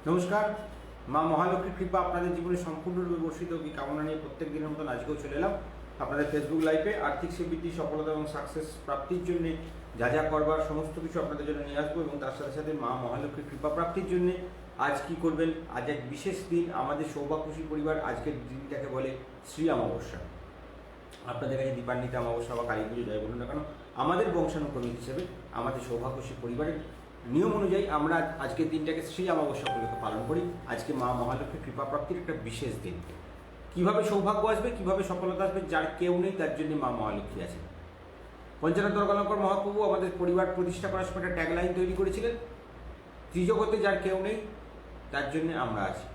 নমস্কার। মা মহালক্ষ্মীর কৃপা আপনাদের জীবনে সম্পূর্ণরূপে বর্ষিত কি কামনা নিয়ে প্রত্যেক দিনের মতন আজকেও চলে এলাম আপনাদের ফেসবুক লাইভে। আর্থিক শ্রীবৃদ্ধি, সফলতা এবং সাকসেস প্রাপ্তির জন্য যা যা করবার সমস্ত কিছু আপনাদের জন্য নিয়ে আসবো, এবং তার সাথে সাথে মা মহালক্ষ্মীর কৃপা প্রাপ্তির জন্য আজ কি করবেন। আজ এক বিশেষ দিন, আমাদের সৌভাগ্যশী পরিবার আজকের দিনটাকে বলে শ্রী অমাবস্যা। আপনাদের কাছে দীপান্বিতা অমাবস্যা বা কালী পুজো যাই বলুন না কেন, আমাদের বংশানুক্রমিক হিসেবে আমাদের সৌভাগ্যশী পরিবারের নিয়ম অনুযায়ী আমরা আজকের দিনটাকে শ্রী অমাবস্যা উপলক্ষে পালন করি। আজকে মা মহালক্ষ্মীর কৃপা প্রাপ্তির একটা বিশেষ দিন। কিভাবে সৌভাগ্য আসবে, কিভাবে সফলতা আসবে, যার কেউ নেই তার জন্য মা মহালক্ষ্মী আছে। পঞ্চানন দর্গালঙ্কর মহাপ্রভু আমাদের পরিবার প্রতিষ্ঠা করার সময় একটা ট্যাগলাইন তৈরি করেছিলেন, ত্রিজগতে যার কেউ নেই তার জন্য আমরা আছি।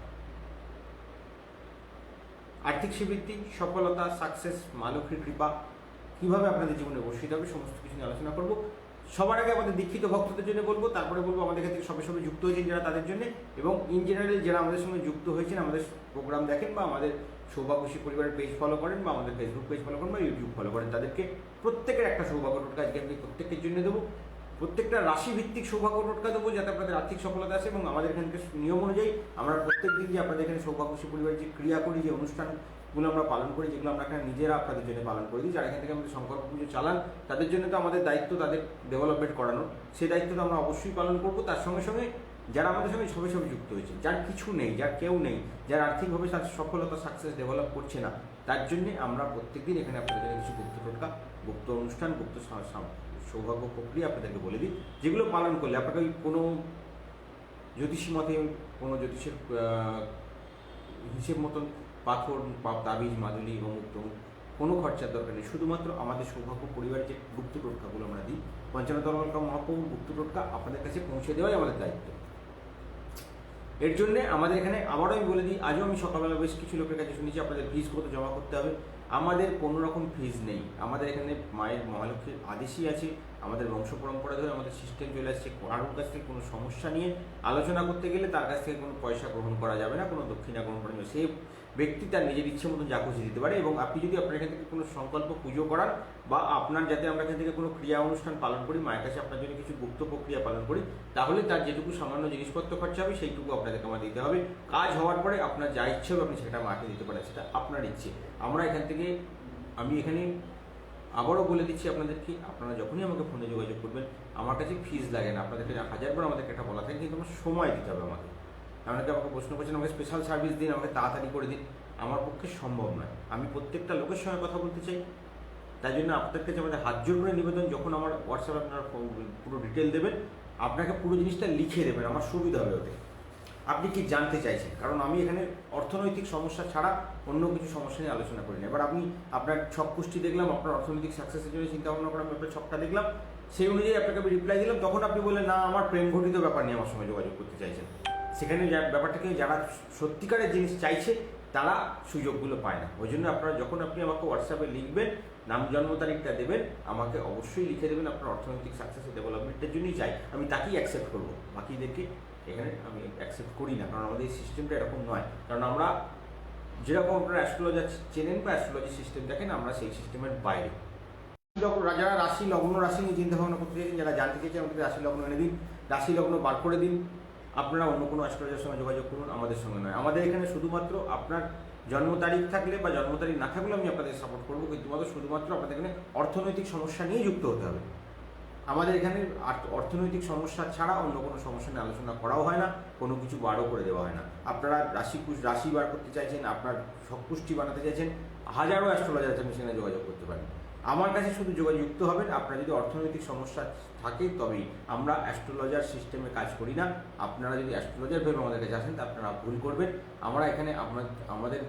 আর্থিক শ্রীবৃদ্ধি, সফলতা, সাকসেস, মা লক্ষ্মীর কৃপা কীভাবে আপনাদের জীবনে বর্ষিত হবে সমস্ত কিছু নিয়ে আলোচনা করব। সবার আগে আমাদের দীক্ষিত ভক্তদের জন্য বলবো, তারপরে বলবো আমাদের ক্ষেত্রে সবে সবে যুক্ত হয়েছেন যারা তাদের জন্য, এবং ইন জেনারেল যারা আমাদের সঙ্গে যুক্ত হয়েছেন, আমাদের প্রোগ্রাম দেখেন বা আমাদের সৌভাগ্যশী পরিবারের পেজ ফলো করেন বা আমাদের ফেসবুক পেজ ফলো করেন বা ইউটিউব ফলো করেন, তাদেরকে প্রত্যেকের একটা সৌভাগ্য টোটকা আজকে আমি প্রত্যেকের জন্য দেবো। প্রত্যেকটা রাশিভিত্তিক সৌভাগ্য টোটকা দেবো যাতে আপনাদের আর্থিক সফলতা আসে। এবং আমাদের এখানকে নিয়ম অনুযায়ী আমরা প্রত্যেক দিন যে আপনাদের এখানে সৌভাগ্যশী পরিবারের যে ক্রিয়া করি, যে অনুষ্ঠানগুলো আমরা পালন করি, যেগুলো আমরা এখানে নিজেরা আপনাদের জন্য পালন করে দিই, যারা এখান থেকে আমাদের সংকল্প পুজো চালান তাদের জন্য তো আমাদের দায়িত্ব তাদের ডেভেলপমেন্ট করানো, সেই দায়িত্বটা আমরা অবশ্যই পালন করব। তার সঙ্গে সঙ্গে যারা আমাদের সঙ্গে সবে সবে যুক্ত হয়েছে, যার কিছু নেই, যার কেউ নেই, যার আর্থিকভাবে তার সফলতা সাকসেস ডেভেলপ করছে না, তার জন্যে আমরা প্রত্যেকদিন এখানে আপনাদের কিছু গুপ্ত টোটকা, গুপ্ত অনুষ্ঠান, গুপ্ত সৌভাগ্য প্রক্রিয়া আপনাদেরকে বলে দিই, যেগুলো পালন করলে আপনাকে ওই কোনো জ্যোতিষী মতে, কোনো জ্যোতিষের হিসেব মতন পাথর বা তাবিজ, মাদুলি, অমুক তমুক কোনো খরচার দরকার নেই। শুধুমাত্র আমাদের সৌভাগ্য পরিবারের যে গুপ্ত টোটকাগুলো আমরা দিই, পঞ্চানন দর্গালঙ্কর মহাপ্রভুর গুপ্ত টোটকা আপনাদের কাছে পৌঁছে দেওয়াই আমাদের দায়িত্ব। এর জন্যে আমাদের এখানে আবারও আমি বলে দিই, আজও আমি সকালবেলা বেশ কিছু লোকের কাছে শুনেছি আপনাদের ফিজ কত জমা করতে হবে। আমাদের কোনো রকম ফিজ নেই। আমাদের এখানে মায়ের মহালক্ষ্মীর আদেশই আছে, আমাদের বংশ পরম্পরা ধরে আমাদের সিস্টেম চলে আসছে। কারোর কাছ থেকে কোনো সমস্যা নিয়ে আলোচনা করতে গেলে তার কাছ থেকে কোনো পয়সা গ্রহণ করা যাবে না, কোনো দক্ষিণা গ্রহণ করা যাবে। সেই ব্যক্তি তার নিজের ইচ্ছে মতো যা খুশি দিতে পারে। এবং আপনি যদি আপনার এখান থেকে কোনো সংকল্প পুজো করান বা আপনার যাতে আমরা এখান থেকে কোনো ক্রিয়া অনুষ্ঠান পালন করি, মায়ের কাছে আপনার জন্য কিছু গুপ্ত প্রক্রিয়া পালন করি, তাহলে তার যেটুকু সামান্য জিনিসপত্র খরচা হবে সেইটুকু আপনাদেরকে আমার দিতে হবে। কাজ হওয়ার পরে আপনার যা ইচ্ছে হবে আপনি সেটা মাকে দিতে পারেন, সেটা আপনার ইচ্ছে। আমরা এখান থেকে, আমি এখানে আবারও বলে দিচ্ছি আপনাদেরকে, আপনারা যখনই আমাকে ফোনে যোগাযোগ করবেন, আমার কাছে ফিজ লাগে না। আপনাদেরকে হাজারবার আমাদেরকে একটা বলা থাকে, কিন্তু আমার সময় দিতে হবে আমাকে। আপনাকে আমাকে প্রশ্ন করছেন আমাকে স্পেশাল সার্ভিস দিন, আমাকে তাড়াতাড়ি করে দিন, আমার পক্ষে সম্ভব নয়। আমি প্রত্যেকটা লোকের সঙ্গে কথা বলতে চাই। তাই জন্য আপনাদের কাছে আমাদের হাত জোর করে নিবেদন, যখন আমার হোয়াটসঅ্যাপে আপনারা পুরো ডিটেল দেবেন, আপনাকে পুরো জিনিসটা লিখে দেবেন, আমার সুবিধা হবে ওতে। আপনি কি জানতে চাইছেন, কারণ আমি এখানে অর্থনৈতিক সমস্যা ছাড়া অন্য কিছু সমস্যা নিয়ে আলোচনা করি না। এবার আপনি আপনার ছক পুষ্টি দেখলাম, আপনার অর্থনৈতিক সাকসেসের জন্য চিন্তা ভাবনা করে আমি আপনার ছকটা দেখলাম, সেই অনুযায়ী আপনাকে আমি রিপ্লাই দিলাম। তখন আপনি বললেন না, আমার প্রেম ঘটিত ব্যাপার নিয়ে আমার সঙ্গে যোগাযোগ করতে চাইছেন। সেখানে ব্যাপারটাকে যারা সত্যিকারের জিনিস চাইছে তারা সুযোগগুলো পায় না। ওই জন্য আপনারা যখন আপনি আমাকে হোয়াটসঅ্যাপে লিখবেন, নাম জন্ম তারিখটা দেবেন, আমাকে অবশ্যই লিখে দেবেন আপনার অর্থনৈতিক সাকসেসের ডেভেলপমেন্টের জন্যই চাই। আমি তাকেই অ্যাকসেপ্ট করবো, বাকিদেরকে এখানে আমি অ্যাকসেপ্ট করি না, কারণ আমাদের এই সিস্টেমটা এরকম নয়। কারণ আমরা যেরকম আপনারা অ্যাস্ট্রোলজার চেনেন বা অ্যাস্ট্রোলজি সিস্টেম দেখেন, আমরা সেই সিস্টেমের বাইরে। যারা রাশি লগ্ন রাশি নিয়ে চিন্তা ভাবনা করতে চাইছেন, যারা জানতে চাইছেন, আমাদের রাশি লগ্ন এনে দিন, রাশি লগ্ন বার করে দিন। আপনারা অন্য কোনো অ্যাস্ট্রোলজার সঙ্গে যোগাযোগ করুন, আমাদের সঙ্গে নয়। আমাদের এখানে শুধুমাত্র আপনার জন্ম তারিখ থাকলে বা জন্ম তারিখ না থাকলেও আমি আপনাদের সাপোর্ট করবো, কিন্তু শুধুমাত্র আপনাদের এখানে অর্থনৈতিক সমস্যা নিয়ে যুক্ত হতে হবে। আমাদের এখানে অর্থনৈতিক সমস্যা ছাড়া অন্য কোনো সমস্যা নিয়ে আলোচনা করাও হয় না, কোনো কিছু বারও করে দেওয়া হয় না। আপনারা রাশি বার করতে চাইছেন, আপনার শকপুষ্টি বানাতে চাইছেন, হাজারো অ্যাস্ট্রোলজার আছে, সেখানে যোগাযোগ করতে পারেন। আমার কাছে শুধু যুক্ত হবেন আপনার যদি অর্থনৈতিক সমস্যা থাকে, তবেই। আমরা অ্যাস্ট্রোলজার সিস্টেমে কাজ করি না। আপনারা যদি অ্যাস্ট্রোলজার ভেবে আমাদের কাছে আসেন, তা আপনারা ভুল করবেন। আমরা এখানে আমাদের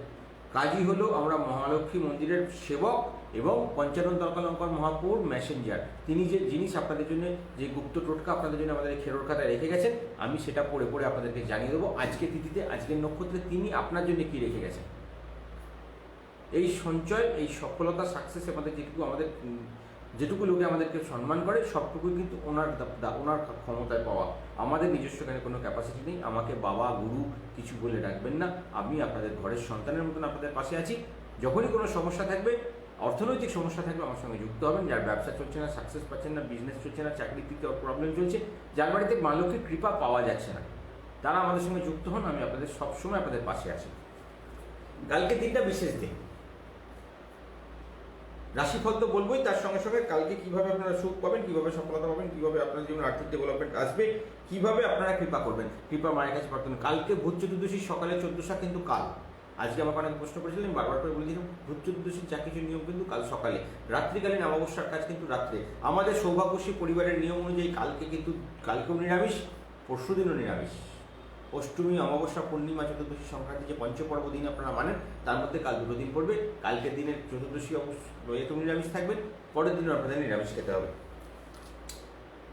কাজই হলো আমরা মহালক্ষ্মী মন্দিরের সেবক এবং পঞ্চানন দর্গালঙ্কর মহাপ্রভুর মেসেঞ্জার। তিনি যে জিনিস আপনাদের জন্য, যে গুপ্ত টোটকা আপনাদের জন্য আমাদের খেরোর খাতায় রেখে গেছেন, আমি সেটা পড়ে পড়ে আপনাদেরকে জানিয়ে দেবো। আজকে তিথিতে, আজকের নক্ষত্রে তিনি আপনার জন্য কি রেখে গেছেন। এই সঞ্চয়, এই সফলতা, সাকসেস, যেটুকু লোকে আমাদেরকে সম্মান করে, সবটুকুই কিন্তু ওনার ক্ষমতায় পাওয়া। আমাদের নিজস্ব এখানে কোনো ক্যাপাসিটি নেই। আমাকে বাবা, গুরু কিছু বলে ডাকবেন না। আমি আপনাদের ঘরের সন্তানের মতন আপনাদের পাশে আছি। যখনই কোনো সমস্যা থাকবে, অর্থনৈতিক সমস্যা থাকবে, আমার সঙ্গে যুক্ত হবেন। যার ব্যবসা চলছে না, সাকসেস পাচ্ছেন না, বিজনেস চলছে না, চাকরির দিকে প্রবলেম চলছে, যার বাড়িতে মা লক্ষ্মীর কৃপা পাওয়া যাচ্ছে না, তারা আমাদের সঙ্গে যুক্ত হন, আমি আপনাদের সবসময় আপনাদের পাশে আছি। কালকে দিনটা বিশেষ দিন, রাশিফল তো বলবোই, তার সঙ্গে সঙ্গে কালকে কিভাবে আপনারা সুখ পাবেন, কিভাবে সফলতা পাবেন, কিভাবে আপনার জীবনে আর্থিক ডেভেলপমেন্ট আসবে, কিভাবে আপনারা কৃপা করবেন, কৃপা মায়ের কাছে প্রার্থনা। কালকে ভূত চতুর্দশী সকালে 14:00 কিন্তু কাল। আজকে আমাকে অনেক প্রশ্ন করেছিলেন, বারবার করে বলে দিলাম, ভূত চতুর্দশীর যা কিছু নিয়ম কিন্তু কাল সকালে, রাত্রিকালীন অমাবস্যার কাজ কিন্তু রাত্রে। আমাদের সৌভাগ্যশ্রী পরিবারের নিয়ম অনুযায়ী কালকে কিন্তু কালকেও নিরামিষ, পরশুদিনও নিরামিষ। অষ্টমী, অমাবস্যা, পূর্ণিমা, চতুর্দশী, সংক্রান্তি যে পঞ্চপর্ব দিন আপনারা মানেন, তার মধ্যে কাল 2 দিন পড়বে। কালকের দিনের চতুর্দশী এত নিরামিষ থাকবেন, পরের দিনও আপনাদের নিরামিষ খেতে হবে।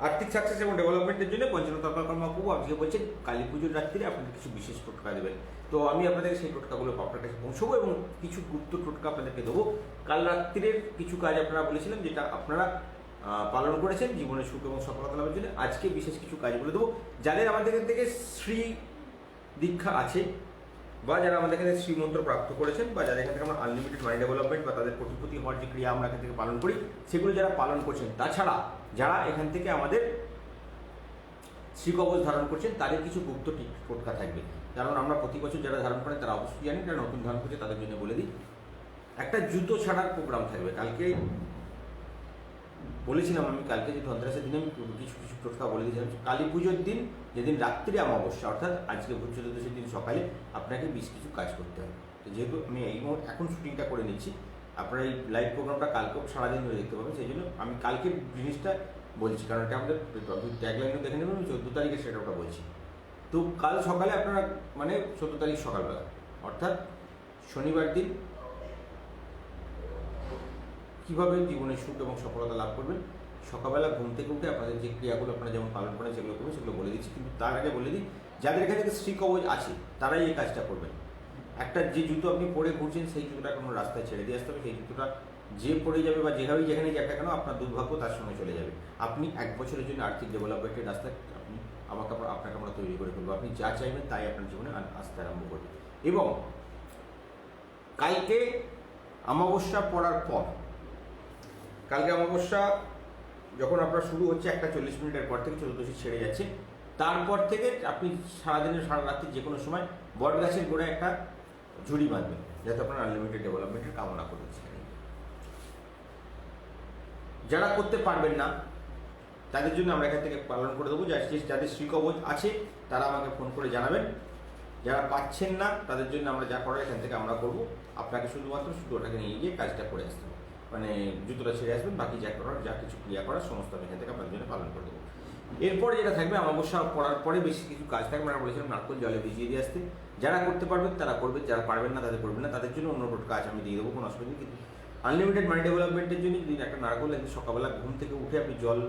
আর্থিক সাকসেস এবং ডেভেলপমেন্টের জন্য পঞ্চরত্ন কর্মবাবু আজকে বলছেন কালী পুজোর রাত্রিরে আপনাদের কিছু বিশেষ টোটকা দেবেন। তো আমি আপনাদের সেই টোটকাগুলো আপনার কাছে পৌঁছবো এবং কিছু গুপ্ত টোটকা আপনাদেরকে দেবো। কাল রাত্রিরের কিছু কাজ আপনারা বলেছিলেন, যেটা আপনারা পালন করেছেন জীবনের সুখ এবং সফলতা লাভের জন্য। আজকে বিশেষ কিছু কাজ বলে দেবো। যাদের আমাদের থেকে শ্রী দীক্ষা আছে, বা যারা আমাদের এখানে শ্রীমন্ত্র প্রাপ্ত করেছেন, বা যাদের এখান থেকে আমরা আনলিমিটেড মানি ডেভেলপমেন্ট বা তাদের কোটিপতি হওয়ার যে ক্রিয়া আমরা এখান থেকে পালন করি, সেগুলো যারা পালন করছেন, তাছাড়া যারা এখান থেকে আমাদের শ্রীকবচ ধারণ করছেন, তাদের কিছু গুপ্ত টোটকা থাকবে। কারণ আমরা প্রতি বছর যারা ধারণ করেন তারা অবশ্যই জানেন, যারা নতুন ধারণ করছে তাদের জন্য বলে দিই, একটা জুতো ছাড়ার প্রোগ্রাম থাকবে। কালকে বলেছিলাম আমি, কালকে যে ধনতেরাসের দিনে আমি কিছু কিছু টোটকা বলে দিয়েছিলাম। কালী পুজোর দিন, যেদিন রাত্রি অমাবস্যা, অর্থাৎ আজকে ভূত চতুর্দশীর দিন সকালে আপনাকে বেশ কিছু কাজ করতে হবে। তো যেহেতু আমি এখন শুটিংটা করে নিচ্ছি, আপনারা এই লাইভ প্রোগ্রামটা কালকেও সারাদিন ধরে দেখতে পাবেন, সেই জন্য আমি কালকের জিনিসটা বলছি, কারণ এটা আমাদের ট্যাগলাইনও দেখে নেবেন। আমি 14 তারিখে সেটা ওটা বলছি। তো কাল সকালে আপনারা, মানে 14 তারিখ সকালবেলা, অর্থাৎ শনিবার দিন, কীভাবে জীবনের সুখ এবং সফলতা লাভ করবেন, সকালবেলা ঘুম থেকে উঠে আপনাদের যে ক্রিয়াগুলো আপনারা যেমন পালন করেন সেগুলো করবেন, সেগুলো বলে দিচ্ছি। কিন্তু তার আগে বলে দিই, যাদের এখানে থেকে শ্রীকবচ আছে তারাই এই কাজটা করবেন। একটা যে জুতো আপনি পরে ঘুরছেন, সেই জুতোটা কোনো রাস্তায় ছেড়ে দিয়ে আসতে হবে। সেই জুতোটা যে পড়ে যাবে বা যেভাবেই যেখানে যাক না কেন, আপনার দুর্ভাগ্য তার সঙ্গে চলে যাবে। আপনি 1 বছরের জন্য আর্থিক ডেভেলপমেন্টের রাস্তায় আপনাকে আমরা তৈরি করে ফেলবো। আপনি যা চাইবেন তাই আপনার জীবনে আসতে আরম্ভ করবে। এবং কালকে অমাবস্যা পড়ার পর, কালকে অমাবস্যা যখন আপনার শুরু হচ্ছে 1:40 পর থেকে, চতুর্দশী ছেড়ে যাচ্ছে, তারপর থেকে আপনি সারাদিনের সারা রাত্রি যে কোনো সময় বট গাছের গোড়ায় একটা ঝুড়ি বাঁধবেন, যাতে আপনার আনলিমিটেড ডেভেলপমেন্টের কামনা করবেন। যারা করতে পারবেন না তাদের জন্য আমরা এখান থেকে পালন করে দেবো। যাদের শ্রীকবচ আছে তারা আমাকে ফোন করে জানাবেন। যারা পাচ্ছেন না তাদের জন্য আমরা যা করার এখান থেকে আমরা করবো। আপনাকে শুধু ওটাকে নিয়ে গিয়ে কাজটা করে আসতে হবে, মানে জুতোটা ছেড়ে আসবেন, বাকি যা করার, যা কিছু ক্রিয়া করার সমস্ত আমি এখান থেকে আপনাদের জন্য পালন করে দেবো। এরপরে যেটা থাকবে, অমাবস্যা পড়ার পরে বেশি কিছু কাজ থাকবে। আমরা বলেছিলাম নারকেল জলে ভিজিয়ে দিয়ে আসতে। যারা করতে পারবেন তারা করবেন, যারা পারবেন না তাদের করবেন না, তাদের জন্য অন্য কাজ আমি দিয়ে দেবো, কোনো অসুবিধা নেই। কিন্তু আনলিমিটেড মানি ডেভেলপমেন্টের জন্য যদি একটা নারকেল সকালবেলা ঘুম থেকে উঠে আপনি জল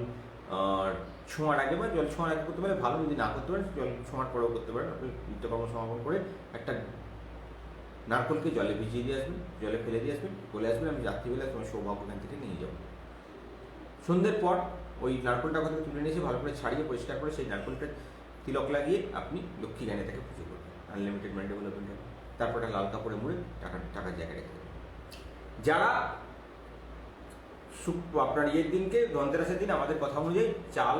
ছোঁয়ার আগে বা জল ছোঁয়ার আগে করতে পারেন ভালো, যদি না করতে পারেন জল ছোঁয়ার পরেও করতে পারেন। আপনি নিত্যকর্ম সমাপন করে একটা নারকেলকে জলে ভিজিয়ে দিয়ে আসবেন, জলে ফেলে দিয়ে আসবেন, বলে আসবেন আমি রাত্রিবেলা তোমার সৌভাগ্য এখান থেকে নিয়ে যাবো। সন্ধ্যের পর ওই নারকেলটা ওখান থেকে তুলে নিয়ে এসে ভালো করে ছাড়িয়ে পরিষ্কার করে সেই নারকেলটা তিলক লাগিয়ে আপনি লক্ষ্মী গানে তাকে পুজো করবেন, আনলিমিটেড মানি ডেভেলপমেন্ট। তারপর একটা লাল কাপড়ে মুড়ে টাকার জায়গায় রেখে দেবেন। যারা আপনার ইয়ের দিনকে, ধনতেরাসের দিন আমাদের কথা অনুযায়ী চাল,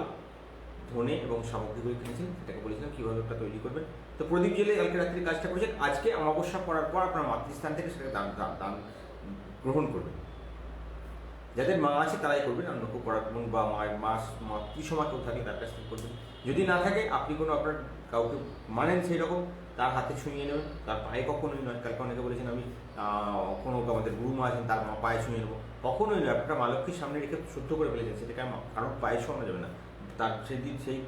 ধনে এবং সামগ্রীগুলি কিনেছেন, সেটাকে বলেছিলাম কীভাবে ওটা তৈরি করবেন। তো প্রদীপ জেলে কালকে রাত্রি কাজটা করেছেন। আজকে অমাবস্যা পড়ার পর আপনার মাতৃস্থান থেকে সেটাকে দান গ্রহণ করবেন। যাদের মা আছে তারাই করবেন, অন্য কেউ করার বা মায়ের মাতৃসমা কেউ থাকে তার কাছ থেকে করবেন। যদি না থাকে, আপনি কোনো আপনার কাউকে মানেন সেই রকম, তার হাতে ছুঁয়ে নেবেন, তার পায়ে কখনোই নয়। কালকে অনেকে বলেছেন আমি কোনো আমাদের গুরু মা আছেন তার পায়ে ছুঁয়ে নেবো, কখনোই নয়। আপনার মা লক্ষ্মীর সামনে রেখে শুদ্ধ করে ফেলেছেন, সেটাকে কারোর পায়ে ছোঁয়ানো যাবে না। তার সেদিন সেই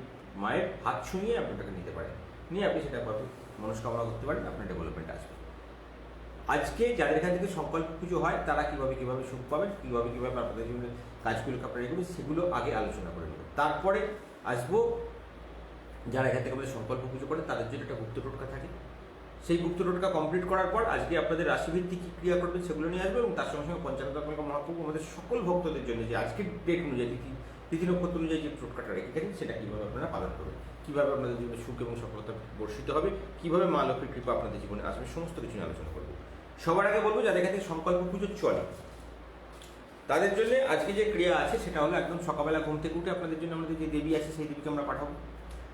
মায়ের হাত ছুঁয়ে আপনি ওটাকে নিতে পারেন, নিয়ে আপনি সেটা মনস্কামনা করতে পারেন, আপনার ডেভেলপমেন্ট আসবে। আজকে যাদের এখান থেকে সংকল্প পুজো হয় তারা কীভাবে সুখ পাবেন, কীভাবে আপনাদের জীবনের কাজগুলোকে আপনারা এগোবেন, সেগুলো আগে আলোচনা করে নেবেন। তারপরে আসবো যারা এখান থেকে আমাদের সংকল্প পুজো করেন তাদের জন্য একটা গুপ্ত টোটকা থাকে। সেই গুপ্ত টোটকা কমপ্লিট করার পর আজকে আপনাদের রাশিভিত্তিক কী ক্রিয়া করবেন সেগুলো নিয়ে আসবে, এবং তার সঙ্গে সঙ্গে পঞ্চানন্দ মহাপ্রভু আমাদের সকল ভক্তদের জন্য যে আজকের ডেট অনুযায়ী, তিথি নক্ষত্র অনুযায়ী যে টোটকাটা রেখে গেছেন সেটা কীভাবে আপনারা পালন করবেন, কীভাবে আপনাদের জীবনে সুখ এবং সফলতা বর্ষিত হবে, কীভাবে মা লক্ষ্মীর কৃপা আপনাদের জীবনে আসবে, সমস্ত কিছু নিয়ে আলোচনা করবো। সবার আগে বলবো যাদের এখানে সংকল্প পুজো চলে তাদের জন্য আজকে যে ক্রিয়া আছে সেটা হলো একদম সকালবেলা ঘুম থেকে উঠে আপনাদের জন্য আমাদের যে দেবী আছে সেই দেবীকে আমরা পাঠাবো।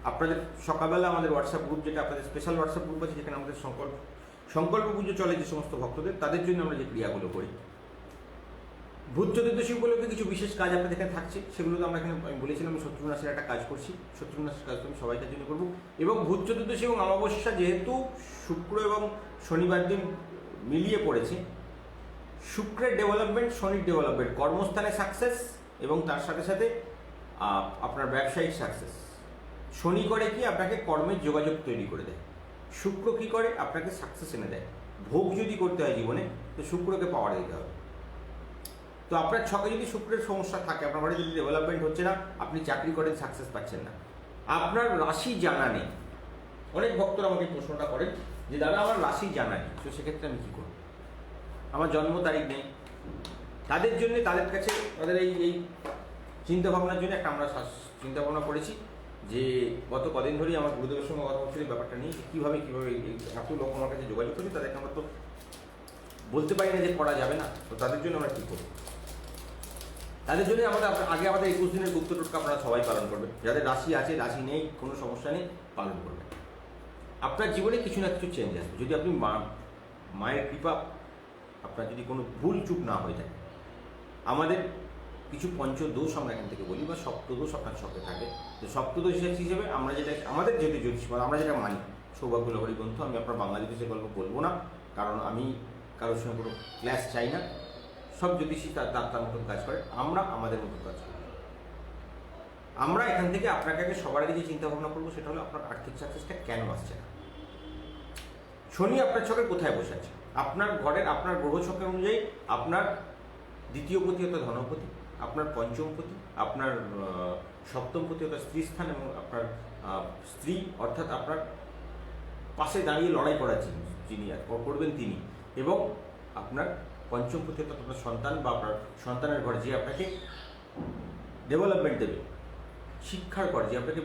আপনাদের সকালবেলা আমাদের হোয়াটসঅ্যাপ গ্রুপ, যেটা আপনাদের স্পেশাল হোয়াটসঅ্যাপ গ্রুপ আছে, যেখানে আমাদের সংকল্প পুজো চলে যে সমস্ত ভক্তদের, তাদের জন্য আমরা যে ক্রিয়াগুলো করি। ভূত চতুর্দশী উপলক্ষে কিছু বিশেষ কাজ আপনাদের এখানে থাকছে, সেগুলো তো আমরা এখানে আমি বলেছিলাম আমি শত্রুনাশের একটা কাজ করছি, শত্রুনাশের কাজ আমি সবাইকার জন্য করবো। এবং ভূত চতুর্দশী এবং অমাবস্যা যেহেতু শুক্র এবং শনিবার দিন মিলিয়ে পড়েছে, শুক্রের ডেভেলপমেন্ট, শনির ডেভেলপমেন্ট, কর্মস্থানে সাকসেস এবং তার সাথে সাথে আপনার ব্যবসায়িক সাকসেস। শনি করে কি আপনাকে কর্মের যোগাযোগ তৈরি করে দেয়, শুক্র কি করে আপনাকে সাকসেস এনে দেয়। ভোগ যদি করতে হয় জীবনে, তো শুক্রকে পাওয়ার দিতে হবে। তো আপনার ছকে যদি শুক্রের সমস্যা থাকে, আপনার ঘরে যদি ডেভেলপমেন্ট হচ্ছে না, আপনি চাকরি করেন সাকসেস পাচ্ছেন না, আপনার রাশি জানা নেই। অনেক ভক্তরা আমাকে প্রশ্নটা করেন যে দাদা আমার রাশি জানা নেই, তো সেক্ষেত্রে আমি কী করব, আমার জন্ম তারিখ নেই। তাদের জন্য, তাদের কাছে তাদের এই চিন্তাভাবনার জন্য একটা আমরা চিন্তাভাবনা করেছি যে গত কদিন ধরেই আমার গুরুদেবের সঙ্গে কথা হচ্ছিল ব্যাপারটা নিয়ে, কীভাবে এত লোক আমার কাছে যোগাযোগ করি, তাদেরকে আমরা তো বলতে পারি না যে করা যাবে না। তো তাদের জন্য আমরা কী করব, তাদের জন্য আমাদের 21 দিনের গুপ্ত টোটকা আপনারা সবাই পালন করবেন। যাদের রাশি আছে, রাশি নেই, কোনো সমস্যা নেই, পালন করবেন। আপনার জীবনে কিছু না কিছু চেঞ্জ আসবে যদি আপনি মায়ের কৃপা, আপনার যদি কোনো ভুল চুপ না হয়ে থাকে। আমাদের কিছু পঞ্চদোষ আমরা এখান থেকে বলি, বা সপ্তদোষ আপনার ছকে থাকে। তো সপ্তদোষ হিসেবে আমরা যেটা, আমাদের যেহেতু জ্যোতিষ আমরা যেটা মানি, সৌভাগ্য লহরী গ্রন্থ, আমি আপনার বাংলা জ্যোতিষের গল্প বলবো না, কারণ আমি কারোর সঙ্গে কোনো ক্লাস চাই না। সব জ্যোতিষী তার মতন কাজ করে, আমরা আমাদের মতন কাজ করি। আমরা এখান থেকে আপনাকে আগে সবার আগে যে চিন্তা ভাবনা করবো সেটা হলো আপনার আর্থিক সাকসেসটা কেন আসছে না। শনি আপনার ছকে কোথায় বসে আছে, আপনার ঘরের, আপনার গ্রহ ছকের অনুযায়ী আপনার দ্বিতীয় পতি অর্থাৎ ধনপতি, আপনার পঞ্চম পতি, আপনার সপ্তম পতি অর্থাৎ স্ত্রী স্থান, এবং আপনার স্ত্রী অর্থাৎ আপনার পাশে দাঁড়িয়ে লড়াই করার যিনি করবেন তিনি, এবং আপনার পঞ্চম পতি অর্থাৎ আপনার সন্তান বা আপনার সন্তানের ঘর, যে আপনাকে ডেভেলপমেন্ট দেবে, শিক্ষার ঘর, যে আপনাকে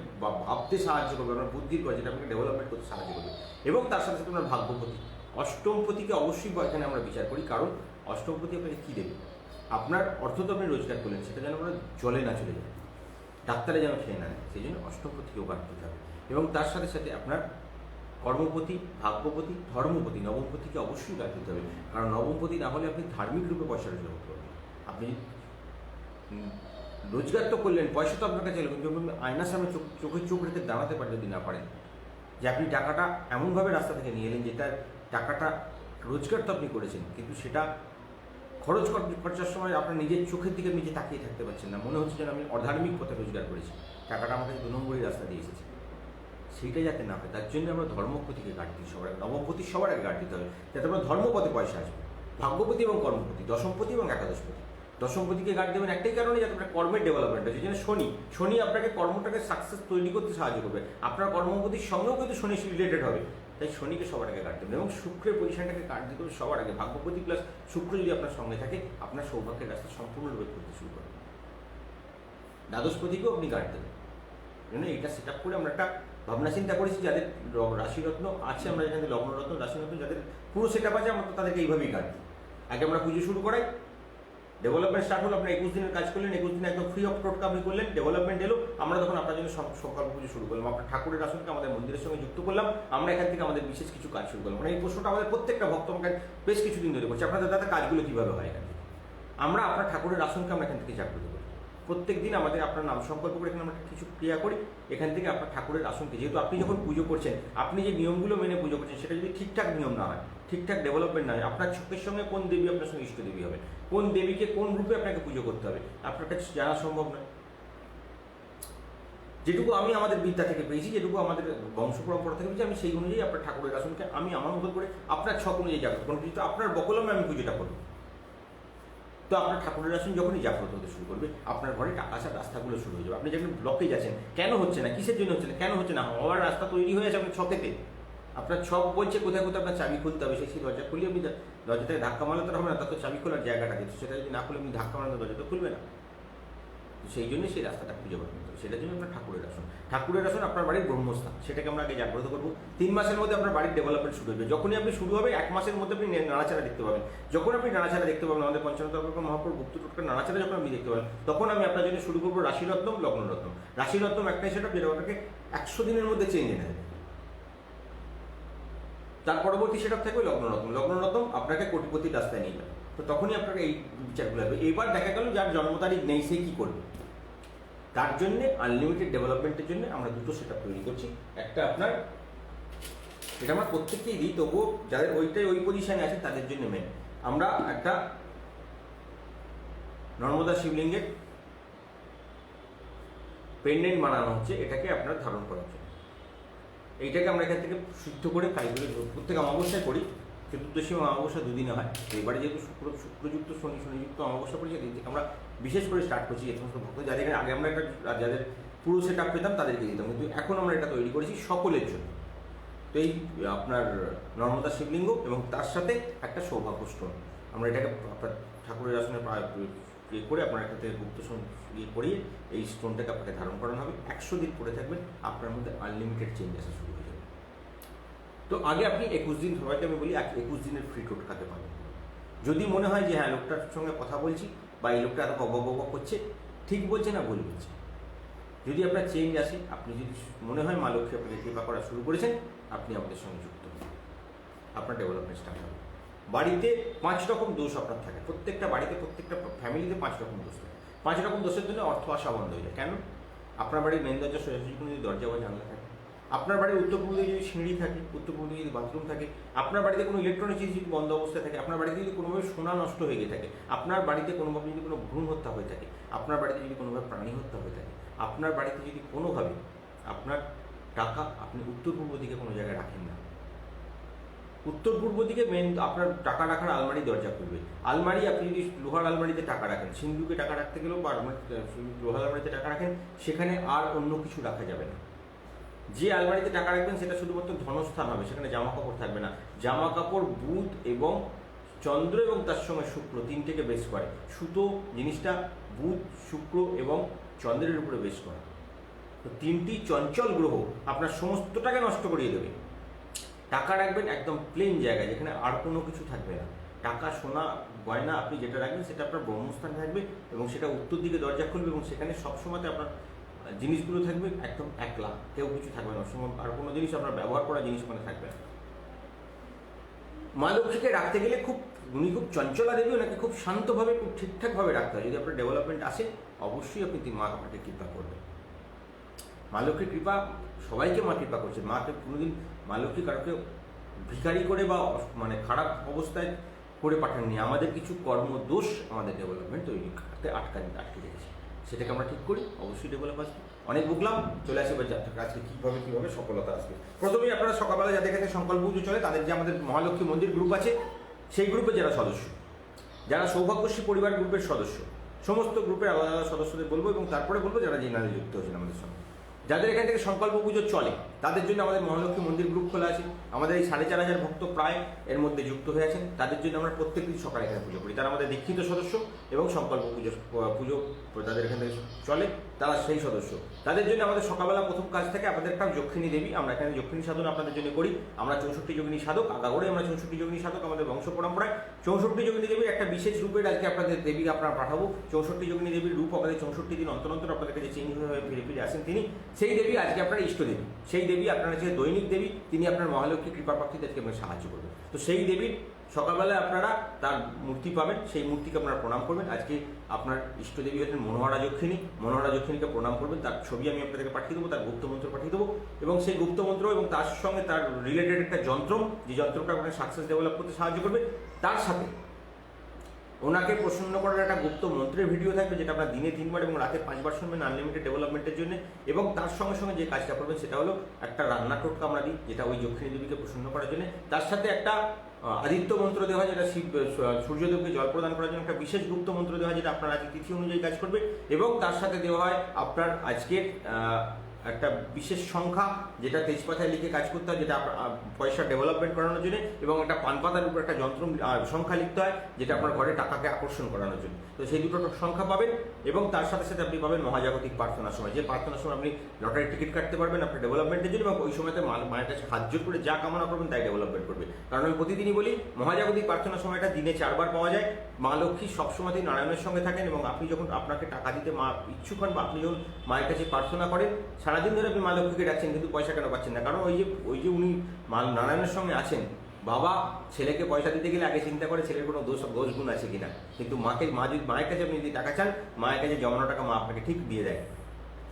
ভাবতে সাহায্য করবে, আপনার বুদ্ধির ঘর, যেটা আপনাকে ডেভেলপমেন্ট করতে সাহায্য করবে। এবং তার সাথে সাথে আপনার ভাগ্যপতি, অষ্টমপতিকে অবশ্যই এখানে আমরা বিচার করি, কারণ অষ্টমপতি আপনাকে কী দেবে, আপনার অর্থ তো আপনি রোজগার করলেন, সেটা যেন আপনার জলে না চলে যায়, ডাক্তারে যেন খেয়ে না নেয়, সেই জন্য অষ্টমপতিকেও কাটতে হবে। এবং তার সাথে সাথে আপনার কর্মপতি, ভাগ্যপতি, ধর্মপতি, নবমপতিকে অবশ্যই কাট দিতে হবে, কারণ নবমপতি না হলে আপনি ধার্মিক রূপে পয়সা রোজগার করতে পারবেন। আপনি রোজগার তো করলেন, পয়সা তো আপনার কাছে এলো, কিন্তু আপনি আয়নার সামনে চোখে চোখ রেখে দাঁড়াতে পারেন যদি না পারেন, যে আপনি টাকাটা এমনভাবে রাস্তা থেকে নিয়ে এলেন যেটা টাকাটা রোজগার তো আপনি করেছেন, কিন্তু সেটা খরচার সময় আপনার নিজের চোখের দিকে নিজে তাকিয়ে থাকতে পারছেন না, মনে হচ্ছে যেন আমি অধার্মিক পথে রোজগার করেছি, টাকাটা আমার কাছে 2 নম্বরই রাস্তা দিয়ে এসেছে। সেইটা যাতে না হয় তার জন্য আমরা ধর্মপতিকে গাড় দিই সবার আগে, নবমপতি সবার আগে গাড় দিতে হবে, যাতে আমরা ধর্মপথে পয়সা আসবে। ভাগ্যপতি এবং কর্মপতি, দশমপতি এবং একাদশপতি। দশমপতিকে গাড় দেবেন একটাই কারণে, যাতে আপনার কর্মের ডেভেলপমেন্ট আছে। যেন শনি আপনাকে কর্মটাকে সাকসেস তৈরি করতে সাহায্য করবে, আপনার কর্মপতির সঙ্গেও কিন্তু শনি রিলেটেড হবে, তাই শনিকে সবার আগে কাট দেবেন। এবং শুক্রের পজিশনটাকে কাট দিতে হবে সবার আগে। ভাগ্যপতি প্লাস শুক্র যদি আপনার সঙ্গে থাকে, আপনার সৌভাগ্যের রাস্তা সম্পূর্ণরূপে করতে শুরু করবে। দ্বাদশপতিকেও আপনি কাট দেবেন। জন্য এটা সেট আপ করে আমরা একটা ভাবনা চিন্তা করেছি, যাদের রাশিরত্ন আছে, আমরা এখানে লগ্নরত্ন, রাশিরত্ন যাদের পুরো সেট আপ আছে, আমরা তো তাদেরকে এইভাবেই কাট দিই। আগে আমরা পুজো শুরু করাই, ডেভেলপমেন্ট স্টার্ট হলো, আপনার 21 দিনের কাজ করলেন, 21 দিন একদম ফ্রি অফ টোটকা আপনি করলেন, ডেভেলপমেন্ট এলো, আমরা তখন আপনার জন্য সংকল্প পুজো শুরু করলাম, আপনার ঠাকুরের আসনকে আমাদের মন্দিরের সঙ্গে যুক্ত করলাম, আমরা এখান থেকে আমাদের বিশেষ কিছু কাজ শুরু করলাম। মানে এই প্রশ্নটা আমাদের প্রত্যেকটা ভক্ত আমাকে বেশ কিছুদিন ধরে করছে, আপনাদের দাদা কাজগুলো কীভাবে হয় এখান থেকে। আমরা আপনার ঠাকুরের আসনকে আমরা এখান থেকে জাগ্রত করি, প্রত্যেক দিন আমাদের আপনার নাম সংকল্প করে এখানে আমরা কিছু ক্রিয়া করি, এখান থেকে আপনার ঠাকুরের আসনকে, যেহেতু আপনি যখন পুজো করছেন, আপনি যে নিয়মগুলো মেনে পুজো করছেন, সেটা যদি ঠিকঠাক নিয়ম না হয়, ঠিকঠাক ডেভেলপমেন্ট না হয়, আপনার চোখের সঙ্গে কোন দেবী আপনার সঙ্গে ইষ্ট দেবী হবে, কোন দেবীকে কোন রূপে আপনাকে পুজো করতে হবে, আপনার কাছে জানা সম্ভব নয়। যেটুকু আমি আমাদের বিদ্যা থেকে পেয়েছি, যেটুকু আমাদের বংশ পরম্পরা থেকে পেয়েছি, আমি সেই অনুযায়ী আপনার ঠাকুরের আসনকে আমি আমার মতো করে আপনার ছক অনুযায়ী জাগ্রত করুন, কিন্তু আপনার বকলমে আমি পুজোটা করব। তো আপনার ঠাকুরের আসন যখনই জাগ্রত হতে শুরু করবে, আপনার ঘরে টাকা আসার রাস্তাগুলো শুরু হয়ে যাবে। আপনি যেখানে ব্লকেজ আছেন, কেন হচ্ছে না, কিসের জন্য হচ্ছে না, কেন হচ্ছে না, হওয়ার রাস্তা তৈরি হয়ে আছে আপনার ছকেতে। আপনার ছক বলছে কোথায় কোথায় আপনার চাবি খুলতে হবে, সেই দরজা খুলে আপনি দরজাটাকে ধাক্কা মারলে তো হবে না, তার তো চাবি খোলার জায়গাটা দিচ্ছে, সেটা যদি না খুলে আপনি ধাক্কা মারলে দরজা তো খুলবে না। তো সেই জন্য সেই রাস্তাটা খুঁজে বার করতে হবে। সেটার জন্য আপনার ঠাকুরের আসন আপনার বাড়ির ব্রহ্মস্থান, সেটাকে আমরা আগে জাগ্রত করবো। 3 মাসের মধ্যে আপনার বাড়ির ডেভেলপমেন্ট শুরু হবে। যখনই আপনি শুরু হবে 1 মাসের মধ্যে আপনি নাড়াচাড়া দেখতে পাবেন। যখন আপনি নাড়াচাড়া দেখতে পাবেন, আমাদের পঞ্চানন মহাপুর গুপ্ত টোটকার নাড়াচাড়া যখন আপনি দেখতে পাবেন, তখন আমি আপনার জন্য শুরু করবো রাশিরত্নম, লগ্নরত্নম। রাশিরত্নম একটাই সেটা যেটা ওটাকে 100 দিনের মধ্যে চেঞ্জ এনে দেবে। তার পরবর্তী সেটা থাকবে লগ্নরত্নম আপনাকে কোটিপতির রাস্তায় নিয়ে যাবে। তো তখনই আপনাকে এই বিচারগুলো হবে। এবার দেখা গেল যার জন্ম তারিখ নেই সে কী করবে, তার জন্য আনলিমিটেড ডেভেলপমেন্টের জন্য আমরা দুটো সেটআপ তৈরি করছি। একটা আপনার, এটা আমরা প্রত্যেককেই দিই, তবুও যাদের ওই পজিশনে আছে তাদের জন্য মেন আমরা একটা নর্মদা শিবলিঙ্গের পেন্ডেন্ট বানানো হচ্ছে, এটাকে আপনার ধারণ করার জন্য। এইটাকে আমরা এখান থেকে শুদ্ধ করে কালীপুজো প্রত্যেক অমাবস্যায় করি। চতুর্দশী অমাবস্যা দুদিনে হয়। তো এবারে যেহেতু শুক্রযুক্ত শনিযুক্ত অমাবস্যা পড়েছে, দিন থেকে আমরা বিশেষ করে স্টার্ট করছি এই সমস্ত ভক্ত যাদের আগে আমরা একটা যাদের পুরো সেট আপ পেতাম তাদেরকে দিতাম, কিন্তু এখন আমরা এটা তৈরি করেছি সকলের জন্য। তো এই আপনার নর্মদা শিবলিঙ্গ এবং তার সাথে একটা সৌভাগ্য স্টোন, আমরা এটাকে আপনার ঠাকুরের আসনে ইয়ে করে আপনার এখান থেকে গুপ্ত ইয়ে করিয়ে এই স্টোনটাকে আপনাকে ধারণ করানো হবে। 100 দিন পরে থাকবেন, আপনার মধ্যে আনলিমিটেড চেঞ্জ আসা শুরু হয়ে যাবে। তো আগে আপনি 21 দিন, সবাইকে আমি বলি 21 দিনের ফ্রি টোটকাতে পাবেন। যদি মনে হয় যে হ্যাঁ লোকটার সঙ্গে কথা বলছি বা এই লোকটা এত বক করছে, ঠিক বলছে না ভুল বলছে, যদি আপনার চেঞ্জ আসে, আপনি যদি মনে হয় মা লক্ষ্মী আপনাকে কৃপা করা শুরু করেছেন, আপনি আমাদের সঙ্গে যুক্ত হন, আপনার ডেভেলপমেন্ট স্টার্ট হবে। বাড়িতে 5 রকম দোষ আপনার থাকে, প্রত্যেকটা বাড়িতে প্রত্যেকটা ফ্যামিলিতে 5 রকম দোষ থাকে। 5 রকম দোষের জন্য অর্থ আসা বন্ধ হয়ে যায়। কেন? আপনার বাড়ির মেন দরজা সোজাসুজি কোনো যদি দরজা বা জানলা থাকে, আপনার বাড়ির উত্তর পূর্ব দিকে যদি সিঁড়ি থাকে, উত্তর পূর্ব দিকে যদি বাথরুম থাকে, আপনার বাড়িতে কোনো ইলেকট্রনিক জিনিস যদি বন্ধ অবস্থায় থাকে, আপনার বাড়িতে যদি কোনোভাবে সোনা নষ্ট হয়ে গিয়ে থাকে, আপনার বাড়িতে কোনোভাবে যদি কোনো ভ্রূণ হত্যা হয়ে থাকে, আপনার বাড়িতে যদি কোনোভাবে প্রাণী হত্যা হয়ে থাকে, আপনার বাড়িতে যদি কোনোভাবে আপনার টাকা আপনি উত্তর পূর্ব দিকে কোনো জায়গায় রাখেন না, উত্তর পূর্ব দিকে মেন আপনার টাকা রাখার আলমারি দরজা খুলবে। আলমারি আপনি যদি লোহার আলমারিতে টাকা রাখেন, সিন্ধুকে টাকা রাখতে গেলেও বা লোহার আলমারিতে টাকা রাখেন, সেখানে আর অন্য কিছু রাখা যাবে না। যে আলমারিতে টাকা রাখবেন সেটা শুধুমাত্র ধনস্থান হবে, সেখানে জামা কাপড় থাকবে না। জামা কাপড় বুধ এবং চন্দ্র এবং তার সঙ্গে শুক্র, তিনটেকে বেস করে। সুতো জিনিসটা বুধ, শুক্র এবং চন্দ্রের উপরে বেস করে। তো 3টি চঞ্চল গ্রহ আপনার সমস্তটাকে নষ্ট করিয়ে দেবে। টাকা রাখবেন একদম প্লেন জায়গায়, যেখানে আর কোনো কিছু থাকবে না। টাকা, সোনা, গয়না আপনি যেটা রাখবেন সেটা আপনার ব্রহ্মস্থানে থাকবে এবং সেটা উত্তর দিকে দরজা খুলবে এবং সেখানে সবসময়তে আপনার জিনিসগুলো থাকবে একদম একলা, কেউ কিছু থাকবে না। আর কোনো জিনিস আপনার ব্যবহার করা জিনিস ওখানে থাকবে না। মা লক্ষ্মীকে রাখতে গেলে উনি খুব চঞ্চলা দেবী, ওনাকে খুব শান্তভাবে, খুব ঠিকঠাকভাবে রাখতে হয়। যদি আপনার ডেভেলপমেন্ট আসে, অবশ্যই আপনি মা আপনাকে কৃপা করবেন। মা লক্ষ্মীর কৃপা, সবাইকে মা কৃপা করছে। মাকে কোনোদিন মা লক্ষ্মী কারোকে ভিখারি করে বা মানে খারাপ অবস্থায় করে পাঠাননি। আমাদের কিছু কর্মদোষ আমাদের ডেভেলপমেন্ট তৈরি করতে আটকে রেখেছে, সেটাকে আমরা ঠিক করি, অবশ্যই ডেভেলপ আসবে। অনেক বুকলাম, চলে আসে এবার যাত্রা আজকে কীভাবে সফলতা আসবে। প্রথমেই আপনারা সকালবেলা যাদের কাছে সংকল্প পুজো চলে, তাদের যে আমাদের মহালক্ষ্মী মন্দির গ্রুপ আছে, সেই গ্রুপে যারা সদস্য, যারা সৌভাগ্যশ্রী পরিবার গ্রুপের সদস্য, সমস্ত গ্রুপের আলাদা আলাদা সদস্যদের বলবো এবং তারপরে বলবো যারা জেনারেলে যুক্ত হয়েছেন আমাদের সঙ্গে। যাদের এখান থেকে সংকল্প পুজো চলে তাদের জন্য আমাদের মহালক্ষ্মী মন্দির গ্রুপ খোলা আছে। আমাদের এই 4,500 ভক্ত প্রায় এর মধ্যে যুক্ত হয়ে আছেন। তাদের জন্য আমরা প্রত্যেক দিন সকালে এখানে পুজো করি। তারা আমাদের দীক্ষিত সদস্য এবং সংকল্প পুজো তাদের এখান থেকে চলে, তারা সেই সদস্য। তাদের জন্য আমাদের সকালবেলা প্রথম কাজ থেকে আমাদের একটা যক্ষিণী দেবী, আমরা এখানে যক্ষিণী সাধন আপনাদের জন্য করি। আমরা 64 যোগিনী সাধক, আগাগোড়ে আমরা 64 যোগিনী সাধক। আমাদের বংশ পরম্পরায় 64 যোগিনী দেবীর একটা বিশেষ রূপের আজকে আপনাদের দেবীকে আপনারা পাঠাবো। 64 যোগিনী দেবীর রূপ আমাদের 64 দিন অন্তর অন্তর আপনাদের কাছে চেঞ্জ হয়ে ফিরে ফিরে আসেন তিনি। সেই দেবী আজকে আপনার ইষ্ট দেবী, সেই দেবী আপনার কাছে দৈনিক দেবী, তিনি আপনার মহালক্ষ্মী কৃপার প্রাপ্তিতে আজকে আপনাকে সাহায্য করবেন। তো সেই দেবীর সকালবেলায় আপনারা তার মূর্তি পাবেন, সেই মূর্তিকে আপনারা প্রণাম করবেন। আজকে আপনার ইষ্ট দেবী হচ্ছেন মনোহরা যক্ষিণী, মনোহরা যক্ষিণীকে প্রণাম করবেন। তার ছবি আমি আপনাদেরকে পাঠিয়ে দেবো, তার গুপ্তমন্ত্র পাঠিয়ে দেবো এবং সেই গুপ্তমন্ত্র এবং তার সঙ্গে তার রিলেটেড একটা যন্ত্র, যে যন্ত্রটা আপনার সাকসেস ডেভেলপ করতে সাহায্য করবে। তার সাথে ওনাকে প্রসন্ন করার একটা গুপ্ত মন্ত্রের ভিডিও থাকবে, যেটা আপনার দিনে 3 বার এবং রাতে 5 বার শুনবেন আনলিমিটেড ডেভেলপমেন্টের জন্য। এবং তার সঙ্গে সঙ্গে যে কাজটা করবেন সেটা হলো একটা রান্না টোটকা আমরা দিই, যেটা ওই যক্ষিণী দেবীকে প্রসন্ন করার জন্য। তার সাথে একটা আদিত্য মন্ত্র দেওয়া হয়, যেটা সূর্যদেবকে জল প্রদান করার জন্য একটা বিশেষ গুপ্ত মন্ত্র দেওয়া হয়, যেটা আপনার আজকে তিথি অনুযায়ী কাজ করবে। এবং তার সাথে দেওয়া হয় আপনার আজকের একটা বিশেষ সংখ্যা, যেটা তেজপাতায় লিখে কাজ করতে হয়, যেটা পয়সা ডেভেলপমেন্ট করানোর জন্য। এবং একটা পান পাতার উপর একটা যন্ত্র সংখ্যা লিখতে হয়, যেটা আপনার ঘরে টাকাকে আকর্ষণ করানোর জন্য। তো সেই দুটো সংখ্যা পাবেন এবং তার সাথে সাথে আপনি পাবেন মহাজাগতিক প্রার্থনার সময়, যে প্রার্থনার সময় আপনি লটারির টিকিট কাটতে পারবেন আপনার ডেভেলপমেন্টের জন্য, এবং ওই সময়তে মায়ের কাছে হাত জোর করে যা কামনা করবেন তাই ডেভেলপমেন্ট করবে। কারণ আমি প্রতিদিনই বলি মহাজাগতিক প্রার্থনার সময়টা দিনে 4 বার পাওয়া যায়। মা লক্ষ্মী সবসময়তেই নারায়ণের সঙ্গে থাকেন, এবং আপনি যখন আপনাকে টাকা দিতে মা ইচ্ছুক হন বা আপনি যখন মায়ের কাছে প্রার্থনা করেন, সারাদিন ধরে আপনি মা লক্ষ্মীকে ডাকছেন কিন্তু পয়সা কেন পাচ্ছেন না? কারণ ওই যে উনি মা নারায়ণের সঙ্গে আছেন। বাবা ছেলেকে পয়সা দিতে গেলে আগে চিন্তা করে ছেলের কোনো দোষ গুণ আছে কিনা, কিন্তু মা যদি মায়ের কাছে আপনি যদি টাকা চান, মায়ের কাছে জমানো টাকা মা আপনাকে ঠিক দিয়ে দেয়।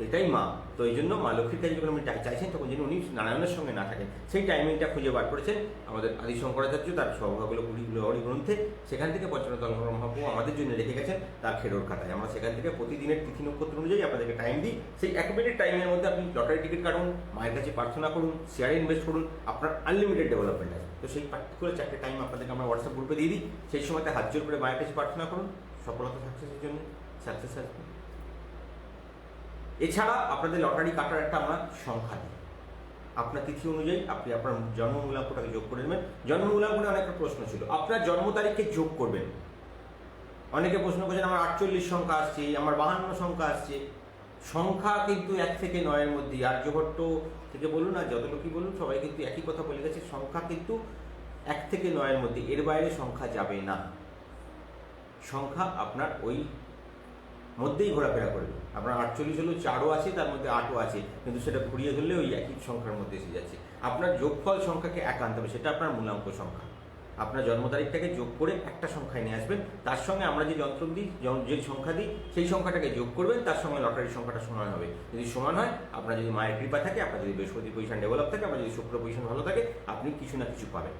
এটাই মা। তো এই জন্য মা লক্ষ্মীর কাছে যখন আপনি চাইছেন তখন যেন উনি নারায়ণের সঙ্গে না থাকেন, সেই টাইমিংটা খুঁজে বার করেছেন আমাদের আদি শঙ্করাচার্য তার সভাগুলো কুড়ি গ্রন্থে। সেখান থেকে পঞ্চরত্ন মহাপ্রভু আমাদের জন্য রেখে গেছেন তার খেরোর খাতায়। আমরা সেখান থেকে প্রতিদিনের তিথি নক্ষত্র অনুযায়ী আপনাদেরকে টাইম দিই। সেই 1 মিনিট টাইমের মধ্যে আপনি লটারি টিকিট কাটুন, মায়ের কাছে প্রার্থনা করুন, শেয়ারে ইনভেস্ট করুন, আপনার আনলিমিটেড ডেভেলপমেন্ট আছে। তো সেই পার্টিকুলার 4টে টাইম আপনাদেরকে আমরা হোয়াটসঅ্যাপ গ্রুপে দিয়ে দিই। সেই সময়তে হাত জোর করে মায়ের কাছে প্রার্থনা করুন, সফলতা সাকসেসের জন্য সাকসেস আসবে। এছাড়া আপনাদের লটারি কাটার একটা আমরা সংখ্যা দিই, আপনার তিথি অনুযায়ী আপনি আপনার জন্ম মূলাঙ্কটাকে যোগ করে নেবেন। জন্ম মূলাঙ্কনে অনেকটা প্রশ্ন ছিল, আপনার জন্ম তারিখকে যোগ করবেন। অনেকে প্রশ্ন করছেন আমার 48 সংখ্যা আসছে, আমার 52 সংখ্যা আসছে। সংখ্যা কিন্তু 1 থেকে 9-এর মধ্যে, আর্যভট্ট থেকে বলুন আর যত লোকই বলুন সবাই কিন্তু একই কথা বলে গেছে, সংখ্যা কিন্তু 1 থেকে 9-এর মধ্যে, এর বাইরে সংখ্যা যাবে না। সংখ্যা আপনার ওই মধ্যেই ঘোরাফেরা করবে। আপনার 48 হলেও 4ও আছে, তার মধ্যে 8ও আছে, কিন্তু সেটা ঘুরিয়ে ধরলে ওই একই সংখ্যার মধ্যে এসে যাচ্ছে। আপনার যোগফল সংখ্যাকে এক আনতে হবে, সেটা আপনার মূলাঙ্ক সংখ্যা। আপনার জন্ম তারিখটাকে যোগ করে একটা সংখ্যায় নিয়ে আসবেন, তার সঙ্গে আমরা যে যন্ত্র দিই, যে সংখ্যা দিই সেই সংখ্যাটাকে যোগ করবেন, তার সঙ্গে লটারির সংখ্যাটা সমান হবে। যদি সমান হয়, আপনার যদি মায়ের কৃপা থাকে, আপনার যদি বৃহস্পতি পজিশন ডেভেলপ থাকে, আপনার যদি শুক্র পজিশন ভালো থাকে, আপনি কিছু না কিছু পাবেন।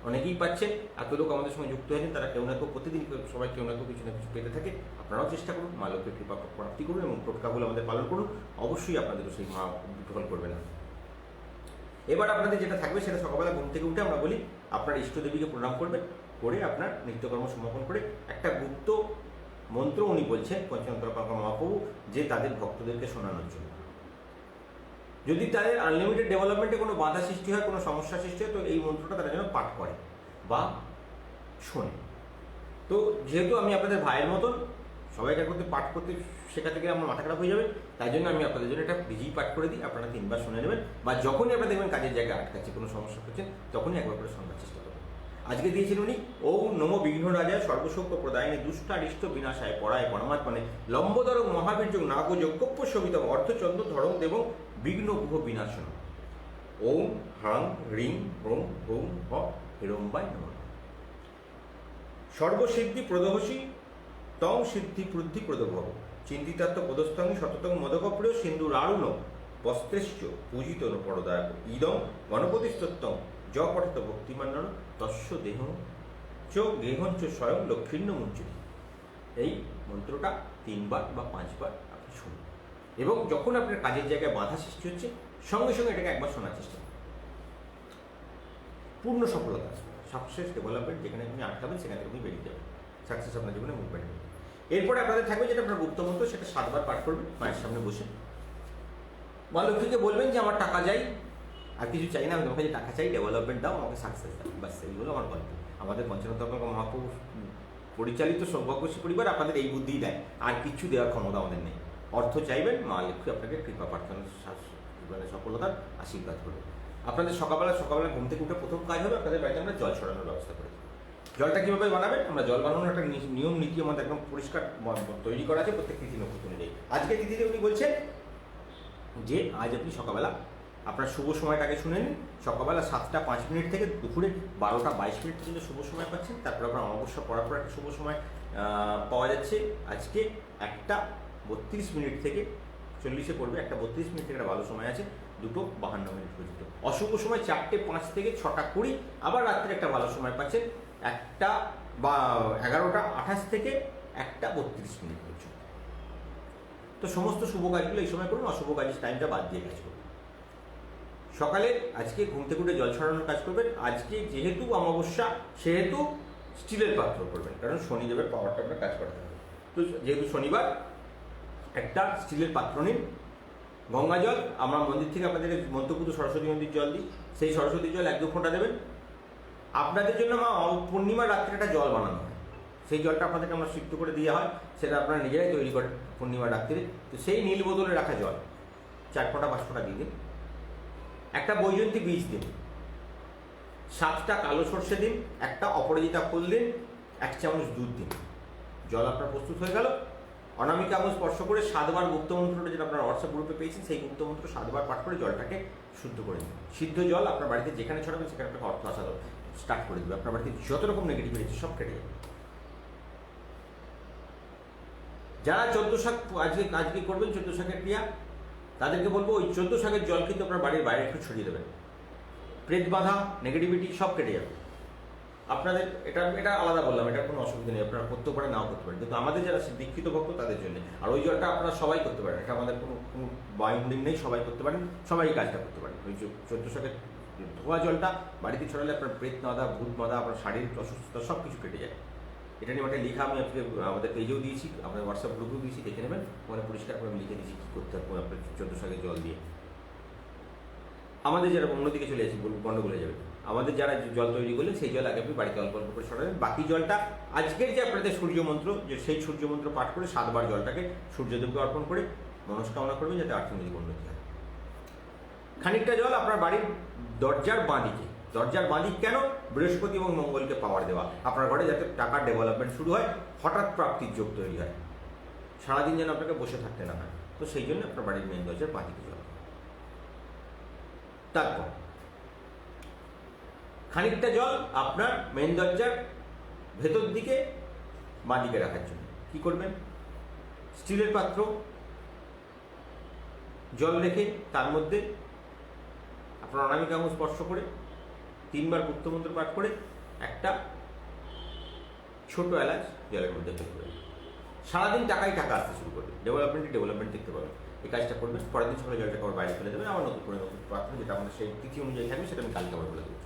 অনেকেই পাচ্ছেন, এত লোক আমাদের সঙ্গে যুক্ত হয়েছেন, তারা কেউ না কেউ প্রতিদিন সবাই কেউ না কেউ কিছু না কিছু পেতে থাকে। আপনারাও চেষ্টা করুন, মা লক্ষ্মীর কৃপা প্রাপ্তি করুন এবং টোটকাগুলো আমাদের পালন করুন। অবশ্যই আপনাদেরও সেই মা বিফল করবে না। এবার আপনাদের যেটা থাকবে সেটা সকালবেলা ঘুম থেকে উঠে আমরা বলি আপনার ইষ্টদেবীকে প্রণাম করবেন, করে আপনার নিত্যকর্ম সমাপন করে একটা গুপ্ত মন্ত্র উনি বলছেন পঞ্চতন্ত্র মহাপ্রভু, যে তাদের ভক্তদেরকে শোনানোর জন্য। যদি তাদের আনলিমিটেড ডেভেলপমেন্টে কোনো বাধা সৃষ্টি হয়, কোনো সমস্যা সৃষ্টি হয়, তো এই মন্ত্রটা তারা যেন পাঠ করে বা শোনে। তো যেহেতু আমি আপনাদের ভাইয়ের মতন, সবাইকার করতে পাঠ করতে শেখাতে গেলে আমার মাথা খারাপ হয়ে যাবে, তাই জন্য আমি আপনাদের জন্য একটা বিজি পাঠ করে দিই, আপনারা 3 বার শুনে নেবেন, বা যখনই আপনারা দেখবেন কাজের জায়গায় আটকাচ্ছে, কোনো সমস্যা হচ্ছে, তখনই একবার করে শোনার চেষ্টা করবেন। আজকে দিয়েছেন উনি ওম নমো বিঘ্ন রাজা সর্বসৌখ্য প্রদায়নে দুষ্টারিষ্ট বিনাশায় পড়ায় পরমাত্মনে লম্বোদর মহাবীর্য নাগযজ্ঞপ্য সবিতম অর্ধচন্দ্র ধরম দেব বিঘ্ন গুহ বিনাশন। ওম হ্রাং হ্রিং হ্রোং হৌং হ হিরম্বায় নমঃ। সর্বসিদ্ধি প্রদহসী তং সিদ্ধি প্রদ্ধি প্রদভব চিন্তিতাত্ম পদস্থঙ্গি শততং মদকপ্রিয় সিন্ধুরারুণ বস্ত্রেশ্চ পূজিত পরদায়ক ইদং গণপতিস্তত্তং য পঠিত ভক্তিমান্নন তস্য দেহ চ গেহঞ্চ স্বয়ং লক্ষ্মীর্ণ মুঞ্চুরি। এই মন্ত্রটা 3 বার বা 5 বার আপনি শুনুন, এবং যখন আপনার কাজের জায়গায় বাধা সৃষ্টি হচ্ছে সঙ্গে সঙ্গে এটাকে একবার শোনার চেষ্টা করুন। পূর্ণ সফলতা, সাকসেস ডেভেলপমেন্ট, যেখানে আপনি আটকাবেন সেখান থেকে আপনি বেরিয়ে যাবেন, সাকসেস আপনার জীবনে মুভমেন্ট হবে। এরপরে আপনাদের থাকবে যেটা আপনার গুপ্ত মন্ত্র, সেটা 7 বার পাঠ করবেন মায়ের সামনে বসে। মা লক্ষ্মীকে বলবেন যে আমার টাকা চাই, আর কিছু চাই না, আমি তোমাকে যে টাকা চাই, ডেভেলপমেন্ট দাও, আমাকে সাকসেস দাও, বাস এইগুলো আমার গল্প। আমাদের পঞ্চতন্ত্র মহাপ্রভু পরিচালিত সৌভাগ্যশ্রী পরিবার আপনাদের এই বুদ্ধিই দেয়, আর কিছু দেওয়ার ক্ষমতা আমাদের নেই। অর্থ চাইবেন, মা লক্ষ্মী আপনাকে কৃপা প্রার্থনার সফলতার আশীর্বাদ করবে। আপনাদের সকালবেলা ঘুম থেকে উঠে প্রথম কাজ হবে আপনাদের বাড়িতে আমরা জল ছড়ানোর ব্যবস্থা করি। জলটা কীভাবে বানাবেন, আমরা জল বানানোর একটা নিয়ম নীতি আমাদের একদম পরিষ্কার তৈরি করা আছে প্রত্যেক তিথি নক্ষত্র অনুযায়ী। আজকে তিথিতে উনি বলছেন যে আজ আপনি সকালবেলা আপনার শুভ সময়টাকে শুনে নিন। সকালবেলা 7টা 5 মিনিট থেকে দুপুরে 12টা 22 মিনিট পর্যন্ত শুভ সময় পাচ্ছেন। তারপর আপনার অমাবস্যা পড়ার পর একটা শুভ সময় পাওয়া যাচ্ছে। আজকে 1টা 32 মিনিট থেকে 40-এ পড়বে, 1টা 32 মিনিট থেকে একটা ভালো সময় আছে, 2টো 52 মিনিট পর্যন্ত। অশুভ সময় 4টে 5 থেকে 6টা 20, আবার রাত্রে একটা ভালো সময় পাচ্ছেন 1টা বা 11টা 28 থেকে 1টা 32 মিনিট পর্যন্ত। তো সমস্ত শুভ কাজগুলো এই সময় করুন, অশুভ কাজের টাইমটা বাদ দিয়ে কাজ করুন। সকালে আজকে ঘুম থেকে উঠে জল ছড়ানোর কাজ করবেন। আজকে যেহেতু অমাবস্যা সেহেতু স্টিলের পাত্র করবেন, কারণ শনিদেবের পাওয়ারটা আপনার কাজ করতে হবে। তো যেহেতু শনিবার, একটা স্টিলের পাত্র নিন, গঙ্গা জল, আমরা মন্দির থেকে আপনাদের মন্ত্রপুত সরস্বতী নদীর জল দিই, সেই সরস্বতী জল 1-2 ফোঁটা দেবেন। আপনাদের জন্য পূর্ণিমার রাত্রে একটা জল বানানো হয়, সেই জলটা আপনাদেরকে আমরা সিদ্ধ করে দেওয়া হয়, সেটা আপনারা নিজেরাই তৈরি করেন। পূর্ণিমা রাত্রে। তো সেই নীল বোতলে রাখা জল 4 ফোঁটা 5 ফোঁটা দিয়ে দিন, একটা বৈজয়ন্তী বীজ দিন, 7টা কালো সর্ষে দিন, একটা অপরাজিতা ফুল দিন, 1 চামচ দুধ দিন। জল আপনার প্রস্তুত হয়ে গেল। অনামিকা আঙুল স্পর্শ করে 7 বার গুপ্তমন্ত্রটা যেটা আপনার হোয়াটসঅ্যাপ গ্রুপে পেয়েছেন, সেই গুপ্তমন্ত্র 7 বার পাঠ করে জলটাকে শুদ্ধ করে দিন। সিদ্ধ জল আপনার বাড়িতে যেখানে ছড়াবেন সেখানে আপনাকে অর্থ আসা স্টার্ট করে দেবে। আপনার বাড়িতে যত রকম নেগেটিভ রয়েছে সব কেটে যাবে। যারা 14 শাক আজকে করবেন 14 শাকের ক্রিয়া, তাদেরকে বলবো ওই 14 শাকের জল কিন্তু আপনার বাড়ির বাইরে একটু ছড়িয়ে দেবেন। প্রেত বাধা, নেগেটিভিটি সব কেটে যাবে। আপনাদের এটা আলাদা বললাম, এটা কোনো অসুবিধা নেই, আপনারা করতে পারেন নাও করতে পারেন, কিন্তু আমাদের যারা দীক্ষিত ভক্ত তাদের জন্য। আর ওই জলটা আপনারা সবাই করতে পারেন, এটা আমাদের কোনো বাইন্ডিং নেই, সবাই করতে পারেন, সবাই এই কাজটা করতে পারেন। ওই 14 শাকের ধোয়া জলটা বাড়িতে ছড়ালে আপনার প্রেত বাধা, ভূত বাধা, আপনার শারীরিক অসুস্থতা সব কিছু কেটে যায়। এটা নিয়ে একটা লেখা আমি আজকে আমাদের পেজেও দিয়েছি, আপনার হোয়াটসঅ্যাপ গ্রুপেও দিয়েছি, দেখে নেবেন। ওখানে পরিষ্কার করে আমি লিখে দিয়েছি কী করতে হবে আপনার 14 শাকের জল দিয়ে। আমাদের যারা অন্যদিকে চলে আসি গন্ডগোলে যাবে, আমাদের যারা জল তৈরি করলেন সেই জল আগে আপনি বাড়িতে অল্প অল্প করে ছড়াবেন। বাকি জলটা আজকের যে আপনাদের সূর্য মন্ত্র, যে সেই সূর্য মন্ত্র পাঠ করে 7 বার জলটাকে সূর্যদেবকে অর্পণ করে মনস্কামনা করবেন যাতে অর্থনৈতিক উন্নতি হয়। খানিকটা জল আপনার বাড়ির দরজার বাঁদিকে, দরজার বাঁদিক কেন? বৃহস্পতি এবং মঙ্গলকে পাওয়ার দেওয়া, আপনার ঘরে যাতে টাকার ডেভেলপমেন্ট শুরু হয়, হঠাৎ প্রাপ্তির যোগ তৈরি হয়, সারাদিন যেন আপনাকে বসে থাকতে না হয়। তো সেই জন্য আপনার বাড়ির মেন দরজার বাঁদিকে জল। তারপর খানিকটা জল আপনার মেন দরজার ভেতর দিকে বাঁদিকে রাখার জন্য কি করবেন? স্টিলের পাত্র জল রেখে তার মধ্যে আপনার অনামিকা আঙুল স্পর্শ করে 3 বার গুপ্তমন্ত্র পাঠ করে একটা ছোট এলাচ জলের মধ্যে ফেলবেন। সারাদিন টাকায় টাকা আসতে শুরু করবে, ডেভেলপমেন্ট দেখতে পাবেন। এই কাজটা করবেন, পরের দিন সকালে জলটাকে আবার বাইরে ফেলে দেবেন, আবার নতুন পাত্র যেটা আমাদের সেই তিথি অনুযায়ী থাকবে সেটা আমি কালকে আবার বলে দেবো।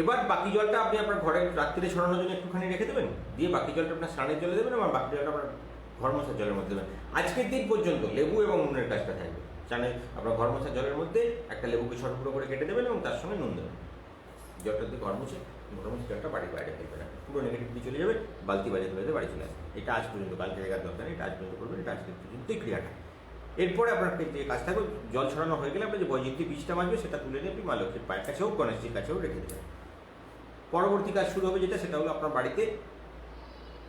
এবার বাকি জলটা আপনি আপনার ঘরে রাত্রিরে ছড়ানোর জন্য একটুখানি রেখে দেবেন, দিয়ে বাকি জলটা আপনার স্নানের জলে দেবেন, এবং বাকি জলটা আপনার ঘর মোছার জলের মধ্যে দেবেন। আজকের দিন পর্যন্ত লেবু এবং নুনের কাজটা থাকবে। চানে আপনার ঘর মোছার জলের মধ্যে একটা লেবুকে ছোট করে কেটে দেবেন এবং তার সঙ্গে নুন দেবেন। জলটা দিয়ে ঘর মুছে জলটা বাড়ির বাইরে ফেলবেন, পুরো নেগেটিভিটি চলে যাবে, বালতি বাজে ধরে বাড়ি চলে আসবে। এটা আজ পর্যন্ত, কালকে জায়গার দরকার নেই, এটা আজ পর্যন্ত করবেন, এটা আজকের পর্যন্তই ক্রিয়াটা। এরপরে আপনার যে কাজ থাকবে, জল ছড়ানো হয়ে গেলে আপনি যে বৈজয়ন্তী বীজটা মাঝবে সেটা তুলে নিয়ে আপনি মা লক্ষ্মীর পায়ের কাছেও গণেশজির কাছেও রেখে দেবেন। পরবর্তী কাজ শুরু হবে যেটা, সেটা হলো আপনার বাড়িতে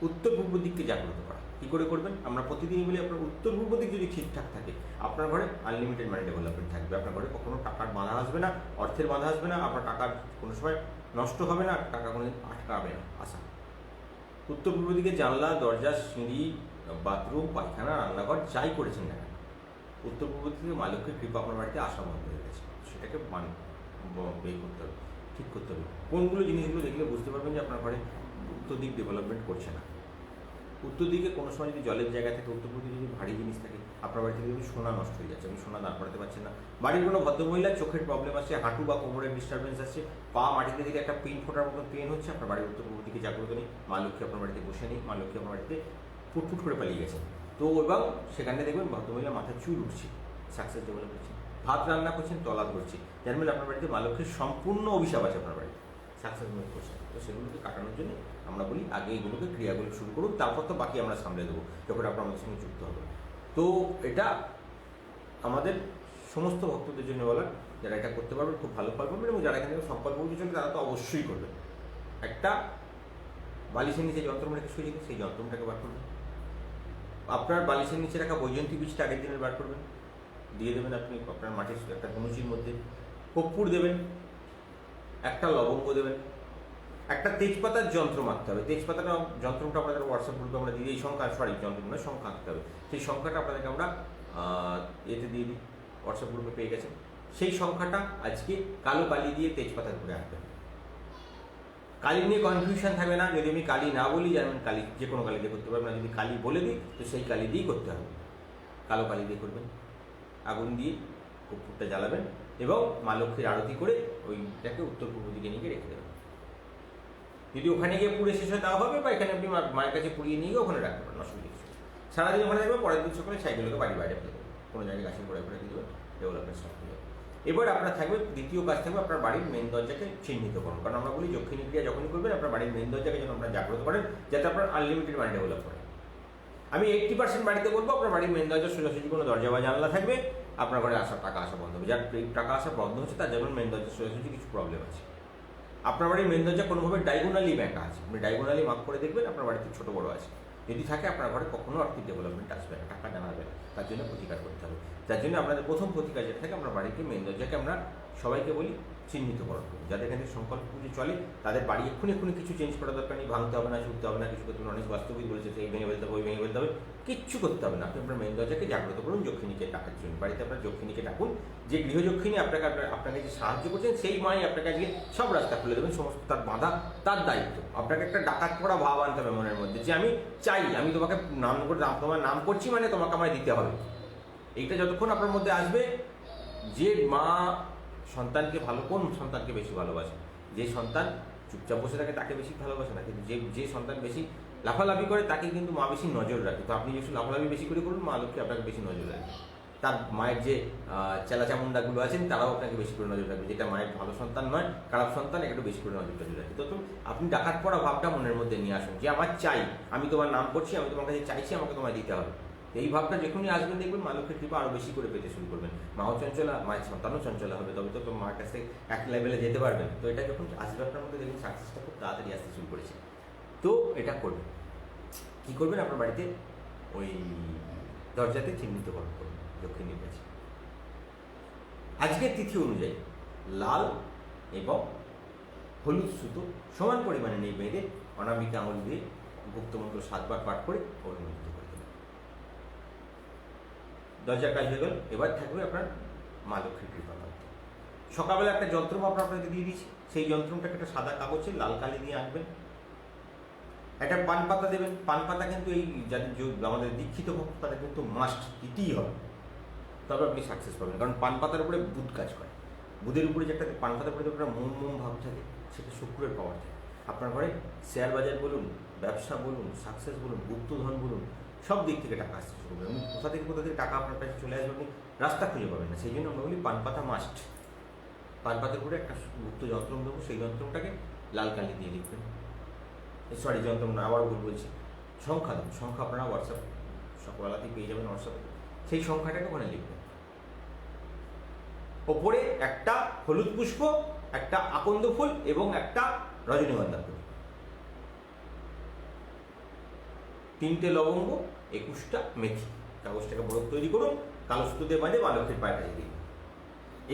উত্তর পূর্ব দিককে জাগ্রত করা। কী করে করবেন? আমরা প্রতিদিনই বলি আপনার উত্তর পূর্ব দিক যদি ঠিকঠাক থাকে, আপনার ঘরে আনলিমিটেড মানি ডেভেলপমেন্ট থাকবে। আপনার ঘরে কখনো টাকার বাধা আসবে না, অর্থের বাধা আসবে না, আপনার টাকার কোনো সময় নষ্ট হবে না, টাকা কোনো দিন আটকাবে না আসা। উত্তর পূর্ব দিকে জানলা, দরজা, সিঁড়ি, বাথরুম, পায়খানা, রান্নাঘর যাই করেছেন না, উত্তর পূর্ব দিকে মা লক্ষ্মীর কৃপা আপনার বাড়িতে আসা বন্ধ হয়ে গেছে। সেটাকে করতে হবে, ঠিক করতে হবে। কোনগুলো জিনিসগুলো দেখলে বুঝতে পারবেন যে আপনার ঘরে উত্তর দিক ডেভেলপমেন্ট করছে না। উত্তর দিকে কোনো সময় যদি জলের জায়গা থাকে, উত্তর পূর্ব দিকে যদি ভারী জিনিস থাকে, আপনার বাড়ি থেকে যদি সোনা নষ্ট হয়ে যাচ্ছে, আপনি সোনা দাঁড় করাতে পারছেন না। বাড়ির কোনো ভদ্রমহিলার চোখের প্রবলেম আসছে, হাঁটু বা কোমরের ডিস্টারবেন্স আসছে, পা মাটিতে দিকে একটা পেন ফোটার মতো পেন হচ্ছে, আপনার বাড়ির উত্তর পূর্ব দিকে জাগ্রত নেই, মা লক্ষ্মী আপনার বাড়িতে বসে নেই, মা লক্ষ্মী আপনার বাড়িতে ফুটফুট করে পালিয়ে গেছে। তো এবং সেখানে দেখবেন ভদ্রমহিলা মাথায় চুল উঠছে, সাকসেস ডেভেলপ করছে, ভাত রান্না করছেন, তলা ধরছে, যার মানে আপনার বাড়িতে মা লক্ষ্মীর সম্পূর্ণ অভিশাপ আছে আপনার বাড়িতে, সাকসেস মেট করছে। তো সেগুলোকে কাটানোর জন্য আমরা বলি আগে এগুলোকে ক্রিয়াগুলো শুরু করুন, তারপর তো বাকি আমরা সামলে দেবো যখন আপনার আমাদের সঙ্গে যুক্ত হবে। তো এটা আমাদের সমস্ত ভক্তদের জন্য বলার, যারা এটা করতে পারবেন খুব ভালো ফল পাবেন, এবং যারা এখানে সংকল্প করতে চলে তারা তো অবশ্যই করবেন। একটা বালিশের নিচে যন্ত্রম রেখে শুয়ে সেই যন্ত্রমটাকে বার করবেন। আপনার বালিশের নিচে রাখা বৈজয়ন্তী বীজটা আগের দিনের বার করবেন, দিয়ে দেবেন আপনি আপনার মাটির একটা ধনুচির মধ্যে। কর্পূর দেবেন, একটা লবঙ্গ দেবেন, একটা তেজপাতার যন্ত্র মারতে হবে। তেজপাতাটা যন্ত্রটা আপনাদের হোয়াটসঅ্যাপ গ্রুপে আমরা দিয়ে এই সংখ্যা, যন্ত্র মানে সংখ্যা আঁকতে হবে। সেই সংখ্যাটা আপনাদেরকে আমরা এতে দিয়ে দিই, হোয়াটসঅ্যাপ গ্রুপে পেয়ে গেছেন। সেই সংখ্যাটা আজকে কালো কালি দিয়ে তেজপাতার করে আঁকবেন। কালি নিয়ে কনফিউশন থাকবে না, যদি আমি কালি না বলি জানবেন কালি যে কোনো কালি দিয়ে করতে পারবেন না, যদি কালি বলে দিই তো সেই কালি দিয়েই করতে হবে। কালো কালি দিয়ে করবেন, আগুন দিয়ে কর্পূরটা জ্বালাবেন এবং মা লক্ষ্মীর আরতি করে ওইটাকে উত্তর পূর্ব দিকে নিয়ে রেখে দেবেন। যদি ওখানে গিয়ে পুড়ে শেষ হয় তাও হবে, বা এখানে আপনি মায়ের কাছে পুড়িয়ে নিয়ে গিয়ে ওখানে রাখতে পারেন, অসুবিধা কিছু। সারাদিন ওখানে থাকবে, পরের দিন সকালে সাইকেলগুলোকে বাড়ি বাইরে ফেলে দেবেন, কোনো জায়গায় গাছের গোড়ায় করে দিয়ে দেবেন, ডেভেলপমেন্ট স্টার্ট হয়ে যাবে। এবার আপনার থাকবে দ্বিতীয় কাজ থাকবে আপনার বাড়ির মেন দরজাকে চিহ্নিত করুন। কারণ আমরা বলি যক্ষিণী ক্রিয়া যখনই করবেন আপনার বাড়ির মেন দরজাকে যেন আপনার জাগ্রত করেন, যাতে আপনার আনলিমিটেড মানি ডেভেলপ করে। আমি 80% বাড়িতে বলবো আপনার বাড়ির মেন দরজা সোজাসুজি কোনো দরজা বা জানলা থাকবে, আপনার ঘরে টাকা আসা বন্ধ হবে। যার টাকা আসা বন্ধ হচ্ছে তার যেমন মেন দরজা সোজাসুজি কিছু প্রবলেম আছে। আপনার বাড়ির মেন দরজা কোনোভাবে ডায়াগোনালি ব্যাঁকা আছে, আপনি ডায়াগোনালি মাপ করে দেখবেন আপনার বাড়িতে ছোটো বড়ো আছে, যদি থাকে আপনার ঘরে কখনো আর্থিক ডেভেলপমেন্ট আসবে না, টাকা জানাবে না, তার জন্য প্রতিকার করতে হবে। যার জন্য আপনাদের প্রথম প্রতিকার যেটা থাকে, আমরা বাড়িতে মেন দরজাকে আমরা সবাইকে বলি চিহ্নিতকরণ করুন। যাদের এখানে সংকল্প পুজো চলে তাদের বাড়ি এক্ষুনি কিছু চেঞ্জ করা দরকার নেই, ভাঙতে হবে না, ছুটতে হবে না, কিছু করতে হবে। অনেক বাস্তবিক বলেছে এই ভেঙে ফেলতে হবে, ওই ভেঙে ফেলতে হবে, কিচ্ছু করতে হবে না। আপনি আপনার মেন দরজাকে জাগ্রত করুন, যক্ষিণীকে ডাকার জন্য। বাড়িতে আপনার যক্ষিণীকে ডাকুন, যে গৃহযক্ষিণী আপনাকে যে সাহায্য করছেন সেই মাই আপনাকে আজকে সব রাস্তা খুলে দেবেন, সমস্ত তার বাধা তার দায়িত্ব। আপনাকে একটা ডাকাত করা ভাব আনতে হবে মনের মধ্যে, যে আমি চাই, আমি তোমাকে নাম করে তোমার নাম করছি মানে তোমাকে আমায় দিতে হবে। এইটা যতক্ষণ আপনার মধ্যে আসবে, যে মা সন্তানকে কোন সন্তানকে বেশি ভালোবাসে? যে সন্তান চুপচাপ বসে থাকে তাকে বেশি ভালোবাসে না, কিন্তু যে সন্তান বেশি লাফালাফি করে তাকে কিন্তু মা বেশি নজর রাখে। তো আপনি যদি লাফালাফি বেশি করে করুন, মা লক্ষ্মী আপনাকে বেশি নজর রাখবে। তার মায়ের যে চেলাচামুন্ডাগুলো আছেন তারাও আপনাকে বেশি করে নজর রাখবে। যেটা মায়ের ভালো সন্তান নয়, খারাপ সন্তান, একটু বেশি করে নজর রাখবে। তো আপনি ডাকাত পড়া ভাবটা মনের মধ্যে নিয়ে আসুন, যে আমার চাই, আমি তোমার নাম করছি, আমি তোমার কাছে চাইছি, আমাকে তোমায় দিতে হবে। এই ভাবটা যখনই আসবেন দেখবেন মা লক্ষ্মীর কৃপা আরও বেশি করে পেতে শুরু করবেন। মাও চঞ্চলা, মায়ের সন্তানও চঞ্চলা হবে, তবে তো মার কাছে এক লেভেলে যেতে পারবেন। তো এটা যখন আসবে আপনার মধ্যে দেখবেন সাকসেসটা খুব তাড়াতাড়ি আসতে শুরু করেছে। তো এটা করবেন, কী করবেন? আপনার বাড়িতে ওই দরজাতে চিহ্নিতকরণ করবেন লক্ষ্মীর কাছে। আজকের তিথি অনুযায়ী লাল এবং হলুদ সুতো সমান পরিমাণে নিয়ে বেঁধে অনামিকা আঙুল দিয়ে গুপ্তমন্ত্র 7 বার পাঠ করে অনুমোদিত করে দেবেন। দরজার কাজ হয়ে গেল। এবার থাকবে আপনার মা লক্ষ্মীর কৃপা পাত্র। সকালবেলা একটা যন্ত্র আপনাকে দিয়ে দিচ্ছি, সেই যন্ত্রটাকে একটা সাদা কাগজে লাল কালি দিয়ে আঁকবেন। একটা পান পাতা দেবেন। পান পাতা কিন্তু এই যাদের আমাদের দীক্ষিত ভক্ত তাদের কিন্তু মাস্ট দিতেই হবে, তবে আপনি সাকসেস পাবেন। কারণ পান পাতার উপরে বুধ কাজ করে, বুধের উপরে যে একটা পান পাতার উপরে একটা মোম ভাব থাকে, সেটা শুক্রের পাওয়ার থাকে। আপনার ঘরে শেয়ার বাজার বলুন, ব্যবসা বলুন, সাকসেস বলুন, গুপ্তধন বলুন, সব দিক থেকে টাকা আসতে শুরু করবেন। কোথা থেকে টাকা আপনার কাছে চলে আসবে আপনি রাস্তা খুঁজে পাবেন না। সেই জন্য আমরা বলি পান পাতা মাস্ট। পান পাতার উপরে একটা গুপ্ত যন্ত্র দেবো, সেই যন্ত্রটাকে লাল কালি দিয়ে লিখবেন। সরি, যন্ত্র না, আবার ভুল বলছি, সংখ্যা দেবেন। সংখ্যা আপনারা হোয়াটসঅ্যাপ সকালবেলাতেই পেয়ে যাবেন হোয়াটসঅ্যাপে, সেই সংখ্যাটাকে ওখানে লিখবেন। ওপরে একটা হলুদ পুষ্প, একটা আকন্দ ফুল এবং একটা রজনীগন্ধা ফুল, 3টে লবঙ্গ, 21টা মেথি। কাগজটাকে বরফ তৈরি করুন, কালো সুতো দিয়ে বাঁধে মা লক্ষ্মীর পায়ে কাজে দিন।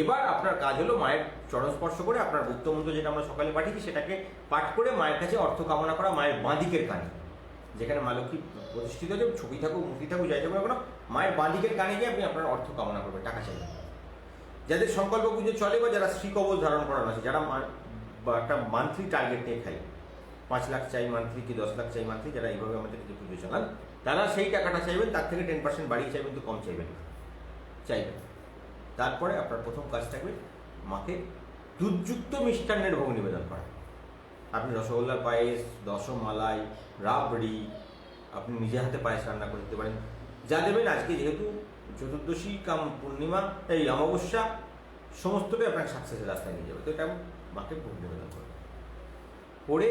এবার আপনার কাজ হলো মায়ের চরণ স্পর্শ করে আপনার গুপ্তমন্ত্র যেটা আমরা সকালে পাঠিয়েছি সেটাকে পাঠ করে মায়ের কাছে অর্থ কামনা করা। মায়ের বাঁদিকের কানে, যেখানে মা লক্ষ্মী প্রতিষ্ঠিত আছে, ছবি থাকুক, মূর্তি থাকুক, যাই থাকুক না, মায়ের বাঁদিকের কানে গিয়ে আপনি আপনার অর্থ কামনা করবেন, টাকা চাইবেন। যাদের সংকল্প পুজো চলে বা যারা শ্রীকবচ ধারণ করানো আছে, যারা একটা মান্থলি টার্গেট নিয়ে খাই, 5 লাখ চাই মান্থলি কি 10 লাখ চাই মান্থলি, যারা এইভাবে আমাদের যে পুজো চালান, তারা সেই টাকাটা চাইবেন, তার থেকে 10% বাড়িয়ে চাইবেন, তো কম চাইবেন না, চাইবেন। তারপরে আপনার প্রথম কাজ থাকবে মাকে দুধযুক্ত মিষ্টান্নের ভোগ নিবেদন করা। আপনি রসগোল্লার পায়েস, দশমালাই, রাবড়ি, আপনি নিজে হাতে পায়েস রান্না করে দিতে পারেন। যা দেবেন, আজকে যেহেতু চতুর্দশী কাম পূর্ণিমা, এই অমাবস্যা, সমস্তটাই আপনার সাকসেসের রাস্তায় নিয়ে যাবে। তো এটা মাকে ভোগ নিবেদন করবেন। পরে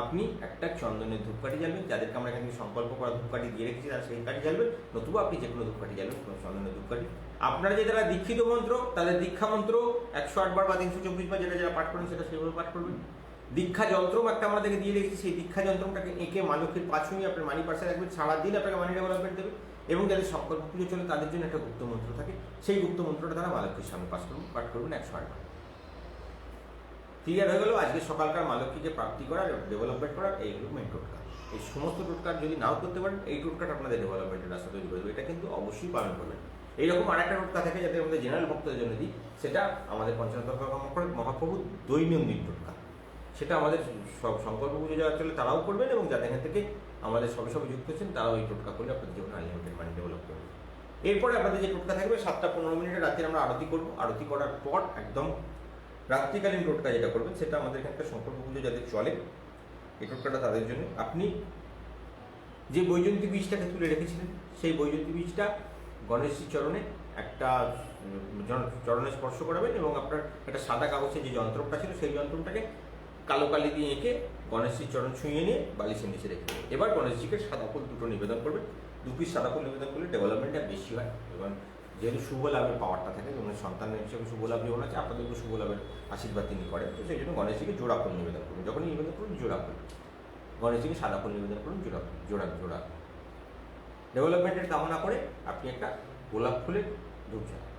আপনি একটা চন্দনের ধূপকাঠি জ্বালবেন। যাদেরকে আমরা এখানে সংকল্প করা ধূপকাঠি দিয়ে রেখেছি তারা সেই কাঠি জ্বালবেন, নতুবা আপনি যে কোনো ধূপকাঠি জ্বালবেন, কোনো চন্দনের ধূপকাঠি। আপনারা যে যারা দীক্ষিত মন্ত্র, তাদের দীক্ষা মন্ত্র 108 বার বা 324 বার যেটা যারা পাঠ করেন সেটা সেভাবে পাঠ করবেন। দীক্ষা যন্ত্র একটা আমাদেরকে দিয়ে রেখেছি, সেই দীক্ষা যন্ত্রটাকে এঁকে মা লক্ষ্মীর পাঁচুই আপনার মানি পার্সে রাখবেন, সারাদিন আপনাকে মানি ডেভেলপমেন্ট দেবে। এবং যাদের সংকল্প পুজো চলে তাদের জন্য একটা গুপ্ত মন্ত্র থাকে, সেই গুপ্ত মন্ত্রটা তারা মা লক্ষ্মীর সামনে পাঠ করবেন 108 বার। ক্লিয়ার হয়ে গেল আজকে সকালকার মা লক্ষ্মীকে প্রাপ্তি করার, ডেভেলপমেন্ট করার এইগুলো মেন টোটকা। এই সমস্ত টোটকার যদি নাও করতে পারেন, এই টোটকাটা আপনাদের ডেভেলপমেন্টের রাস্তা তৈরি করে দেবে। এটা কিন্তু অবশ্যই পালন করবেন। এইরকম আরেকটা টোটকা থাকে যাতে আমাদের জেনারেল ভক্তদের জন্য দিই, সেটা আমাদের পঞ্চানন মহাপ্রভুর দৈনন্দিন টোটকা। সেটা আমাদের সব সংকল্প পুজো যারা চলে তারাও করবেন, এবং যাদের এখান থেকে আমাদের সবে যুক্ত হচ্ছেন তারাও এই টোটকা করলে আপনাদের জীবনে আনলিমিটেড মানি ডেভেলপ করবেন। এরপরে আপনাদের যে টোটকা থাকবে 7টা 15 মিনিটে রাত্রে আমরা আরতি করবো। আরতি করার পর একদম রাত্রিকালীন টোটকা যেটা করবেন, সেটা আমাদের এখানকার সংকল্প পুজো যাদের চলে, এই টোটকাটা তাদের জন্য। আপনি যে বৈজয়ন্তী বীজটাকে তুলে রেখেছিলেন, সেই বৈজয়ন্তী বীজটা গণেশজির চরণে একটা চরণে স্পর্শ করাবেন, এবং আপনার একটা সাদা কাগজে যে যন্ত্রটা ছিল সেই যন্ত্রটাকে কালো কালি দিয়ে এঁকে গণেশজির চরণ ছুঁয়ে নিয়ে বালিশের নিচে রেখে দেবেন। এবার গণেশজিকে সাদা ফুল 2টো নিবেদন করবেন, 2 পিস সাদা ফুল নিবেদন করলে ডেভেলপমেন্টটা বেশি হয় এবং যেহেতু শুভ লাভের পাওয়ারটা থাকে এবং সন্তানের হিসেবে শুভ লাভ যেমন আছে আপনাদেরকে শুভ লাভের আশীর্বাদ তিনি করেন, তো সেই জন্য গণেশজিকে জোড়া ফুল নিবেদন করুন। যখনই নিবেদন করুন জোড়া ফুল, গণেশজিকে সাদা ফুল নিবেদন করুন জোড়া ফুল, জোড়া। ডেভেলপমেন্টের কামনা করে আপনি একটা গোলাপ ফুলের ধূপ জ্বালান।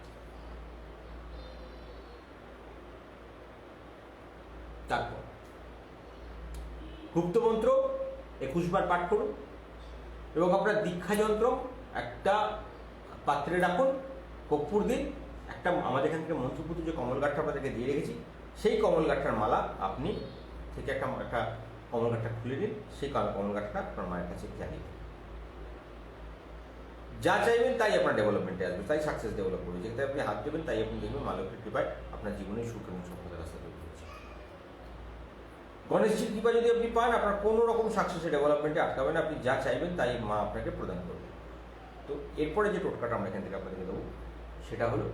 তারপর গুপ্তমন্ত্র 21 বার পাঠ করুন এবং আপনার দীক্ষা যন্ত্র একটা পাত্রে রাখুন, কর্পূর দিন, একটা আমাদের এখান থেকে মন্ত্রপুত্র যে কমল গাঠটা আপনাদেরকে দিয়ে রেখেছি সেই কমল গাঠটার মালা আপনি থেকে একটা কমল গাঠটা খুলে দিন, সেই কমল গাঠটা আপনার মায়ের কাছে জানিয়ে দিন। যা চাইবেন তাই আপনার ডেভেলপমেন্টে আসবে, তাই সাকসেস ডেভেলপ করবে। যেটাতে আপনি হাত দেবেন তাই আপনি দেখবেন মা লক্ষ্মীর কৃপায় আপনার জীবনে সুখ এবং সফলতার রাস্তা তৈরি হচ্ছে। গণেশজির কৃপা যদি আপনি পান, আপনার কোনো রকম সাকসেসে ডেভেলপমেন্টে আটকাবে না, আপনি যা চাইবেন তাই মা আপনাকে প্রদান করবে। তো এরপরে যে টোটকাটা আমরা এখান থেকে আপনাদেরকে দেবো সেটা হলো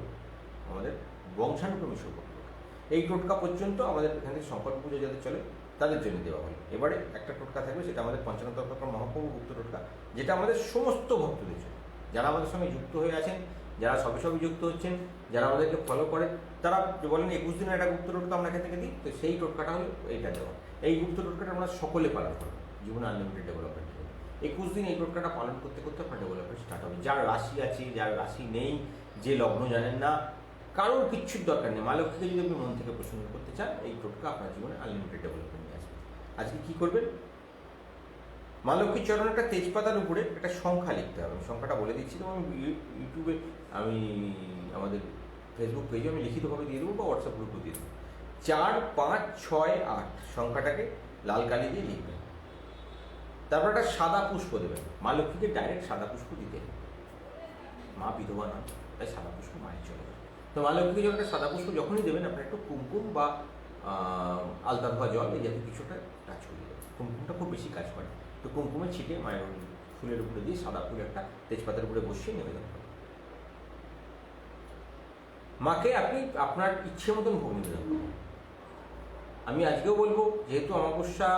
আমাদের বংশানুক্রমিক সৌভাগ্য টোটকা। এই টোটকা পর্যন্ত আমাদের এখান থেকে সংকল্প পুজো যাদের চলে তাদের জন্য দেওয়া হয়। এবারে একটা টোটকা থাকবে, সেটা আমাদের পঞ্চানন তত্ত্বকর মহাপ্রভু গুপ্ত টোটকা, যেটা আমাদের সমস্ত ভক্তদের জন্য, যারা আমাদের সঙ্গে যুক্ত হয়ে আছেন, যারা সবে যুক্ত হচ্ছেন, যারা আমাদেরকে ফলো করেন, তারা বলেন 21 দিনের একটা গুপ্ত টোটকা আমরা এখান থেকে দিই, তো সেই টোটকাটা হলো এইটা দেওয়া। এই গুপ্ত টোটকাটা আমরা সকলে পালন করবো জীবনে আনলিমিটেড ডেভেলপমেন্ট। 21 দিন এই টোটকাটা পালন করতে করতে আপনার ডেভেলপমেন্ট স্টার্ট হবে। যার রাশি আছে, যার রাশি নেই, যে লগ্ন জানেন না, কারোর কিচ্ছুর দরকার নেই, মা লক্ষ্মীকে যদি আপনি মন থেকে প্রসন্ন করতে চান, এই টোটকা আপনার জীবনে আনলিমিটেড ডেভেলপমেন্ট নিয়ে আসবে। আজকে কী করবেন, মা লক্ষ্মীর চরণ একটা তেজপাতার উপরে একটা সংখ্যা লিখতে হবে। আমি সংখ্যাটা বলে দিচ্ছি, তো আমি ইউটিউবে, আমি আমাদের ফেসবুক পেজে আমি লিখিতভাবে দিয়ে দেবো বা হোয়াটসঅ্যাপ গ্রুপে দিয়ে দেবো। 4, 5, 6, 8 সংখ্যাটাকে লাল কালি দিয়ে লিখবেন। তারপর একটা সাদা পুষ্প দেবেন। মা লক্ষ্মীকে ডাইরেক্ট সাদা পুষ্প দিতে হবে, মা বিধবা না, তাই সাদা পুষ্প মায়ের চলে যাবে। তো মা লক্ষ্মীকে যখন একটা সাদা পুষ্প যখনই দেবেন, আপনার একটু কুমকুম বা আলতা ধোয়া জল এই জাতীয় কিছুটা টাচ করে দেবেন। কুমকুমটা খুব বেশি কাজ করে, তো কুমকুমে ছিটে মায়ের ফুলের উপরে দিয়ে সাদা ফুল একটা তেজপাতার উপরে বসিয়ে নিবেদন করবেন। মাকে আপনি আপনার ইচ্ছে মতন ভোগ নিবেদন করবেন। আমি আজকেও বলবো, যেহেতু অমাবস্যা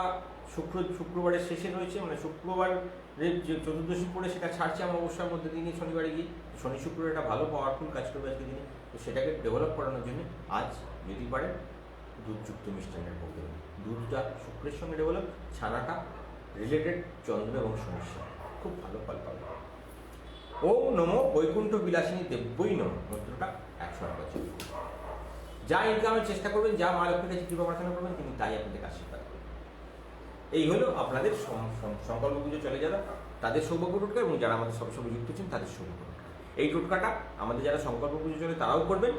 শুক্রবারের শেষে রয়েছে, মানে শুক্রবারের যে চতুর্দশী পড়ে সেটা ছাড়ছে অমাবস্যার মধ্যে দিনে শনিবারে গিয়ে, শনি শুক্র একটা ভালো পাওয়ারফুল কাজ করবে আজকে দিনে। তো সেটাকে ডেভেলপ করানোর জন্য আজ যদি পারেন দুধযুক্ত মিষ্টান্নের ভোগ দেবেন। দুধটা শুক্রের সঙ্গে ডেভেলপ, ছানাটা রিলেটেড চন্দ্র এবং শনির সঙ্গে, খুব ভালো ফল পাবে। ওম নমো বৈকুণ্ঠ বিলাসিনী দেব্যই নমঃ মন্ত্রটা 100 বার জপ। যা ইনকামের চেষ্টা করবেন, যা মা লক্ষ্মীর কাছে কৃপা প্রার্থনা করবেন, তিনি তাই আপনাদের আশীর্বাদ করবেন। এই হলো আপনাদের সংকল্প পুজো চলে যারা তাদের সৌভাগ্য টোটকা, এবং যারা আমাদের সবে যুক্ত হচ্ছেন তাদের সৌভাগ্য টোটকা। এই টোটকাটা আমাদের যারা সংকল্প পুজো চলে তারাও করবেন,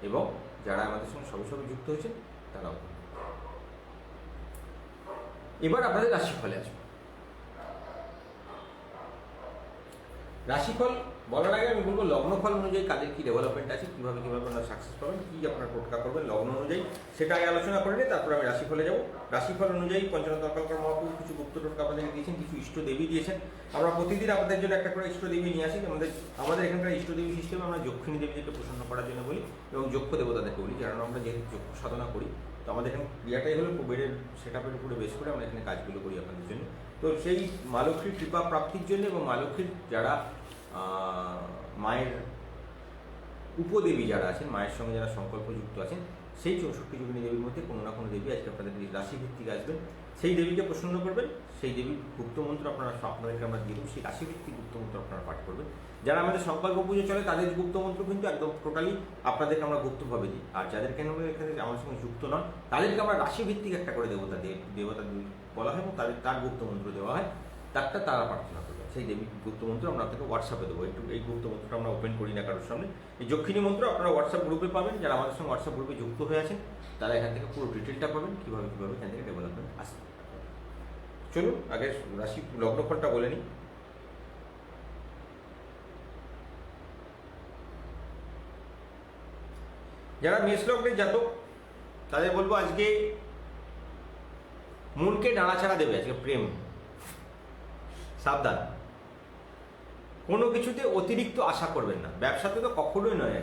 এবং যারা আমাদের সঙ্গে সবে যুক্ত হয়েছেন তারাও করবেন। এবার আপনাদের রাশিফলে আসবে। রাশিফল বলার আগে আমি বলবো লগ্নফল অনুযায়ী কাদের কী ডেভেলপমেন্ট আছে, কীভাবে আপনারা সাকসেস পাবেন, কী আপনার টোটকা করবেন লগ্ন অনুযায়ী, সেটা আগে আলোচনা করে নিয়ে তারপর আমি রাশিফলে যাব। রাশিফল অনুযায়ী পঞ্চানন তর্কালকার মহাপ্রভু কিছু গুপ্ত টোটকা আপনাদেরকে দিয়েছেন, কিছু ইষ্টদেবী দিয়েছেন। আমরা প্রতিদিন আপনাদের জন্য একটা করে ইষ্টদেবী নিয়ে আসি। আমাদের এখানকার ইষ্টদেবী সিস্টেমে আমরা যক্ষিণী দেবীদেরকে প্রসন্ন করার জন্য বলি, এবং যক্ষ দেবতাদেরকে বলি, কারণ আমরা যেহেতু যক্ষ সাধনা করি, তো আমাদের এখানে ক্রিয়াটাই হলো কুবেরের সেটআপের উপরে বেশ করে আমরা এখানে কাজগুলো করি আপনাদের জন্য। তো সেই মা লক্ষ্মীর কৃপা প্রাপ্তির জন্য, এবং মা লক্ষ্মীর যারা মায়ের উপদেবী যারা আছেন, মায়ের সঙ্গে যারা সংকল্পযুক্ত আছেন, সেই 64 যোগিনী দেবীর মধ্যে কোনো না কোনো দেবী আজকে আপনাদের রাশিভিত্তিক আসবেন। সেই দেবীকে প্রসন্ন করবেন, সেই দেবীর গুপ্তমন্ত্র আপনারা আপনাদেরকে আমরা দিয়ে দেবো, সেই রাশিভিত্তিক গুপ্তমন্ত্র আপনারা পাঠ করবেন। যারা আমাদের সংকল্প পুজো চলে তাদের গুপ্তমন্ত্র কিন্তু একদম টোটালি আপনাদেরকে আমরা গুপ্তভাবে দিই, আর যাদেরকে এখানে আমার সঙ্গে যুক্ত নন তাদেরকে আমরা রাশিভিত্তিক একটা করে দেবতা বলা হয়, এবং তার গুপ্তমন্ত্র দেওয়া হয়, তারা প্রার্থনা করবে। সেই দেবী গুপ্তমন্ত্র আমরা আপনাকে হোয়াটসঅ্যাপে দেবো। এই গুপ্তমন্ত্রটা আমরা ওপেন করি না কারোর সামনে। এই যক্ষিণী মন্ত্র আপনারা হোয়াটসঅ্যাপ গ্রুপে পাবেন। যারা আমাদের সঙ্গে হোয়াটসঅ্যাপ গ্রুপে যুক্ত হয়ে আছেন তারা এখান থেকে পুরো ডিটেলটা পাবেন, কীভাবে এখান থেকে ডেভেলপমেন্ট আসবে। চলুন আগে রাশি লগ্নফলটা বলে নিই। যারা মেষ লগ্নের জাতক তাদের বলবো আজকে মনকে নাড়াচাড়া দেবে, আজকে প্রেম সাবধান, কোনো কিছুতে অতিরিক্ত আশা করবেন না। ব্যবসাতে তো কখনোই নয়,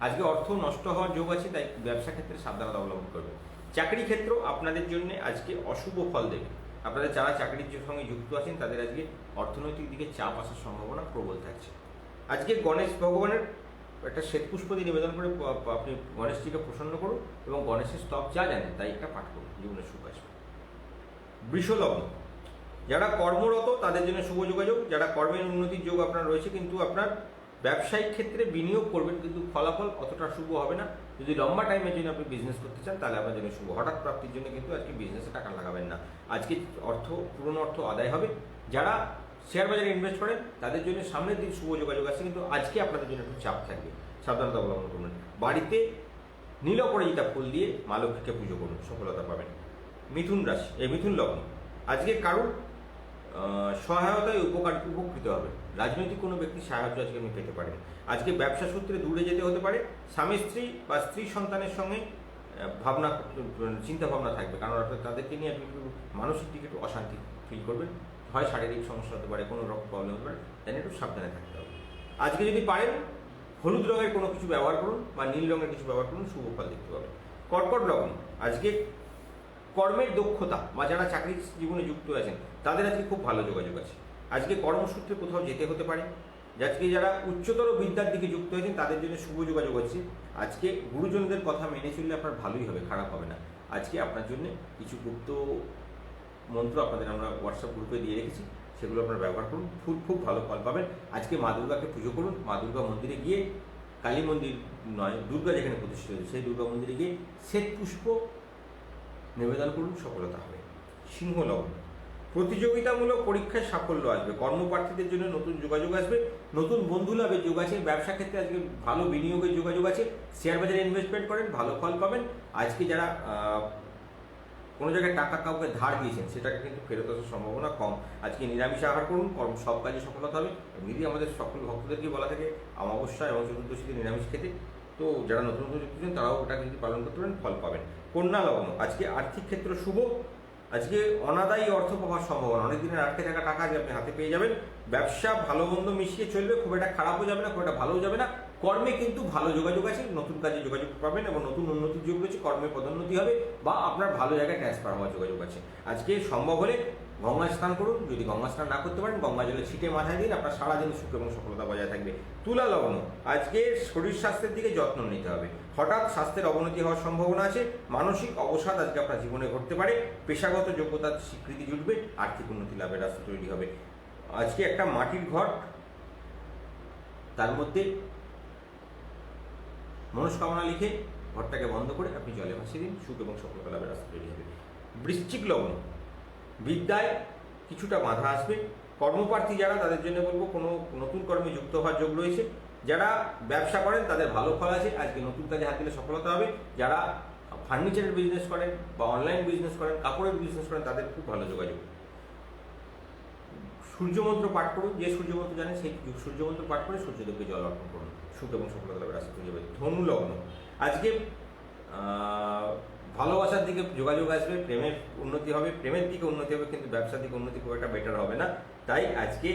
আজকে অর্থ নষ্ট হওয়ার যোগ আছে, তাই ব্যবসা ক্ষেত্রে সাবধানতা অবলম্বন করবেন। চাকরি ক্ষেত্র আপনাদের জন্য আজকে অশুভ ফল দেবে। আপনাদের যারা চাকরির সঙ্গে যুক্ত আছেন তাদের আজকে অর্থনৈতিক দিকে চাপ আসার সম্ভাবনা প্রবল থাকছে। আজকে গণেশ ভগবানের একটা শ্বেতপুষ্প দিয়ে নিবেদন করে আপনি গণেশজিকে প্রসন্ন করুন এবং গণেশের স্তব যা জানেন তাই একটা পাঠ করুন, জীবনে সুখ আসবে। বৃষলগ্ন, যারা কর্মরত তাদের জন্য শুভ যোগাযোগ, যারা কর্মের উন্নতির যোগ আপনার রয়েছে, কিন্তু আপনার ব্যবসায়িক ক্ষেত্রে বিনিয়োগ করবেন কিন্তু ফলাফল অতটা শুভ হবে না। যদি লম্বা টাইমের জন্য আপনি বিজনেস করতে চান তাহলে আপনার জন্য শুভ। হঠাৎ প্রাপ্তির জন্য কিন্তু আজকে বিজনেসে টাকা লাগাবেন না। আজকে পুরনো অর্থ আদায় হবে। যারা শেয়ার বাজারে ইনভেস্ট করেন তাদের জন্য সামনের দিন শুভ যোগাযোগ আছে, কিন্তু আজকে আপনাদের জন্য একটু চাপ থাকবে, সাবধানতা অবলম্বন করবেন। বাড়িতে নীল অপরাজিতা ফুল দিয়ে মা লক্ষ্মীকে পুজো করুন, সফলতা পাবেন। মিথুন রাশি, মিথুন লগ্ন, আজকে কারুর সহায়তায় উপকৃত হবে। রাজনৈতিক কোনো ব্যক্তির সাহায্য আজকে আপনি পেতে পারেন। আজকে ব্যবসা সূত্রে দূরে যেতে হতে পারে। স্বামী স্ত্রী বা স্ত্রী সন্তানের সঙ্গে চিন্তা ভাবনা থাকবে, কারণ তাদেরকে নিয়ে আপনি মানসিক দিকে একটু অশান্তি ফিল করবেন। হয় শারীরিক সমস্যা হতে পারে, কোনো রকম প্রবলেম হতে পারে, তাই একটু সাবধানে থাকতে হবে। আজকে যদি পারেন হলুদ রঙের কোনো কিছু ব্যবহার করুন বা নীল রঙের কিছু ব্যবহার করুন, শুভ ফল দেখতে পাবেন। কর্কট লগ্ন, আজকে কর্মের দক্ষতা বা যারা চাকরি জীবনে যুক্ত আছেন তাদের আজকে খুব ভালো যোগাযোগ আছে। আজকে কর্মসূত্রে কোথাও যেতে হতে পারে। আজকে যারা উচ্চতর বিদ্যার দিকে যুক্ত হয়েছেন তাদের জন্য শুভ যোগাযোগ আছে। আজকে গুরুজনদের কথা মেনে চললে আপনার ভালোই হবে, খারাপ হবে না। আজকে আপনার জন্য কিছু গুপ্ত মন্ত্র আপনাদের আমরা হোয়াটসঅ্যাপ গ্রুপে দিয়ে রেখেছি, সেগুলো আপনারা ব্যবহার করুন, খুব ভালো ফল পাবেন। আজকে মা দুর্গাকে পুজো করুন। মা দুর্গা মন্দিরে গিয়ে, কালী মন্দির নয়, দুর্গা যেখানে প্রতিষ্ঠিত হয়েছে সেই দুর্গা মন্দিরে গিয়ে শ্বেত পুষ্প নিবেদন করুন, সফলতা হবে। সিংহ লগ্ন, প্রতিযোগিতামূলক পরীক্ষায় সাফল্য আসবে। কর্মপ্রার্থীদের জন্য নতুন যোগাযোগ আসবে, নতুন বন্ধু লাভের যোগ আছে। ব্যবসা ক্ষেত্রে আজকে ভালো বিনিয়োগের যোগাযোগ আছে। শেয়ার বাজারে ইনভেস্টমেন্ট করেন, ভালো ফল পাবেন। আজকে যারা কোনো জায়গায় টাকা কাউকে ধার দিয়েছেন সেটাকে কিন্তু ফেরত আসার সম্ভাবনা কম। আজকে নিরামিষ আহার করুন, সব কাজে সফলতা হবে। এমনিতে আমাদের সকল ভক্তদেরকে বলা থাকে অমাবস্যা এবং চতুর্দশীতে নিরামিষ খেতে, তো যারা নতুন যুক্ত হচ্ছেন তারাও ওটা যদি পালন করতে পারেন ফল পাবেন। কন্যা লগ্ন, আজকে আর্থিক ক্ষেত্র শুভ। আজকে অনাদায়ী অর্থ পাওয়ার সম্ভাবনা, অনেক দিনের আটকে থাকা টাকা আজকে আপনি হাতে পেয়ে যাবেন। ব্যবসা ভালো মন্দ মিশিয়ে চলবে, খুব একটা খারাপও যাবে না, খুব একটা ভালোও যাবে না। কর্মে কিন্তু ভালো যোগাযোগ আছে, নতুন কাজে যোগাযোগ পাবেন এবং নতুন উন্নতির যোগ রয়েছে। কর্মে পদোন্নতি হবে বা আপনার ভালো জায়গায় ট্রান্সফার হওয়ার যোগাযোগ আছে। আজকে সম্ভব হলে গঙ্গা স্নান করুন। যদি গঙ্গা স্নান না করতে পারেন গঙ্গা জলে ছিটে মাথায় দিন, আপনার সারাদিন সুখ এবং সফলতা বজায় থাকবে। তুলা লগ্ন, আজকে শরীর স্বাস্থ্যের দিকে যত্ন নিতে হবে। হঠাৎ স্বাস্থ্যের অবনতি হওয়ার সম্ভাবনা আছে। মানসিক অবসাদ আজকে আপনার জীবনে ঘটতে পারে। পেশাগত যোগ্যতার স্বীকৃতি জুটবে, আর্থিক উন্নতি লাভের রাস্তা তৈরি হবে। আজকে একটা মাটির ঘর, তার মধ্যে মনস্কামনা লিখে ঘরটাকে বন্ধ করে আপনি জলে ভাসিয়ে দিন, সুখ এবং সফলতা লাভের রাস্তা তৈরি হবে। বৃশ্চিক লগ্ন, বিদ্যায় কিছুটা বাধা আসবে। কর্মপ্রার্থী যারা তাদের জন্য বলবো কোনো নতুন কর্মে যুক্ত হওয়ার যোগ রয়েছে। যারা ব্যবসা করেন তাদের ভালো ফল আছে, আজকে নতুন কাজে হাত দিলে সফলতা হবে। যারা ফার্নিচারের বিজনেস করেন বা অনলাইন বিজনেস করেন, কাপড়ের বিজনেস করেন, তাদের খুব ভালো যোগাযোগ। সূর্যমন্ত্র পাঠ করুন, যে সূর্যমন্ত্র জানেন সেই সূর্যমন্ত্র পাঠ করে সূর্যদেবকে জল অর্পণ করুন, সুখ এবং সফলতা লাভের রাস্তা তৈরি হবে। ধনু লগ্ন, আজকে ভালোবাসার দিকে যোগাযোগ আসবে, প্রেমের উন্নতি হবে, প্রেমের দিকে উন্নতি হবে, কিন্তু ব্যবসার দিকে উন্নতি খুব একটা বেটার হবে না। তাই আজকে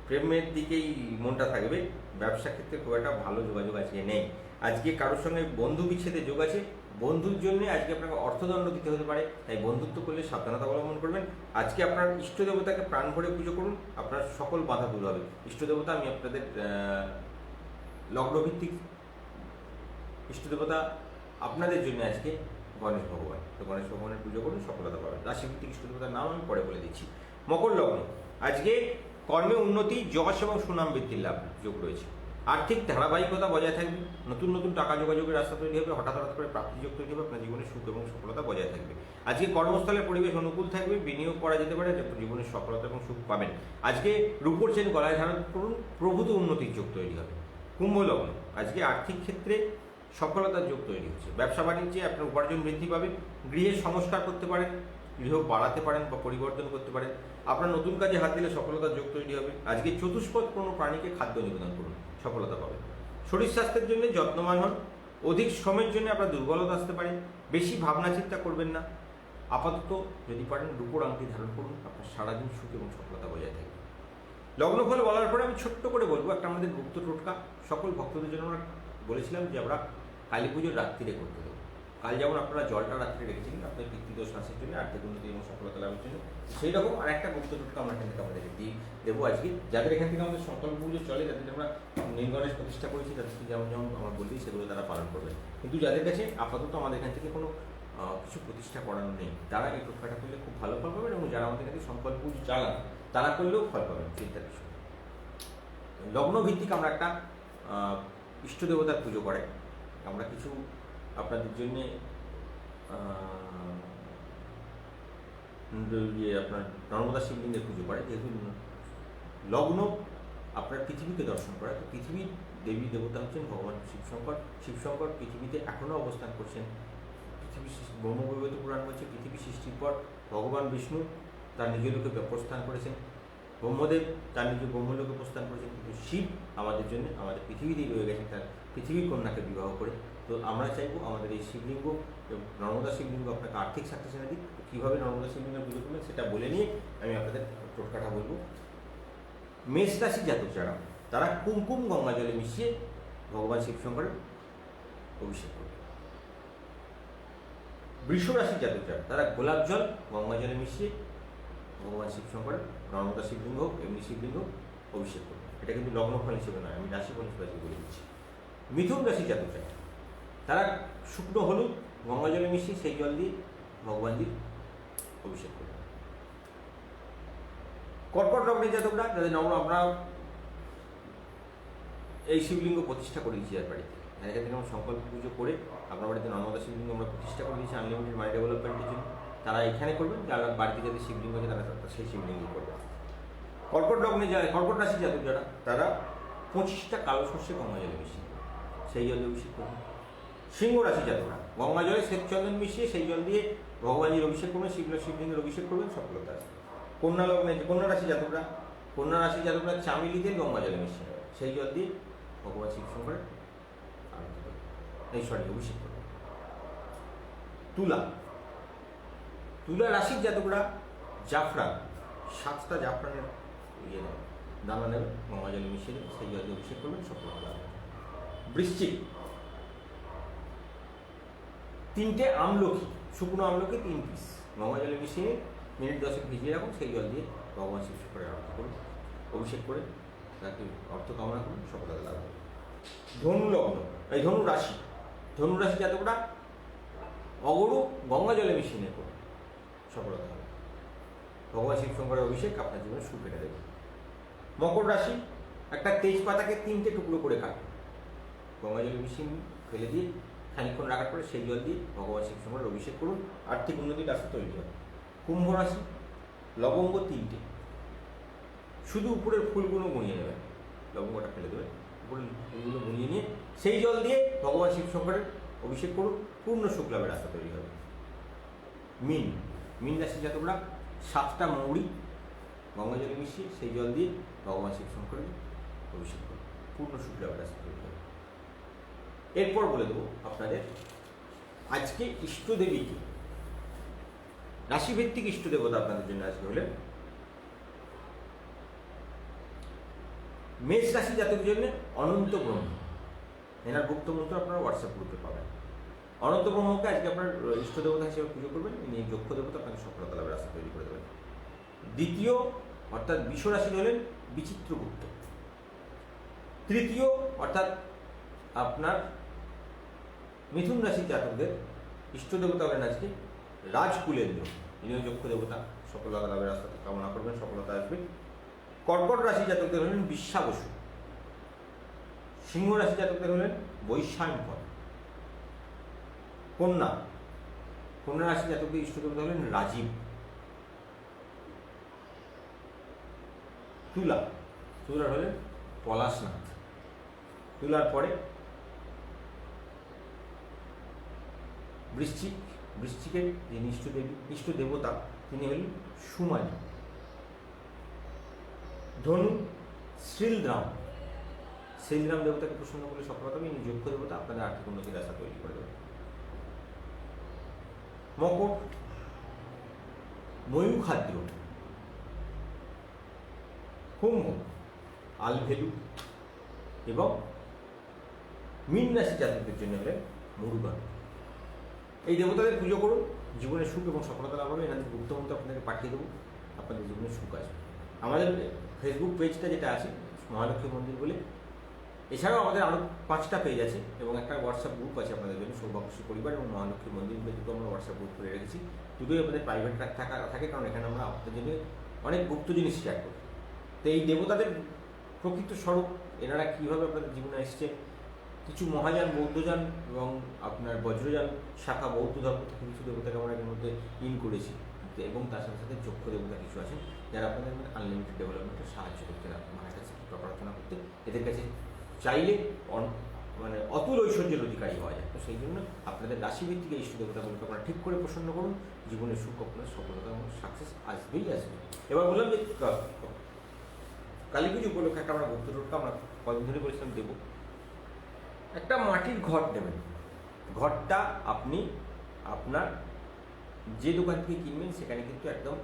প্রেমের দিকেই মনটা থাকবে, ব্যবসা ক্ষেত্রে খুব একটা ভালো যোগাযোগ আজকে নেই। আজকে কারোর সঙ্গে বন্ধু বিচ্ছেদের যোগ আছে। বন্ধুর জন্য আজকে আপনাকে অর্থদণ্ড দিতে হতে পারে, তাই বন্ধুত্ব করলে সাবধানতা অবলম্বন করবেন। আজকে আপনার ইষ্ট দেবতাকে প্রাণ ভরে পুজো করুন, আপনার সকল বাধা দূর হবে। ইষ্ট দেবতা আমি আপনাদের লগ্নভিত্তিক ইষ্ট দেবতা আপনাদের জন্য আজকে গণেশ ভগবান, তো গণেশ ভগবানের পুজো করুন, সফলতা পাবেন। রাশিভিত্তিক ইষ্ট দেবতার নাম আমি পরে বলে দিচ্ছি। মকর লগ্ন, আজকে কর্মে উন্নতি, যশ এবং সুনাম বৃদ্ধির লাভ যোগ রয়েছে। আর্থিক ধারাবাহিকতা বজায় থাকবে, নতুন নতুন টাকা যোগাযোগের রাস্তা তৈরি হবে, হঠাৎ করে প্রাপ্তিযোগ তৈরি হবে, আপনার জীবনে সুখ এবং সফলতা বজায় থাকবে। আজকে কর্মস্থলের পরিবেশ অনুকূল থাকবে, বিনিয়োগ করা যেতে পারে, জীবনের সফলতা এবং সুখ পাবেন। আজকে রূপোর চেন গলায় ধারণ করুন, প্রভূত উন্নতির যোগ তৈরি হবে। কুম্ভ লগ্ন, আজকে আর্থিক ক্ষেত্রে সফলতার যোগ তৈরি হচ্ছে। ব্যবসা বাণিজ্যে আপনার উপার্জন বৃদ্ধি পাবে। গৃহের সংস্কার করতে পারেন, গৃহ বাড়াতে পারেন বা পরিবর্তন করতে পারেন। আপনার নতুন কাজে হাত দিলে সফলতার যোগ তৈরি হবে। আজকে চতুষ্পদ কোনো প্রাণীকে খাদ্য নিবেদন করুন, সফলতা পাবেন। শরীর স্বাস্থ্যের জন্য যত্নবান হন। অধিক শ্রমের জন্য আপনার দুর্বলতা আসতে পারে, বেশি ভাবনা চিন্তা করবেন না। আপাতত যদি পারেন রূপোর আংটি ধারণ করুন, আপনার সারাদিন সুখ এবং সফলতা বজায় থাকবে। লগ্নফল বলার পরে আমি ছোট্ট করে বলবো একটা আমাদের গুপ্ত টোটকা সকল ভক্তদের জন্য আমরা বলেছিলাম যে আমরা কালী পুজোর রাত্রিরে করতে দেবো। কাল যেমন আপনারা জলটা রাত্রে রেখেছিলেন আপনার পিতৃদোষ নাশের জন্য, আর্থিক উন্নতি এবং সফলতা লাভের জন্য, সেই রকম আর একটা গুপ্ত টোটকা আমরা এখান থেকে আমাদেরকে দেবো আজকে। যাদের এখান থেকে আমাদের সংকল্প পুজো চলে, যাদের আমরা নীলগণেশ প্রতিষ্ঠা করেছি, তাদেরকে যেমন যেমন আমরা বলি সেগুলো তারা পালন করবে। কিন্তু যাদের কাছে আপাতত আমাদের এখান থেকে কোনো কিছু প্রতিষ্ঠা করানো নেই, তারা এই টোটকাটা করলে খুব ভালো ফল পাবেন, এবং যারা আমাদের কাছে সংকল্প পুজো চালান তারা করলেও ফল পাবেন, চিন্তার বিষয়। লগ্ন ভিত্তিক আমরা একটা ইষ্ট দেবতার পুজো করে, আমরা কিছু আপনাদের জন্যে আপনার নর্মদা শিবলিঙ্গের পুজো করে। যেহেতু লগ্ন আপনার পৃথিবীকে দর্শন করে, তো পৃথিবীর দেবী দেবতা হচ্ছেন ভগবান শিবশঙ্কর। শিবশঙ্কর পৃথিবীতে এখনও অবস্থান করছেন। পৃথিবী ব্রহ্মবৈবর্ত পুরাণ বলছে পৃথিবী সৃষ্টির পর ভগবান বিষ্ণু তার নিজ লোকে প্রস্থান করেছেন, ব্রহ্মদেব তার নিজ ব্রহ্মলোকে প্রস্থান করেছেন, কিন্তু শিব আমাদের জন্য আমাদের পৃথিবীতেই রয়ে গেছেন তার পৃথিবীর কন্যাকে বিবাহ করে। তো আমরা চাইবো আমাদের এই শিবলিঙ্গ এবং নর্মদা শিবলিঙ্গ আপনাকে আর্থিক সাকসেস এনে দিক। কীভাবে নর্মদা শিবলিঙ্গের পুজো করবেন সেটা বলে নিয়ে আমি আপনাদের টোটকাটা বলবো। মেষ রাশি জাতক যারা, তারা কুমকুম গঙ্গা জলে মিশিয়ে ভগবান শিবশঙ্করের অভিষেক করবে। বৃষ রাশির জাতক যারা, তারা গোলাপ জল গঙ্গা জলে মিশিয়ে ভগবান শিবশঙ্করের নর্মদা শিবলিঙ্গ হোক এমনি শিবলিঙ্গ অভিষেক করবে। এটা কিন্তু লগ্নফল হিসেবে নয়, আমি রাশিফল হিসেবে বলে দিচ্ছি। মিথুন রাশির জাতক যারা, তারা শুকনো হলুদ গঙ্গা জলে মিশিয়ে সেই জল দিয়ে ভগবানজির অভিষেক করবে। কর্কট লগ্নের জাতকরা, যাদের আমরা এই শিবলিঙ্গ প্রতিষ্ঠা করে দিয়েছি আর বাড়িতে, এখান থেকে আমরা সংকল্প পুজো করে আপনার বাড়িতে নর্মদা শিবলিঙ্গ আমরা প্রতিষ্ঠা করে দিয়েছি আনলিমিটেড মানি ডেভেলপমেন্টের জন্য। তারা এখানে করবেন, যারা বাড়িতে যাদের শিবলিঙ্গ আছে তারা সেই শিবলিঙ্গ করবে। কর্কট লগ্নে কর্কট রাশির জাতক যারা, তারা 25টা কালো সর্ষে গঙ্গা জলে মিশিয়ে সেই জলে অভিষেক করবেন। সিংহ রাশি জাতকরা গঙ্গা জলে শ্বেত চন্দন মিশিয়ে সেই জল দিয়ে ভগবানের অভিষেক করবেন, শিবলিঙ্গের অভিষেক করবেন, সফলতা আসবে। কন্যা লগ্নে কন্যা রাশি জাতকরা চামেলি তেল গঙ্গা জলে মিশিয়ে নেবেন, সেই জল দিয়ে ভগবান শিবশঙ্করের অভিষেক করবেন। তুলা রাশির জাতকরা জাফরান 7টা জাফরানের দানা নেবেন, গঙ্গা জলে মিশিয়ে দেবেন, সেই জল দিয়ে অভিষেক করবেন, সফলতা আসবে। বৃশ্চিক 3টে আমলকি, শুকনো আমলকি 3 পিস গঙ্গা জলে মিশিয়ে মিনিট 10 ভিজিয়ে রাখুন, সেই জল দিয়ে ভগবান শিবশঙ্করের আরতি করুন, অভিষেক করে তাকে অর্থ কামনা করুন, সফলতা লাভ হবে। ধনু রাশি জাতকরা অগরু গঙ্গা জলে মিশিয়ে নিয়ে করুন, সফলতা হবে। ভগবান শিবশঙ্করের অভিষেক আপনার জীবনে সুখ এনে দেবে। মকর রাশি, একটা তেজপাতাকে 3টে টুকরো করে কাটুন, গঙ্গা জলে মিশিয়ে ফেলে দিয়ে খানিকক্ষণ রাখার পরে সেই জল দিয়ে ভগবান শিবশঙ্করের অভিষেক করুন, আর্থিক উন্নতির রাস্তা তৈরি হবে। কুম্ভ রাশি, লবঙ্গ 3টে, শুধু উপরের ফুলগুলো গুঁড়িয়ে নেবেন, লবঙ্গটা ফেলে দেবেন, উপরের ফুলগুলো গুঁড়িয়ে নিয়ে সেই জল দিয়ে ভগবান শিবশঙ্করের অভিষেক করুন, পূর্ণ সুখ লাভের রাস্তা তৈরি হবে। মীন রাশি জাতকরা 7টা মৌরি গঙ্গা জলে মিশিয়ে সেই জল দিয়ে ভগবান শিবশঙ্করের অভিষেক করুন, পূর্ণ সুখ লাভের রাস্তা তৈরি হবে। এরপর বলে দেবো আপনাদের আজকে ইষ্টদেবী কি। রাশিভিত্তিক ইষ্ট দেবতা আপনাদের জন্য আজকে হলেন মেষ রাশি জাতকের জন্য অনন্ত ব্রহ্ম। এনার গুপ্ত মন্ত্র আপনারা হোয়াটসঅ্যাপ গ্রুপে পাবেন। অনন্ত ব্রহ্মকে আজকে আপনার ইষ্ট দেবতা হিসেবে পুজো করবেন, ইনি যক্ষ দেবতা, আপনাকে সফলতা লাভের রাস্তা তৈরি করে দেবেন। দ্বিতীয় অর্থাৎ বৃষ রাশি হলেন বিচিত্রগুপ্ত। তৃতীয় অর্থাৎ আপনার মিথুন রাশির জাতকদের ইষ্ট দেবতা হলেন আজকে রাজকুলেন্দ্র, ইনিও যক্ষ দেবতা, সফলতা লাভের রাস্তা কামনা করবেন, সফলতা আসবে। কর্কট রাশি জাতকদের হলেন বিশ্বা বসু। সিংহ রাশি জাতকদের হলেন বৈশাখর। কন্যা রাশি জাতকদের ইষ্ট দেবতা হলেন রাজীব। তুলা হলেন পলাশনাথ। তুলার পরে বৃশ্চিকের যিনি ইষ্ট দেবতা তিনি হলেন সুমালি। ধনু শ্রীলরাম দেবতাকে প্রসন্ন করলে সফলতা হবে, ইনি যক্ষ দেবতা, আপনাদের আর্থিক উন্নতির রাস্তা তৈরি করে দেবেন। মকর ময়ূখাদ্র। কুম্ভ আলভেলু এবং মীন রাশি জাতকদের জন্য হলেন মুরুগান। এই দেবতাদের পুজো করুন, জীবনের সুখ এবং সফলতা লাভ হবে। এনাদের গুপ্ত মন্ত্র আপনাদেরকে পাঠিয়ে দেবো, আপনাদের জীবনে সুখ আসবে। আমাদের ফেসবুক পেজটা যেটা আছে মহালক্ষ্মী মন্দির বলে, এছাড়াও আমাদের আরও 5টা পেজ আছে এবং একটা হোয়াটসঅ্যাপ গ্রুপ আছে আপনাদের জন্য, সৌভাগ্যশ্রী পরিবার এবং মহালক্ষ্মী মন্দির বলে দুটো আমরা হোয়াটসঅ্যাপ গ্রুপ করে রেখেছি। দুটোই আমাদের প্রাইভেট থাকে, কারণ এখানে আমরা আপনাদের জন্য অনেক গুপ্ত জিনিস শেয়ার করি। তো এই দেবতাদের প্রকৃত স্বরূপ, এনারা কীভাবে আপনাদের জীবনে এসছে, কিছু মহাযান, বৌদ্ধযান এবং আপনার বজ্রযান শাখা বৌদ্ধ ধর্ম থেকে কিছু দেবতাকে আমরা এর মধ্যে ইন করেছি, এবং তার সাথে সাথে যক্ষ দেবতা কিছু আছেন যারা আপনাদের আনলিমিটেড ডেভেলপমেন্টে সাহায্য করতে, আমার কাছে প্রার্থনা করতে, এদের কাছে চাইলে মানে অতুল ঐশ্বর্যের অধিকারী হওয়া যায়। তো সেই জন্য আপনাদের রাশিভিত্তিক এই ইষ্ট দেবতাগুলোকে আপনারা ঠিক করে প্রসন্ন করুন, জীবনের সুখ, আপনার সফলতা এবং সাকসেস আসবেই আসবে। এবার বললাম যে কালী পুজো উপলক্ষে একটা আমরা গুপ্ত টোটকা আমরা কদিন ধরে বলেছিলাম দেবো। একটা মাটির ঘট নেবেন, ঘরটা আপনি আপনার যে দোকান থেকে কিনবেন সেখানে কিন্তু একদম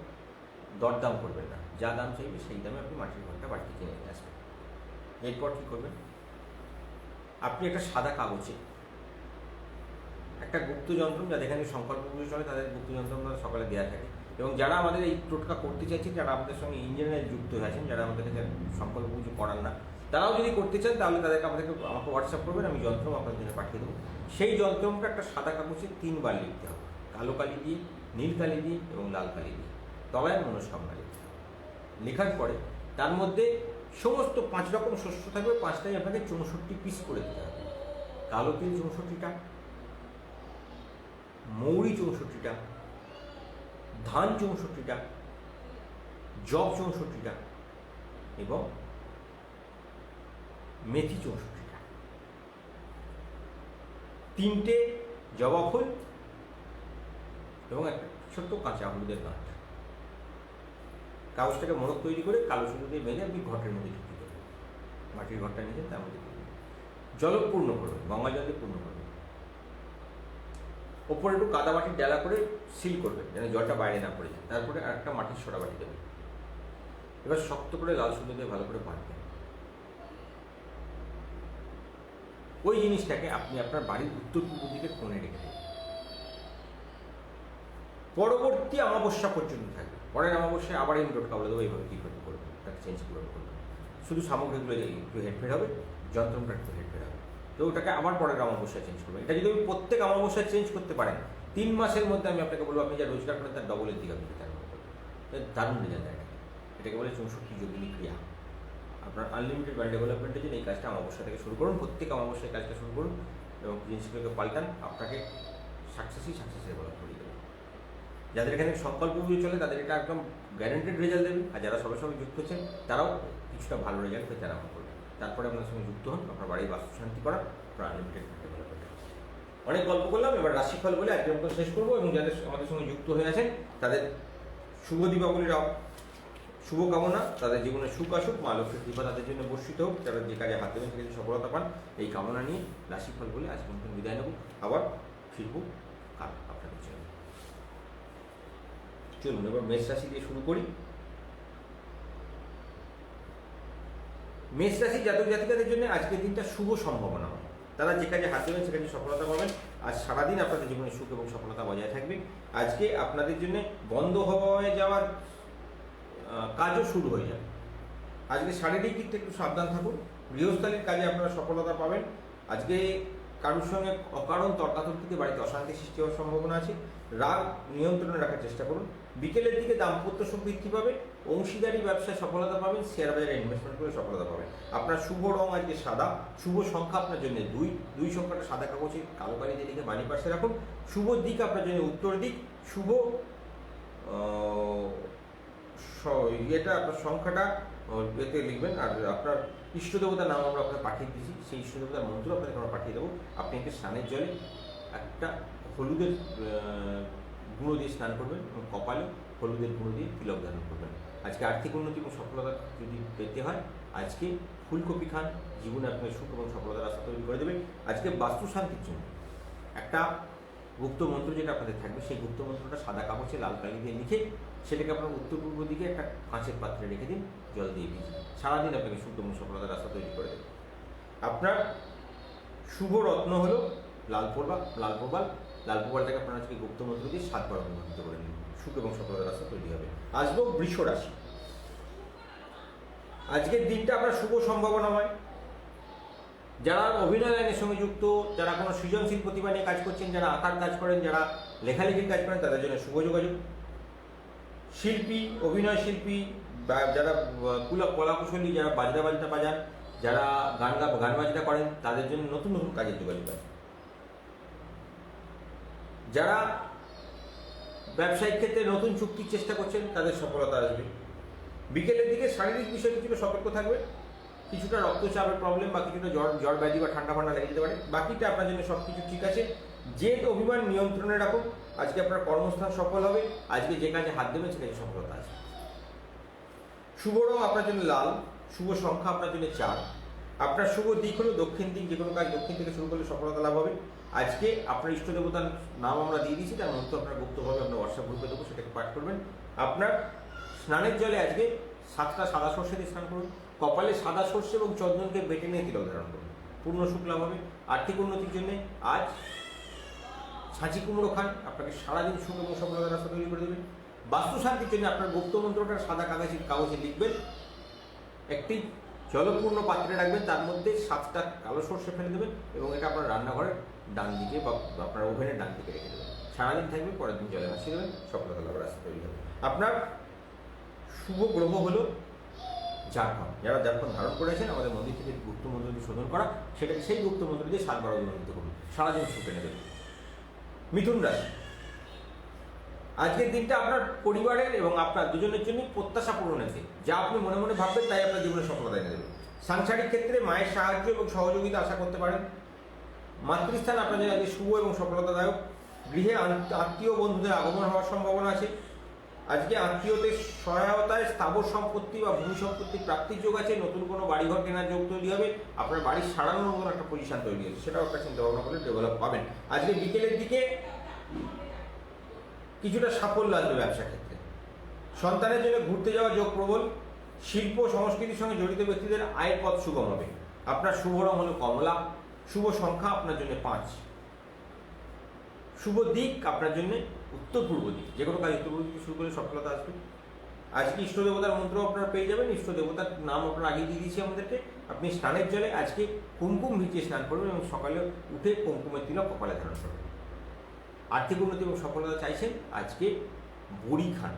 দরদাম করবেন না, যা দাম চাইবে সেই দামে আপনি মাটির ঘরটা বাড়িতে কিনে নিয়ে আসবেন। এরপর কী করবেন, আপনি একটা সাদা কাগজে একটা গুপ্ত যন্ত্র, যাদের এখানে সংকল্প পুজো চলে তাদের গুপ্ত যন্ত্র আমরা সকালে দেওয়া থাকে, এবং যারা আমাদের এই টোটকা করতে চাইছেন, যারা আমাদের সঙ্গে ইঞ্জিনিয়ার যুক্ত হয়ে আছেন, যারা আমাদের কাছে সংকল্প পুজো করান না, তারাও যদি করতে চান তাহলে আমাকে হোয়াটসঅ্যাপ করবেন, আমি যন্ত্র আপনাদের জন্য পাঠিয়ে দেবো। সেই যন্ত্রটা একটা সাদা কাগজে 3 বার লিখতে হবে, কালো কালি দিয়ে, নীল কালি দিয়ে এবং লাল কালি দিয়ে, তলায় মনস্কামনা লিখতে হবে। লেখার পরে তার মধ্যে সমস্ত 5 রকম শস্য থাকবে, 5টাই আপনাকে 64 পিস করে দিতে হবে। কালো তিল 64টা, মৌরি 64টা, ধান 64টা, জব 64টা এবং মেথি 64টা, 3টে জবা ফুল এবং একটা ছোট্ট কাঁচা হলুদের গাঁট। কাগজটাকে মোড়ক তৈরি করে কালো সুতো দিয়ে বেঁধে আপনি ঘটের মধ্যে ঢুকিয়ে দেবেন। মাটির ঘরটা নিয়ে তার মধ্যে জল পূর্ণ করবেন, গঙ্গা জল দিয়ে পূর্ণ করবেন। ওপরে একটু কাদা মাটির ডেলা করে সিল করবেন যেন জলটা বাইরে না পড়ে যায়। তারপরে একটা মাটির সোডা বাটি দেবেন। এবার শক্ত করে লাল সুতো দিয়ে ভালো করে বাঁধবেন। ওই জিনিসটাকে আপনি আপনার বাড়ির উত্তর পূর্ব দিকে কোণে রেখে দেবেন। পরবর্তী অমাবস্যা পর্যন্ত থাকবে। পরের অমাবস্যায় আবার এই টোটকা বলে দেবো, এইভাবে কী করে করবেন, তাকে চেঞ্জ করে করবেন। শুধু সামগ্রীগুলো একটু হেরফের হবে, যন্ত্রটা একটু হেরফের হবে, তো ওটাকে আবার পরের অমাবস্যায় চেঞ্জ করবেন। এটা যদি আমি প্রত্যেক অমাবস্যায় চেঞ্জ করতে পারেন, 3 মাসের মধ্যে আমি আপনাকে বলবো আপনি যা রোজগার করেন তার ডবলের দিকে আপনি তার মধ্যে দারুণ রেজাল্ট দেয়। এটাকে বলে 64 যোগিনী ক্রিয়া। আপনার আনলিমিটেড ওয়েল ডেভেলপমেন্টের জন্য এই কাজটা অমাবস্যা থেকে শুরু করুন, প্রত্যেক অমাবস্যায় কাজটা শুরু করুন এবং জিনিসগুলোকে পাল্টান, আপনাকে সাকসেসের বলা করিয়ে দেবে। যাদের এখানে সংকল্প পুজো চলে তাদের এটা একদম গ্যারেন্টেড রেজাল্ট দেবে, আর যারা সবার সঙ্গে যুক্ত হচ্ছেন তারাও কিছুটা ভালো রেজাল্ট পেতে আরম্ভ করবে। তারপরে আপনার সঙ্গে যুক্ত হন, আপনার বাড়ির বাস্তুশান্তি করা, আপনার আনলিমিটেড ডেভেলপমেন্ট। অনেক গল্প করলাম, এবার রাশিফল বলে আজকের মতো শেষ করবো, এবং যাদের আমাদের সঙ্গে যুক্ত হয়ে আছেন তাদের শুভ দীপাবলির শুভকামনা, তাদের জীবনে সুখ আসুক, মা লক্ষ্মীর কৃপা তাদের জন্য বর্ষিত হোক, তারা যে কাজে হাত দেবেন সেখানে সফলতা পান, এই কামনা নিয়ে রাশিফল বলে আজকের মতন বিদায় নেব। আবার ফিরবো কাল আপনাদের জন্য। চলুন এবার মেষ রাশি দিয়ে শুরু করি। মেষ রাশি জাতক জাতিকাদের জন্য আজকের দিনটা শুভ সম্ভাবনা হয়। তারা যে কাজে হাত দেবেন সেখানে সফলতা পাবেন। আজ সারাদিন আপনাদের জীবনে সুখ এবং সফলতা বজায় থাকবে। আজকে আপনাদের জন্য বন্ধ হয়ে যাওয়ার কাজও শুরু হয়ে যাবে। আজকে শারীরিক দিক থেকে একটু সাবধান থাকুন। গৃহস্থালির কাজে আপনারা সফলতা পাবেন। আজকে কারোর সঙ্গে অকারণ তর্কাতর্কিতে বাড়িতে অশান্তি সৃষ্টি হওয়ার সম্ভাবনা আছে। রাগ নিয়ন্ত্রণে রাখার চেষ্টা করুন। বিকেলের দিকে দাম্পত্য সুখ বৃদ্ধি পাবে। অংশীদারি ব্যবসায় সফলতা পাবেন। শেয়ার বাজারে ইনভেস্টমেন্ট করে সফলতা পাবেন। আপনার শুভ রং আজকে সাদা। শুভ সংখ্যা আপনার জন্য 2 সংখ্যাটা সাদা কাগজে কালো কালি দিয়ে লিখে বাড়ি পাশে রাখুন। শুভ দিক আপনার জন্য উত্তর দিক। শুভ এটা আপনার সংখ্যাটা এতে লিখবেন। আর আপনার ইষ্ট দেবতার নাম আমরা আপনাকে পাঠিয়ে দিয়েছি, সেই ইষ্ট দেবতার মন্ত্র আপনাকে আমরা পাঠিয়ে দেবো। আপনি একটা স্নানের জলে একটা হলুদের গুঁড়ো দিয়ে স্নান করবেন এবং কপালে হলুদের গুঁড়ো দিয়ে তিলক ধারণ করবেন। আজকে আর্থিক উন্নতি এবং সফলতা যদি পেতে হয় আজকে ফুলকপি খান, জীবনে আপনার সুখ এবং সফলতার রাস্তা তৈরি করে দেবে। আজকে বাস্তু শান্তির জন্য একটা গুপ্ত মন্ত্র যেটা আপনাদের থাকবে, সেই গুপ্ত মন্ত্রটা সাদা কাগজে লাল কালি দিয়ে লিখে সেটাকে আপনার উত্তর পূর্ব দিকে একটা কাঁচের পাত্রে রেখে দিন, জল দিয়ে ভিজিয়ে। সারাদিন আপনাকে সুখ এবং সফলতার রাস্তা তৈরি করে দেবে। আপনার শুভ রত্ন হলো লাল প্রবালটাকে আপনারা আজকে গুপ্ত মন্ত্র দিয়ে 7বার অনুমোদিত করে নিন, সুখ এবং সফলতার রাস্তা তৈরি হবে। আসবো বৃষ রাশি। আজকের দিনটা আপনার শুভ সম্ভাবনাময়। যারা অভিনয় লাইনের সঙ্গে যুক্ত, যারা কোনো সৃজনশীল প্রতিভা নিয়ে কাজ করছেন, যারা আঁকার কাজ করেন, যারা লেখালেখির কাজ করেন, তাদের জন্য শুভ যোগাযোগ। শিল্পী, অভিনয় শিল্পী, বা যারা কলাকুশলী, যারা বাজনা বাজান, যারা গান বাজনা করেন, তাদের জন্য নতুন নতুন কাজের যোগাযোগ আছে। যারা ব্যবসায়িক ক্ষেত্রে নতুন চুক্তির চেষ্টা করছেন, তাদের সফলতা আসবে। বিকেলের দিকে শারীরিক বিষয়ে কিছুটা সতর্ক থাকবে, কিছুটা রক্তচাপের প্রবলেম বা কিছুটা জ্বর ব্যাধি বা ঠান্ডা ফান্ডা লেগে যেতে পারে। বাকিটা আপনার জন্য সব কিছু ঠিক আছে। জেদ অভিমান নিয়ন্ত্রণে রাখুন। আজকে আপনার কর্মস্থান সফল হবে। আজকে যে কাজে হাত দেবেন সে কাজে সফলতা আছে। শুভ রং আপনার জন্য লাল, শুভ সংখ্যা আপনার জন্য 4। আপনার শুভ দিক হলো দক্ষিণ দিক, যে কোনো কাজ দক্ষিণ থেকে শুরু করলে সফলতা লাভ হবে। আজকে আপনার ইষ্ট দেবতার নাম আমরা দিয়ে দিয়েছি, তার মন্ত্র আপনার গুপ্তভাবে আমরা হোয়াটসঅ্যাপ গ্রুপে দেবো, সেটাকে পাঠ করবেন। আপনার স্নানের জলে আজকে 7টা সাদা সর্ষে দিয়ে স্নান করুন। কপালে সাদা সর্ষে এবং চন্দনকে বেটে নিয়ে তিলক ধারণ করুন, পূর্ণ সুখ লাভ হবে। আর্থিক উন্নতির জন্য আজ ছাঁচি কুমড়ো খান, আপনাকে সারাদিন সুখ এবং সফলতার রাস্তা তৈরি করে দেবেন। বাস্তুশান্তির জন্য আপনার গুপ্ত মন্ত্রটা সাদা কাগজে লিখবেন, একটি জলপূর্ণ পাত্রে রাখবেন, তার মধ্যে 7টা কালো সর্ষে ফেলে দেবেন এবং এটা আপনার রান্নাঘরের ডান দিকে বা আপনার ওভেনের ডান দিকে রেখে দেবেন। সারাদিন থাকবে, পরের দিন জলে ভাসিয়ে দেবেন, সফলতা লাভের রাস্তা তৈরি হবে। আপনার শুভ গ্রহ হলো জারফল। যারা জারফল ধারণ করেছেন, আমাদের মন্দির থেকে গুপ্ত মন্ত্র দিয়ে শোধন করা, সেটাকে সেই গুপ্ত মন্ত্র দিয়ে 7বার অনুমোদিত করুন, সারাদিন সুখ এনে দেবেন। মিথুন রাশি। আজকের দিনটা আপনার পরিবারের এবং আপনার দুজনের জন্য প্রত্যাশা পূরণের দিন। যা আপনি মনে মনে ভাববেন তাই আপনার জীবনে সফলতা এনে দেবে। সাংসারিক ক্ষেত্রে মায়ের সাহায্য এবং সহযোগিতা আশা করতে পারেন। মাতৃস্থান আপনার জন্য আজকে শুভ এবং সফলতাদায়ক। গৃহে আত্মীয় বন্ধুদের আগমন হওয়ার সম্ভাবনা আছে। আজকে আত্মীয়দের সহায়তায় স্থাবর সম্পত্তি বা ভূমি সম্পত্তি প্রাপ্তির যোগ আছে। নতুন কোনো বাড়িঘর কেনার যোগ তৈরি হবে। আপনার বাড়ির সারানোর মতন একটা পজিশন তৈরি হয়েছে, সেটাও একটা চিন্তা ভাবনা করে ডেভেলপ পাবেন। আজকে বিকেলের দিকে কিছুটা সাফল্য আসবে ব্যবসা ক্ষেত্রে। সন্তানের জন্য ঘুরতে যাওয়ার যোগ প্রবল। শিল্প সংস্কৃতির সঙ্গে জড়িত ব্যক্তিদের আয়ের পথ সুগম হবে। আপনার শুভ রং হলো কমলা, শুভ সংখ্যা আপনার জন্য 5। শুভ দিক আপনার জন্য উত্তর পূর্ব দিক, যে কোনো কাজ উত্তর পূর্ব দিকে শুরু করলে সফলতা আসবে। আজকে ইষ্ট দেবতার মন্ত্র আপনারা পেয়ে যাবেন। ইষ্ট দেবতার নাম আপনারা আগে দিয়ে দিয়েছি আমাদেরকে। আপনি স্নানের জলে আজকে কুমকুম ভিজিয়ে স্নান করবেন এবং সকালে উঠে কুমকুমের তিলক কপালে ধারণ করবেন। আর্থিক উন্নতি এবং সফলতা চাইছেন, আজকে বড়ি খান।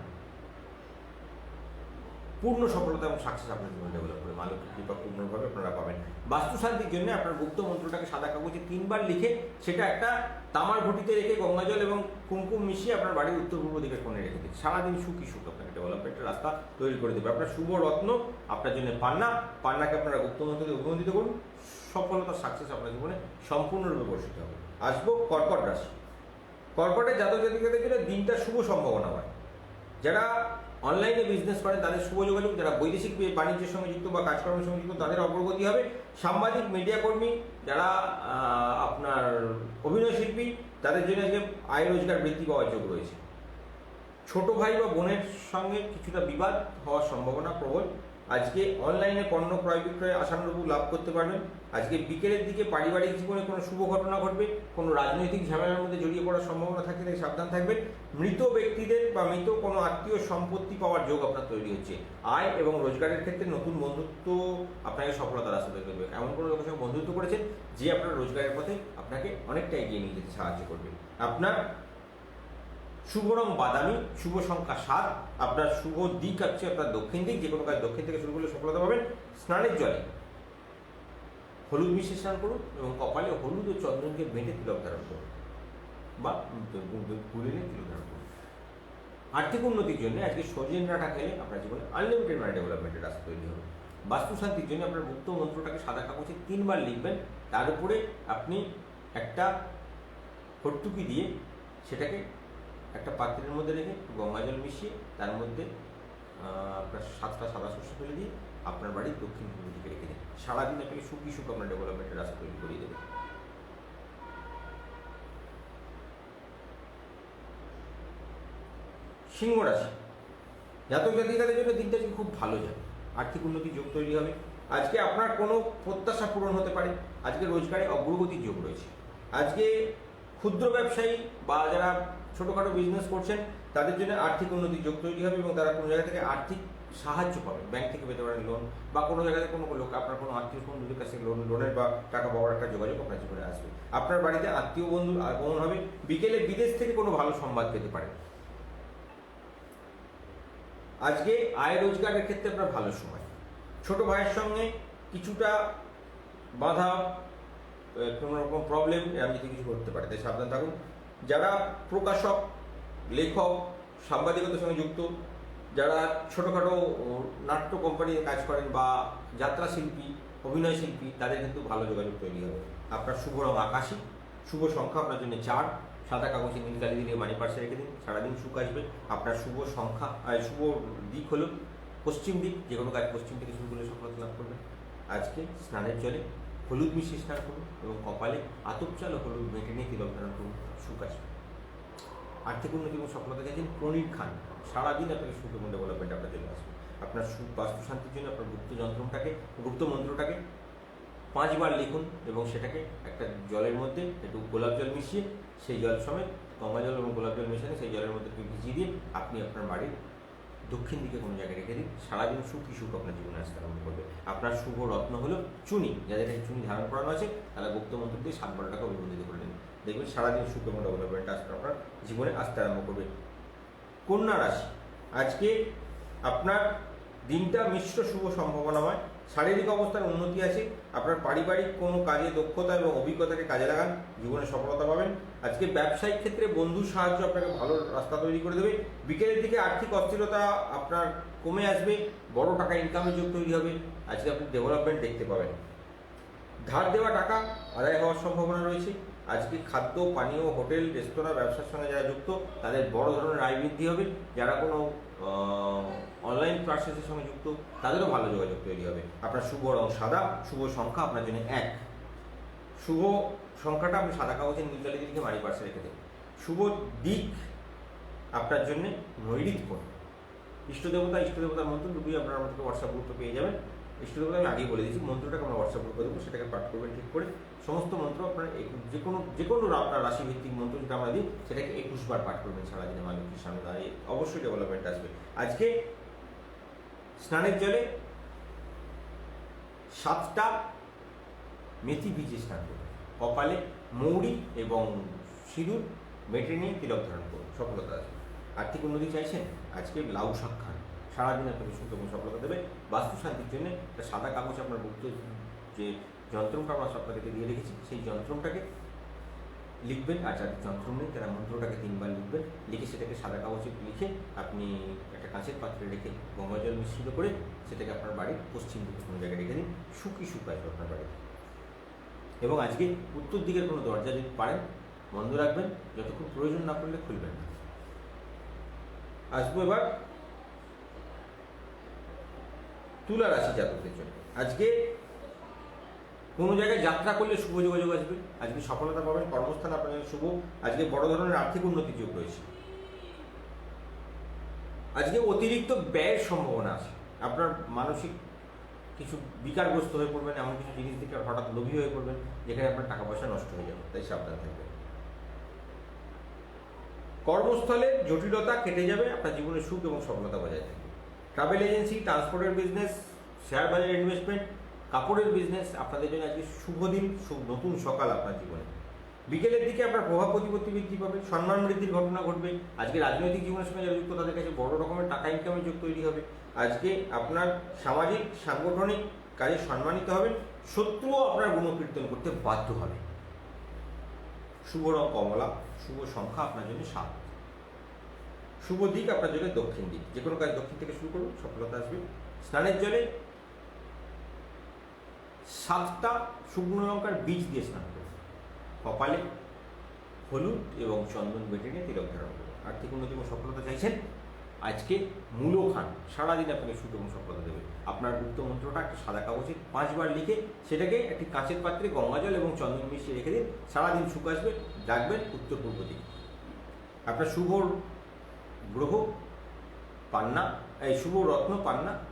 পূর্ণ সফলতা এবং সাকসেস আপনার জীবনে ডেভেলপ করে মালকের কৃপা পূর্ণভাবে আপনারা পাবেন। বাস্তুশান্তির জন্য আপনার গুপ্ত মন্ত্রটাকে সাদা কাগজে 3বার লিখে সেটা একটা তামার ঘটিতে রেখে গঙ্গাজল এবং কুমকুম মিশিয়ে আপনার বাড়ির উত্তর পূর্ব দিকের কোণে রেখে দিন। সারাদিন সুখী সুখ আপনাকে ডেভেলপমেন্টের রাস্তা তৈরি করে দেবে। আপনার শুভ রত্ন আপনার জন্য পান্নাকে আপনারা গুপ্ত মন্ত্র দিয়ে অভিমন্ত্রিত করুন। সফলতা সাকসেস আপনার জীবনে সম্পূর্ণরূপে বর্ষিত হবে। আসবো কর্কট রাশি। কর্কটের জাতক জাতিকাদের জন্য দিনটা শুভ সম্ভাবনা হয়। যারা অনলাইনে বিজনেস করেন তাদের শুভ যোগাযোগ। যারা বৈদেশিক বাণিজ্যের সঙ্গে যুক্ত বা কাজকর্মের সঙ্গে যুক্ত তাদের অগ্রগতি হবে। সাংবাদিক, মিডিয়া কর্মী, যারা আপনার অভিনয় শিল্পী, তাদের জন্য আজকে আয় রোজগার বৃদ্ধি পাওয়ার যোগ রয়েছে। ছোট ভাই বা বোনের সঙ্গে কিছুটা বিবাদ হওয়ার সম্ভাবনা প্রবল। আজকে অনলাইনে পণ্য ক্রয় বিক্রয়ে আশানুরূপ লাভ করতে পারবেন। আজকে বিকেলের দিকে পারিবারিক জীবনে কোনো শুভ ঘটনা ঘটবে। কোনো রাজনৈতিক ঝামেলার মধ্যে জড়িয়ে পড়ার সম্ভাবনা থাকলে তাই সাবধান থাকবেন। মৃত ব্যক্তিদের বা মৃত কোনো আত্মীয় সম্পত্তি পাওয়ার যোগ আপনার তৈরি হচ্ছে। আয় এবং রোজগারের ক্ষেত্রে নতুন বন্ধুত্ব আপনাকে সফলতার রাস্তা তৈরি করবে। এমন কোনো লোকের সঙ্গে বন্ধুত্ব করেছেন যে আপনার রোজগারের পথে আপনাকে অনেকটা এগিয়ে নিয়ে যেতে সাহায্য করবে। আপনার শুভ রং বাদামি, শুভ সংখ্যা 7। আপনার শুভ দিক হচ্ছে আপনার দক্ষিণ দিক, যে কোনো কাজ দক্ষিণ থেকে শুরু করলে সফলতা পাবেন। স্নানের জলে হলুদ মিশিয়ে স্নান করুন এবং কপালে হলুদ ও চন্দনকে বেঁধে তিলক ধারণ করুন বা ফুলে নিয়ে তিলক ধারণ করুন। আর্থিক উন্নতির জন্য আজকে সজেন ডাঁটা খেলে আপনার জীবনে আনলিমিটেড মানি ডেভেলপমেন্টের রাস্তা তৈরি হবে। বাস্তুশান্তির জন্য আপনার গুপ্ত মন্ত্রটাকে সাদা কাগজে 3বার লিখবেন। তার উপরে আপনি একটা হট্টুকি দিয়ে সেটাকে একটা পাত্রের মধ্যে রেখে গঙ্গাজল মিশিয়ে তার মধ্যে আপনার 7টা সাদা সর্ষে ফেলে দিয়ে আপনার বাড়ির দক্ষিণ পূর্ব দিকে রেখে দিন। সারাদিন আপনাকে সুখী সুখ আপনার ডেভেলপমেন্টের রাস্তা তৈরি করিয়ে দেবে। সিংহ রাশি। জাতক জাতিকাদের জন্য দিনটা খুব ভালো যাবে। আর্থিক উন্নতির যোগ তৈরি হবে। আজকে আপনার কোনো প্রত্যাশা পূরণ হতে পারে। আজকে রোজগারে অগ্রগতির যোগ রয়েছে। আজকে ক্ষুদ্র ব্যবসায়ী বা যারা ছোটোখাটো বিজনেস করছেন তাদের জন্য আর্থিক উন্নতির যোগ তৈরি হবে এবং তারা কোনো জায়গা থেকে আর্থিক সাহায্য পাবে, ব্যাংক থেকে পেতে পারেন লোন, বা কোনো জায়গাতে কোনো লোক আপনার কোনো আত্মীয় বন্ধুদের কাছে লোনের বা টাকা পাওয়ার একটা যোগাযোগ আপনার জীবনে আসবে। আপনার বাড়িতে আত্মীয় বন্ধুর আগমন হবে। বিকেলে বিদেশ থেকে কোনো ভালো সংবাদ পেতে পারেন। আজকে আয় রোজগারের ক্ষেত্রে আপনার ভালো সময়। ছোট ভাইয়ের সঙ্গে কিছুটা বাধা, কোনো রকম প্রবলেম এরকম যদি কিছু করতে পারে, তাই সাবধান থাকুন। যারা প্রকাশক, লেখক, সাংবাদিকতার সঙ্গে যুক্ত, যারা ছোটোখাটো নাট্য কোম্পানিতে কাজ করেন বা যাত্রা শিল্পী, অভিনয় শিল্পী, তাদের কিন্তু ভালো যোগাযোগ তৈরি হবে। আপনার শুভ রং আকাশী, শুভ সংখ্যা আপনার জন্য 4, সাদা কাগজে নীল কালি দিয়ে মানি পার্সে রেখে দিন, সারাদিন সুখ আসবে। আপনার শুভ সংখ্যা শুভ দিক হলো পশ্চিম দিক, যে কোনো কাজ পশ্চিম থেকে শুরু করলে সফলতা লাভ করবেন। আজকে স্নানের জলে হলুদ মিশিয়ে স্নান করুন এবং কপালে আতপ চাল ও হলুদ মেটে নিয়ে তিলক ধারণ করুন, সুখ আসবে। আর্থিক উন্নতি এবং সফলতা চাইছেন, পনির খান, সারাদিন আপনাকে সুখ এবং ডেভেলপমেন্ট আপনার জন্য আসবে। আপনার সুখ বাস্তু শান্তির জন্য আপনার গুপ্ত মন্ত্রটাকে 5 বার লিখুন এবং সেটাকে একটা জলের মধ্যে একটু গোলাপ জল মিশিয়ে, সেই জল সমেত গঙ্গা জল এবং গোলাপ জল মেশানো সেই জলের মধ্যে ভিজিয়ে দিয়ে আপনি আপনার বাড়ির দক্ষিণ দিকে কোনো জায়গায় রেখে দিন। সারাদিন সুখ আপনার জীবনে আসতে আরম্ভ করবে। আপনার শুভ রত্ন হলো চুনি। যাদের কাছে চুনি ধারণ করানো আছে তারা গুপ্ত মন্ত্র দিয়ে 7 টাকা অভিবন্ধিত করে নিন। দেখবেন সারাদিন সুখ এবং ডেভেলপমেন্ট আসতে আপনার জীবনে আসতে আরম্ভ করবে। কন্যা রাশি, আজকে আপনার দিনটা মিশ্র শুভ সম্ভাবনাময়। শারীরিক অবস্থার উন্নতি আছে। আপনার পারিবারিক কোনো কাজে দক্ষতা এবং অভিজ্ঞতাকে কাজে লাগান, জীবনে সফলতা পাবেন। আজকে ব্যবসায়িক ক্ষেত্রে বন্ধুর সাহায্য আপনাকে ভালো রাস্তা তৈরি করে দেবে। বিকেলের দিকে আর্থিক অস্থিরতা আপনার কমে আসবে, বড় টাকা ইনকামের যোগ তৈরি হবে। আজকে আপনি ডেভেলপমেন্ট দেখতে পাবেন। ধার দেওয়া টাকা আদায় হওয়ার সম্ভাবনা রয়েছে। আজকে খাদ্য, পানীয়, হোটেল, রেস্তোরাঁ ব্যবসার সঙ্গে যারা যুক্ত তাদের বড় ধরনের আয় বৃদ্ধি হবে। যারা কোনো অনলাইন ক্লাসেসের সঙ্গে যুক্ত তাদেরও ভালো যোগাযোগ তৈরি হবে। আপনার শুভ রং সাদা, শুভ সংখ্যা আপনার জন্য 1, শুভ সংখ্যাটা আপনি সাদা কাগজে নীল কালি দিয়ে মানি পার্সে রেখে দেন। শুভ দিক আপনার জন্য নৈরিত কোণ। ইষ্টদেবতার মন্ত্র দুটোই আপনার আমাদেরকে হোয়াটসঅ্যাপ গ্রুপে পেয়ে যাবেন। ইষ্টদেবতা আমি আগেই বলে দিয়েছি, মন্ত্রটাকে আমরা হোয়াটসঅ্যাপ গ্রুপে দেবো, সেটাকে পাঠ করবেন ঠিক করে। সমস্ত মন্ত্র আপনার যে কোনো আপনার রাশিভিত্তিক মন্ত্র যেটা আমরা দিই সেটাকে 21 বার পাঠ করবেন সারাদিনে। মানুষের সামনে দাঁড়িয়ে অবশ্যই ডেভেলপমেন্ট আসবে। আজকে স্নানের জলে 7টা মেথি ভিজিয়ে স্নান করুন, কপালে মৌরি এবং সিঁদুর মেটে নিয়ে তিলক ধারণ করুন, সফলতা আসবে। আর্থিক উন্নতি চাইছেন, আজকে লাউ শাক খান, সারাদিন আপনাকে সুখ এবং সফলতা দেবে। বাস্তু শান্তির জন্য একটা সাদা কাগজ আপনার গুপ্ত যে যন্ত্রটা আমরা আপনাদেরকে দিয়ে রেখেছি সেই যন্ত্রটাকে লিখবেন। আর যাদের যন্ত্র নেই তারা মন্ত্রটাকে 3 বার লিখবেন। লিখে সেটাকে সাদা কাগজে লিখে আপনি একটা কাঁচের পাত্রে রেখে গঙ্গা জল মিশ্রিত করে সেটাকে আপনার বাড়ির পশ্চিম দিকে কোনো জায়গায় রেখে দিন। সুখ আসবে আপনার বাড়িতে। এবং আজকে উত্তর দিকের কোনো দরজা যদি পারেন বন্ধ রাখবেন, যতক্ষণ প্রয়োজন না পড়লে খুলবেন না। আসবো এবার তুলা রাশি জাতকদের জন্য। আজকে কোনো জায়গায় যাত্রা করলে শুভ যোগাযোগ আসবে। আজকে সফলতা পাবেন, কর্মস্থান আপনার জন্য শুভ। আজকে বড় ধরনের আর্থিক উন্নতির যোগ রয়েছে। আজকে অতিরিক্ত ব্যয়ের সম্ভাবনা আছে। আপনার মানসিক কিছু বিকারগ্রস্ত হয়ে পড়বেন, এমন কিছু জিনিস থেকে হঠাৎ লোভী হয়ে পড়বেন যেখানে আপনার টাকা পয়সা নষ্ট হয়ে যাবে, তাই সাবধান থাকবেন। কর্মস্থলে জটিলতা কেটে যাবে, আপনার জীবনে সুখ এবং সফলতা বজায় থাকবে। ট্রাভেল এজেন্সি, ট্রান্সপোর্টের বিজনেস, শেয়ার বাজার ইনভেস্টমেন্ট, কাপড়ের বিজনেস আপনাদের জন্য আজকে শুভ দিন, নতুন সকাল আপনার জীবনে। বিকেলের দিকে আপনার প্রভাব প্রতিপত্তি বৃদ্ধি পাবে, সম্মান বৃদ্ধির ঘটনা ঘটবে। আজকে রাজনৈতিক জীবনের সঙ্গে যারা যুক্ত তাদের কাছে বড় রকমের টাকা ইনকামের যোগ তৈরি হবে। আজকে আপনার সামাজিক সাংগঠনিক কাজে সম্মানিত হবেন, শত্রুও আপনার গুণকীর্তন করতে বাধ্য হবে। শুভ রং কমলা, শুভ সংখ্যা আপনার জন্য 7, শুভ দিক আপনার জন্য দক্ষিণ দিক। যে কোনো কাজ দক্ষিণ থেকে শুরু করুন, সফলতা আসবে। স্নানের জলে 7টা শুকনো লঙ্কার বীজ দিয়ে স্নান করুন, কপালে হলুদ এবং চন্দন বেটে নিয়ে তিলক ধারণ করুন। আর্থিক উন্নতি এবং সফলতা চাইছেন, আজকে মূলো খান, সারাদিন আপনাকে সুখ এবং সফলতা দেবে। আপনার গুপ্ত মন্ত্রটা একটা সাদা কাগজে 5 বার লিখে সেটাকে একটি কাঁচের পাত্রে গঙ্গা জল এবং চন্দন মিশিয়ে রেখে দিন। সারাদিন সুখ আসবে। রাখবেন উত্তর পূর্ব দিকে। আপনার শুভ গ্রহ পান্না, এই শুভ রত্ন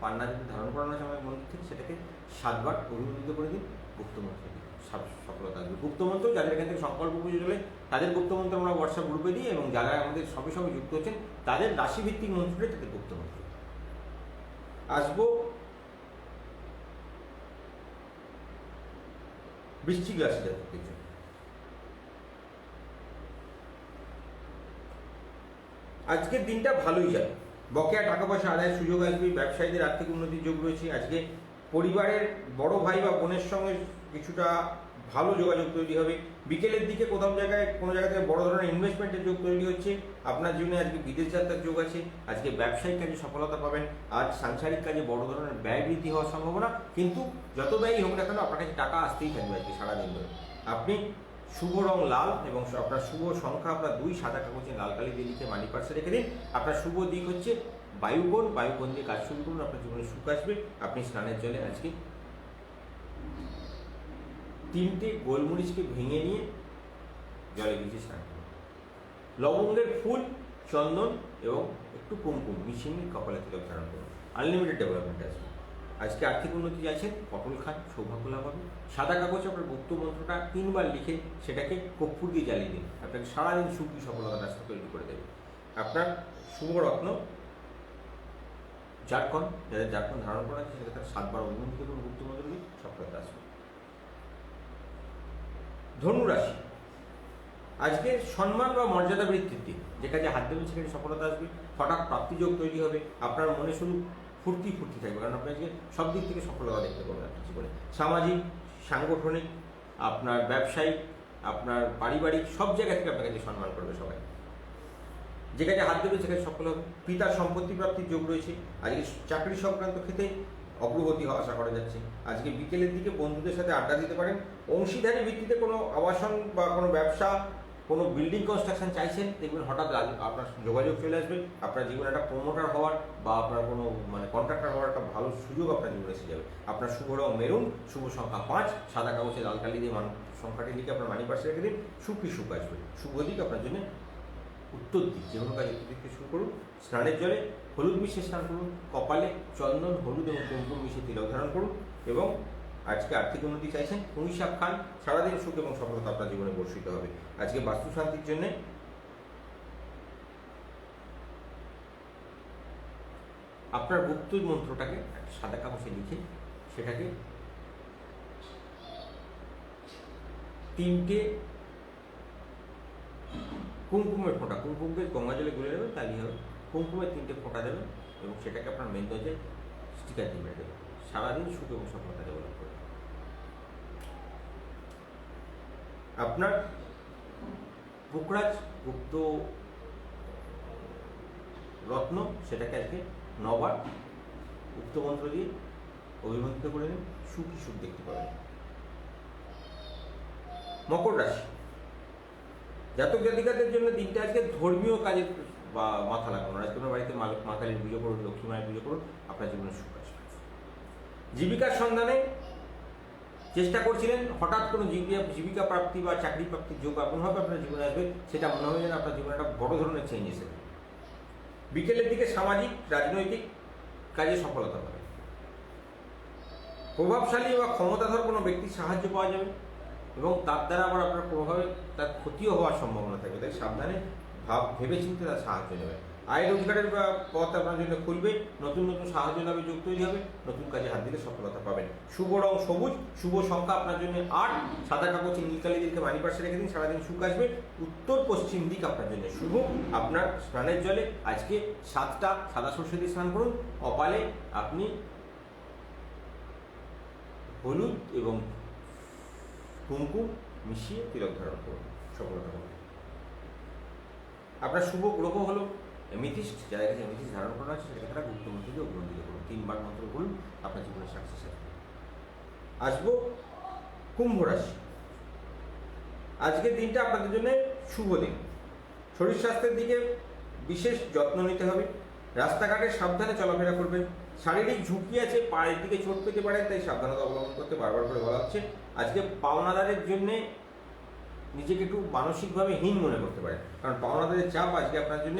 পান্না যদি ধারণ করানো আছে আমার মন্দির থেকে সেটাকে 7 বার অভিমন্ত্রিত করে দিন গুপ্ত মন্ত্রে দিন। সফলতা আসবে। গুপ্তমন্ত্র যাদের এখান থেকে সংকল্প পুজো চলে তাদের গুপ্তমন্ত্র আমরা হোয়াটসঅ্যাপ গ্রুপে দিই, এবং যারা আমাদের সবে সবে যুক্ত হচ্ছেন তাদের রাশিভিত্তিক মন্ত্রটাই তাদের গুপ্তমন্ত্র। আসবো বৃশ্চিক রাশি জাতকদের জন্য। আজকের দিনটা ভালোই যাবে, বকেয়া টাকা পয়সা আদায়ের সুযোগ আসবে, ব্যবসায়ীদের আর্থিক উন্নতির যোগ রয়েছে। আজকে পরিবারের বড় ভাই বা বোনের সঙ্গে কিছুটা ভালো যোগাযোগ তৈরি হবে। বিকেলের দিকে কোথাও জায়গায় কোনো জায়গা থেকে বড় ধরনের ইনভেস্টমেন্টের যোগ তৈরি হচ্ছে। আপনার জীবনে আজকে বিদেশ যাত্রার যোগ আছে। আজকে ব্যবসায়িক কাজে সফলতা পাবেন। আজ সাংসারিক কাজে বড় ধরনের ব্যয় বৃদ্ধি হওয়ার সম্ভাবনা, কিন্তু যত ব্যয়ই হোক না কেন আপনার কাছে টাকা আসতেই থাকবে আজকে সারাদিন ধরে। আপনি শুভ রং লাল এবং আপনার শুভ সংখ্যা আপনার 2, সাদা কাগজে লাল কালি দিয়ে লিখে মানি পার্সে রেখে দিন। আপনার শুভ দিক হচ্ছে বায়ুকোণ দিয়ে কাজ শুরু করুন, আপনার জীবনে সুখ আসবে। আপনি স্নানের জলে আজকে 3টে গোলমরিচকে ভেঙে নিয়ে জলে ভিজে স্নান করুন। লবঙ্গের ফুল, চন্দন এবং একটু কুমকুম মিশিয়ে নিয়ে কপালে তিলক ধারণ করুন। আনলিমিটেড ডেভেলপমেন্ট আসবে। আজকে আর্থিক উন্নতি চাইছেন, পটল খান, সৌভাগ্য লাভ হবে। সাদা কাগজে আপনার গুপ্ত মন্ত্রটা 3 বার লিখে সেটাকে কর্পূর দিয়ে জ্বালিয়ে দিন, আপনাকে সারাদিন সুখী সফলতার রাস্তা তৈরি করে দেবে। আপনার শুভ রত্ন জারকন, যাদের জারকন ধারণ করা আছে সেটাকে তার 7 বার অনুমোদিত করুন গুপ্ত মন্ত্র দিয়ে, সফলতা আসবে। ধনুরাশি, আজকে সম্মান বা মর্যাদা বৃদ্ধির দিন। যে কাজে হাত দেবেন সেখানে সফলতা আসবে। হঠাৎ প্রাপ্তিযোগ তৈরি হবে। আপনার মনে শুধু ফুর্তি থাকবে, কারণ আপনি আজকে সব দিক থেকে সফলতা দেখতে পাবেন আপনার জীবনে। সামাজিক, সাংগঠনিক, আপনার ব্যবসায়িক, আপনার পারিবারিক সব জায়গা থেকে আপনার কাছে সম্মান করবে সবাই। যে কাজে হাত দেবে সেখানে সফল হবে। পিতার সম্পত্তি প্রাপ্তির যোগ রয়েছে। আজকে চাকরি সংক্রান্ত ক্ষেত্রে অগ্রগতি হওয়া আশা করা যাচ্ছে। আজকে বিকেলের দিকে বন্ধুদের সাথে আড্ডা দিতে পারেন। অংশীদারি ভিত্তিতে কোনো আবাসন বা কোনো ব্যবসা, কোনো বিল্ডিং কনস্ট্রাকশন চাইছেন, দেখবেন হঠাৎ আপনার যোগাযোগ চলে আসবে। আপনার জীবনে একটা প্রমোটার হওয়ার বা আপনার কোনো কন্ট্রাক্টর হওয়ার একটা ভালো সুযোগ আপনার জীবনে এসে যাবে। আপনার শুভ রং মেরুন, শুভ সংখ্যা 5, সাদা কাগজে লাল কালি দিয়ে সংখ্যাটি লিখে আপনার মানি পার্সে রেখে দিন। সুখী সুখ আসবে। শুভ দিক আপনার জন্য উত্তর দিক। যে কোনো কাজ উত্তর দিকে শুরু করুন। স্নানের জলে হলুদ মিশিয়ে স্নান করুন। কপালে চন্দন, হলুদ এবং কুমকুম মিশিয়ে তিলক ধারণ করুন। এবং আজকে আর্থিক উন্নতি চাইছেন, পুঁই শাক খান। সারাদিন সুখ এবং সফলতা আপনার জীবনে বর্ষিত হবে। আজকে বাস্তু শান্তির জন্য আপনার গুপ্ত মন্ত্রটাকে সাদা কাগজে লিখে সেটাকে 3টে কুমকুমের ফোঁটা, কুমকুমকে গঙ্গা জলে গুলে নেবেন, তাহলেই হবে। কুমকুমের 3টে ফোঁটা দেবেন এবং সেটাকে আপনার মেন দরজে স্টিকার দিয়ে দেবেন। সারাদিন সুখ এবং সফলতা ডেভেলপ করবে। আপনার পুকরাজ গুপ্ত রত্ন সেটাকে আজকে 9 বার গুপ্ত মন্ত্র দিয়ে অভিমন্ত্রিত করে নিন, সুখী সুখ দেখতে পাবেন। মকর রাশি, জাতক জাতিকাদের জন্য দিনটা আজকে ধর্মীয় কাজে বা মাথা লাগানো। আজকে আপনার বাড়িতে মা কালীর পুজো করুন, লক্ষ্মী মায়ের পুজো করুন, আপনার জীবনে সুখ আসবে। জীবিকার সন্ধানে চেষ্টা করছিলেন, হঠাৎ কোনো জীবিকা প্রাপ্তি বা চাকরি প্রাপ্তির যোগ এমনভাবে আপনার জীবনে আসবে, সেটা মনে হবে যেন আপনার জীবনে একটা বড় ধরনের চেঞ্জ এসেছে। বিকেলের দিকে সামাজিক, রাজনৈতিক কাজে সফলতা পাবে। প্রভাবশালী বা ক্ষমতাধর কোনো ব্যক্তির সাহায্য পাওয়া যাবে এবং তার দ্বারা আবার আপনার প্রভাবে তার ক্ষতিও হওয়ার সম্ভাবনা থাকবে। তাই সাবধানে ভেবে চিন্তে তার সাহায্য নেবে। আয় রোজগারের পথ আপনার জন্য খুলবে। নতুন নতুন সাহায্য লাভে যোগ তৈরি হবে। নতুন কাজে হাত দিলে সফলতা পাবেন। শুভ রং সবুজ, শুভ সংখ্যা আপনার জন্য 8, সাদা কাগজে নীলকালি দিকে মানি পার্সে রেখে দিন। সারাদিন সুখ আসবে। উত্তর পশ্চিম দিক আপনার জন্য শুভ। আপনার স্নানের জলে আজকে 7টা সাদা সরষে দিয়ে স্নান করুন। কপালে আপনি হলুদ এবং কুমকুম মিশিয়ে তিলক ধারণ করুন, সফলতা পাবেন। আপনার শুভ গ্রহ হলো এমিথিস্ট। যাদের কাছে এমিথিস্ট ধারণ করা আছে সেটাকে তারা গুপ্ত মন্ত্র দিয়ে অগ্রন্থিত করুন। 3 বার মন্ত্র বলুন, আপনার জীবনে সাকসেস আসবে। আসবো কুম্ভ রাশি, আজকের দিনটা আপনাদের জন্য শুভ দিন। শরীর স্বাস্থ্যের দিকে বিশেষ যত্ন নিতে হবে। রাস্তাঘাটে সাবধানে চলাফেরা করবেন। শারীরিক ঝুঁকি আছে, পায়ের দিকে চোট পেতে পারেন, তাই সাবধানতা অবলম্বন করতে বারবার করে বলা হচ্ছে। আজকে পাওনাদারের জন্য নিজেকে একটু মানসিকভাবে হীন মনে করতে পারেন, কারণ পাওনাদারের চাপ আজকে আপনার জন্য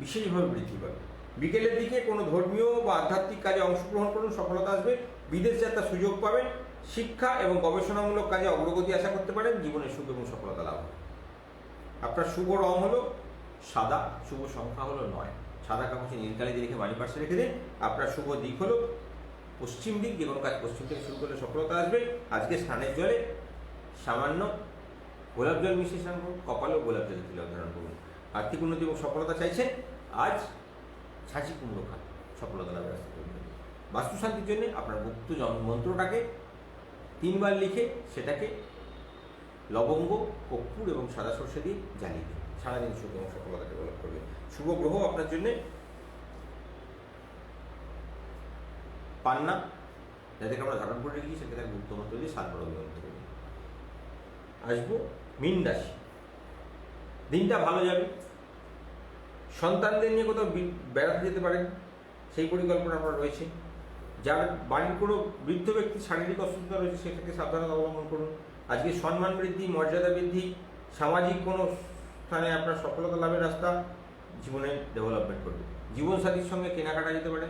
বিশেষভাবে বৃদ্ধি পাবে। বিকেলের দিকে কোনো ধর্মীয় বা আধ্যাত্মিক কাজে অংশগ্রহণ করুন, সফলতা আসবে। বিদেশ যাত্রার সুযোগ পাবেন। শিক্ষা এবং গবেষণামূলক কাজে অগ্রগতি আশা করতে পারেন, জীবনে সুখ এবং সফলতা লাভ হবে। আপনার শুভ রং হলো সাদা, শুভ সংখ্যা হলো 9। সাদা কাগজে নীল কালি দিয়ে রেখে মানি পার্সে রেখে দিন। আপনার শুভ দিক হলো পশ্চিম দিক, যে কোনো কাজ পশ্চিম থেকে শুরু করলে সফলতা আসবে। আজকে স্নানের জলে সামান্য গোলাপ জল মিশিয়ে স্নান করুন, কপালেও গোলাপ জল তিলক ধারণ করুন। আর্থিক উন্নতি এবং সফলতা চাইছেন, আজ ছাঁচি কুমড়ো খান, সফলতা লাভের রাস্তা তৈরি করবে। বাস্তুশান্তির জন্য আপনার গুপ্ত মন্ত্রটাকে 3 বার লিখে সেটাকে লবঙ্গ, কর্পূর এবং সাদা সর্ষে দিয়ে জ্বালিয়ে দিন। সারাদিন সুখ এবং সফলতা ডেভেলপ করবে। শুভ গ্রহ আপনার জন্য পান্না, যাদেরকে আমরা ধারণ করে রেখেছি সেটাকে গুপ্ত মন্ত্র দিয়ে 7 বার অভিমন্ত্র করি। আসবো মীন রাশি। দিনটা ভালো যাবে, সন্তানদের নিয়ে কোথাও বেড়াতে যেতে পারেন, সেই পরিকল্পনা আপনার রয়েছে। যার বাড়ির কোনো বৃদ্ধ ব্যক্তির শারীরিক অসুস্থতা রয়েছে সেটাকে সাবধানতা অবলম্বন করুন। আজকে সম্মান বৃদ্ধি, মর্যাদা বৃদ্ধি, সামাজিক কোনো স্থানে আপনার সফলতা লাভের রাস্তা, জীবনে ডেভেলপমেন্ট করবে। জীবনসাথীর সঙ্গে কেনাকাটা যেতে পারে,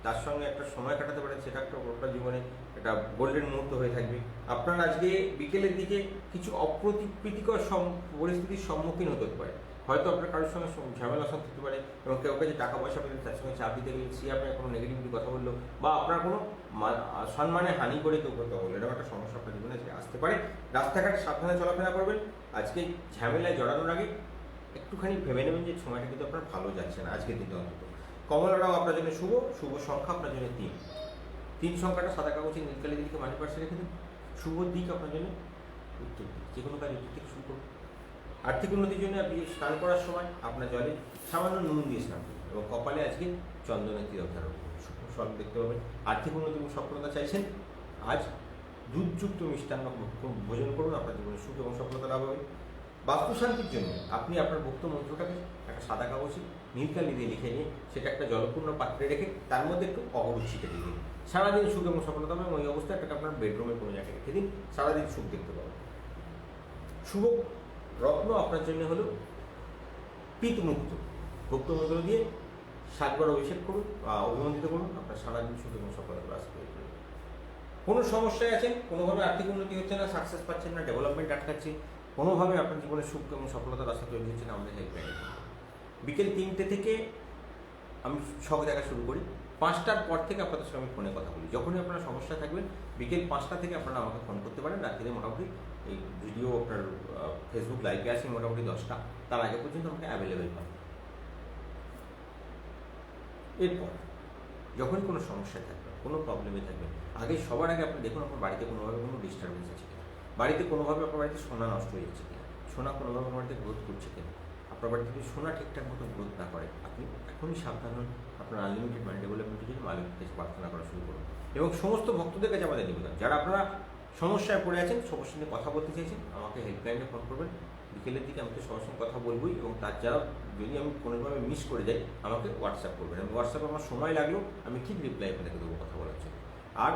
তার সঙ্গে একটা সময় কাটাতে পারেন, সেটা একটা গোটা জীবনে একটা গোল্ডেন মুহূর্ত হয়ে থাকবে। আপনার আজকে বিকেলের দিকে কিছু অপ্রীতিকর পরিস্থিতির সম্মুখীন হতে পারে। হয়তো আপনার কারোর সঙ্গে ঝামেলা অশান্তি হতে পারে, এবং কেউ কাছে টাকা পয়সা পেলেন তার সঙ্গে চাপ দিতে গেলে সে আপনার কোনো নেগেটিভিটি কথা বললো, বা আপনার কোনো সম্মানে হানি করে কেউ কথা বললো, এরকম একটা সমস্যা আপনার জীবনে আজকে আসতে পারে। রাস্তাঘাটে সাবধানে চলাফেরা করবেন। আজকে ঝামেলায় জড়ানোর আগে একটুখানি ভেবে নেবেন যে সময়টা কিন্তু আপনার ভালো যাচ্ছে না আজকের দিনটা অন্তত। কমলাটাও আপনার জন্য শুভ, শুভ সংখ্যা আপনার জন্য 3 সংখ্যাটা সাদা কাগজে নীলকালি দিকে মানি পার্সে রেখে দিন। শুভ দিক আপনার জন্য উত্তর দিক, যে কোনো কাজ উত্তর থেকে শুরু করুন। আর্থিক উন্নতির জন্য আপনি স্নান করার সময় আপনার জলে সামান্য নুন দিয়ে স্নান করুন, এবং কপালে আজকে চন্দনের তিলক ধারণ করুন, শুভ ফল দেখতে পাবেন। আর্থিক উন্নতি এবং সফলতা চাইছেন, আজ দুধযুক্ত মিষ্টান্ন ভোজন করুন, আপনার জীবনে সুখ এবং সফলতা লাভ হবে। বাস্তুশান্তির জন্য আপনি আপনার গুপ্ত মন্ত্রটাকে একটা সাদা কাগজে নীলকালি দিয়ে লিখে নিয়ে সেটা একটা জলপূর্ণ পাত্রে রেখে তার মধ্যে একটু অগরুদ ছিটে দিয়ে দিন। সারাদিন সুখ এবং সফলতা পাবেন। ওই অবস্থায় একটা আপনার বেডরুমের কোনো জায়গায় রেখে দিন, সারাদিন সুখ দেখতে পাবেন। শুভ রত্ন আপনার জন্য হলো পিতমুক্ত। গুপ্ত মন্ত্র দিয়ে 7 বার অভিষেক করুন, অভিমন্ত্রিত করুন, আপনার সারাদিন সুখ এবং সফলতা লাভ করবে। কোনো সমস্যায় আছেন, কোনোভাবে আর্থিক উন্নতি হচ্ছে না, সাকসেস পাচ্ছেন না, ডেভেলপমেন্ট আটকাচ্ছে, কোনোভাবে আপনার জীবনে সুখ এবং সফলতার রাস্তা তৈরি হচ্ছে না, আমাদের হেল্পলাইনে বিকেল 3টে থেকে আমি সব দেখা শুরু করি। 5টার পর থেকে আপনাদের সঙ্গে আমি ফোনে কথা বলি। যখনই আপনার সমস্যা থাকবেন বিকেল 5টা থেকে আপনারা আমাকে ফোন করতে পারেন। রাত্রিরে মোটামুটি এই ভিডিও আপনার ফেসবুক লাইভে আসি মোটামুটি 10টা, তার আগে পর্যন্ত আমাকে অ্যাভেলেবেল পান। এরপর যখনই কোনো সমস্যা থাকবে, কোনো প্রবলেমে থাকবে, আগে সবার আগে আপনি দেখুন আপনার বাড়িতে কোনোভাবে কোনো ডিস্টারবেন্স আছে কিনা, বাড়িতে কোনোভাবে আপনার বাড়িতে সোনা নষ্ট হয়ে যাচ্ছে কিনা, সোনা কোনোভাবে আপনার বাড়িতে গ্রোথ করছে কিনা। আপনার বাড়িতে যদি সোনা ঠিকঠাক মতো গ্রোথ না করে, আপনি এখনই সাবধান হন। আপনার আনলিমিটেড মানি ডেভেলপমেন্টের জন্য মালিকের কাছে প্রার্থনা করা শুরু করুন। এবং সমস্ত ভক্তদের কাছে আমাদের নিবেদন, যারা আপনারা সমস্যায় পড়ে আছেন, সমস্যা নিয়ে কথা বলতে চাইছেন, আমাকে হেল্পলাইনে ফোন করবেন। বিকেলের দিকে আমি তো সবার সঙ্গে কথা বলবই, এবং তার যারা যদি আমি কোনোভাবে মিস করে যাই আমাকে হোয়াটসঅ্যাপ করবেন। এবং হোয়াটসঅ্যাপে আমার সময় লাগলেও আমি ঠিক রিপ্লাই আপনাদেরকে দেবো কথা বলার জন্য। আর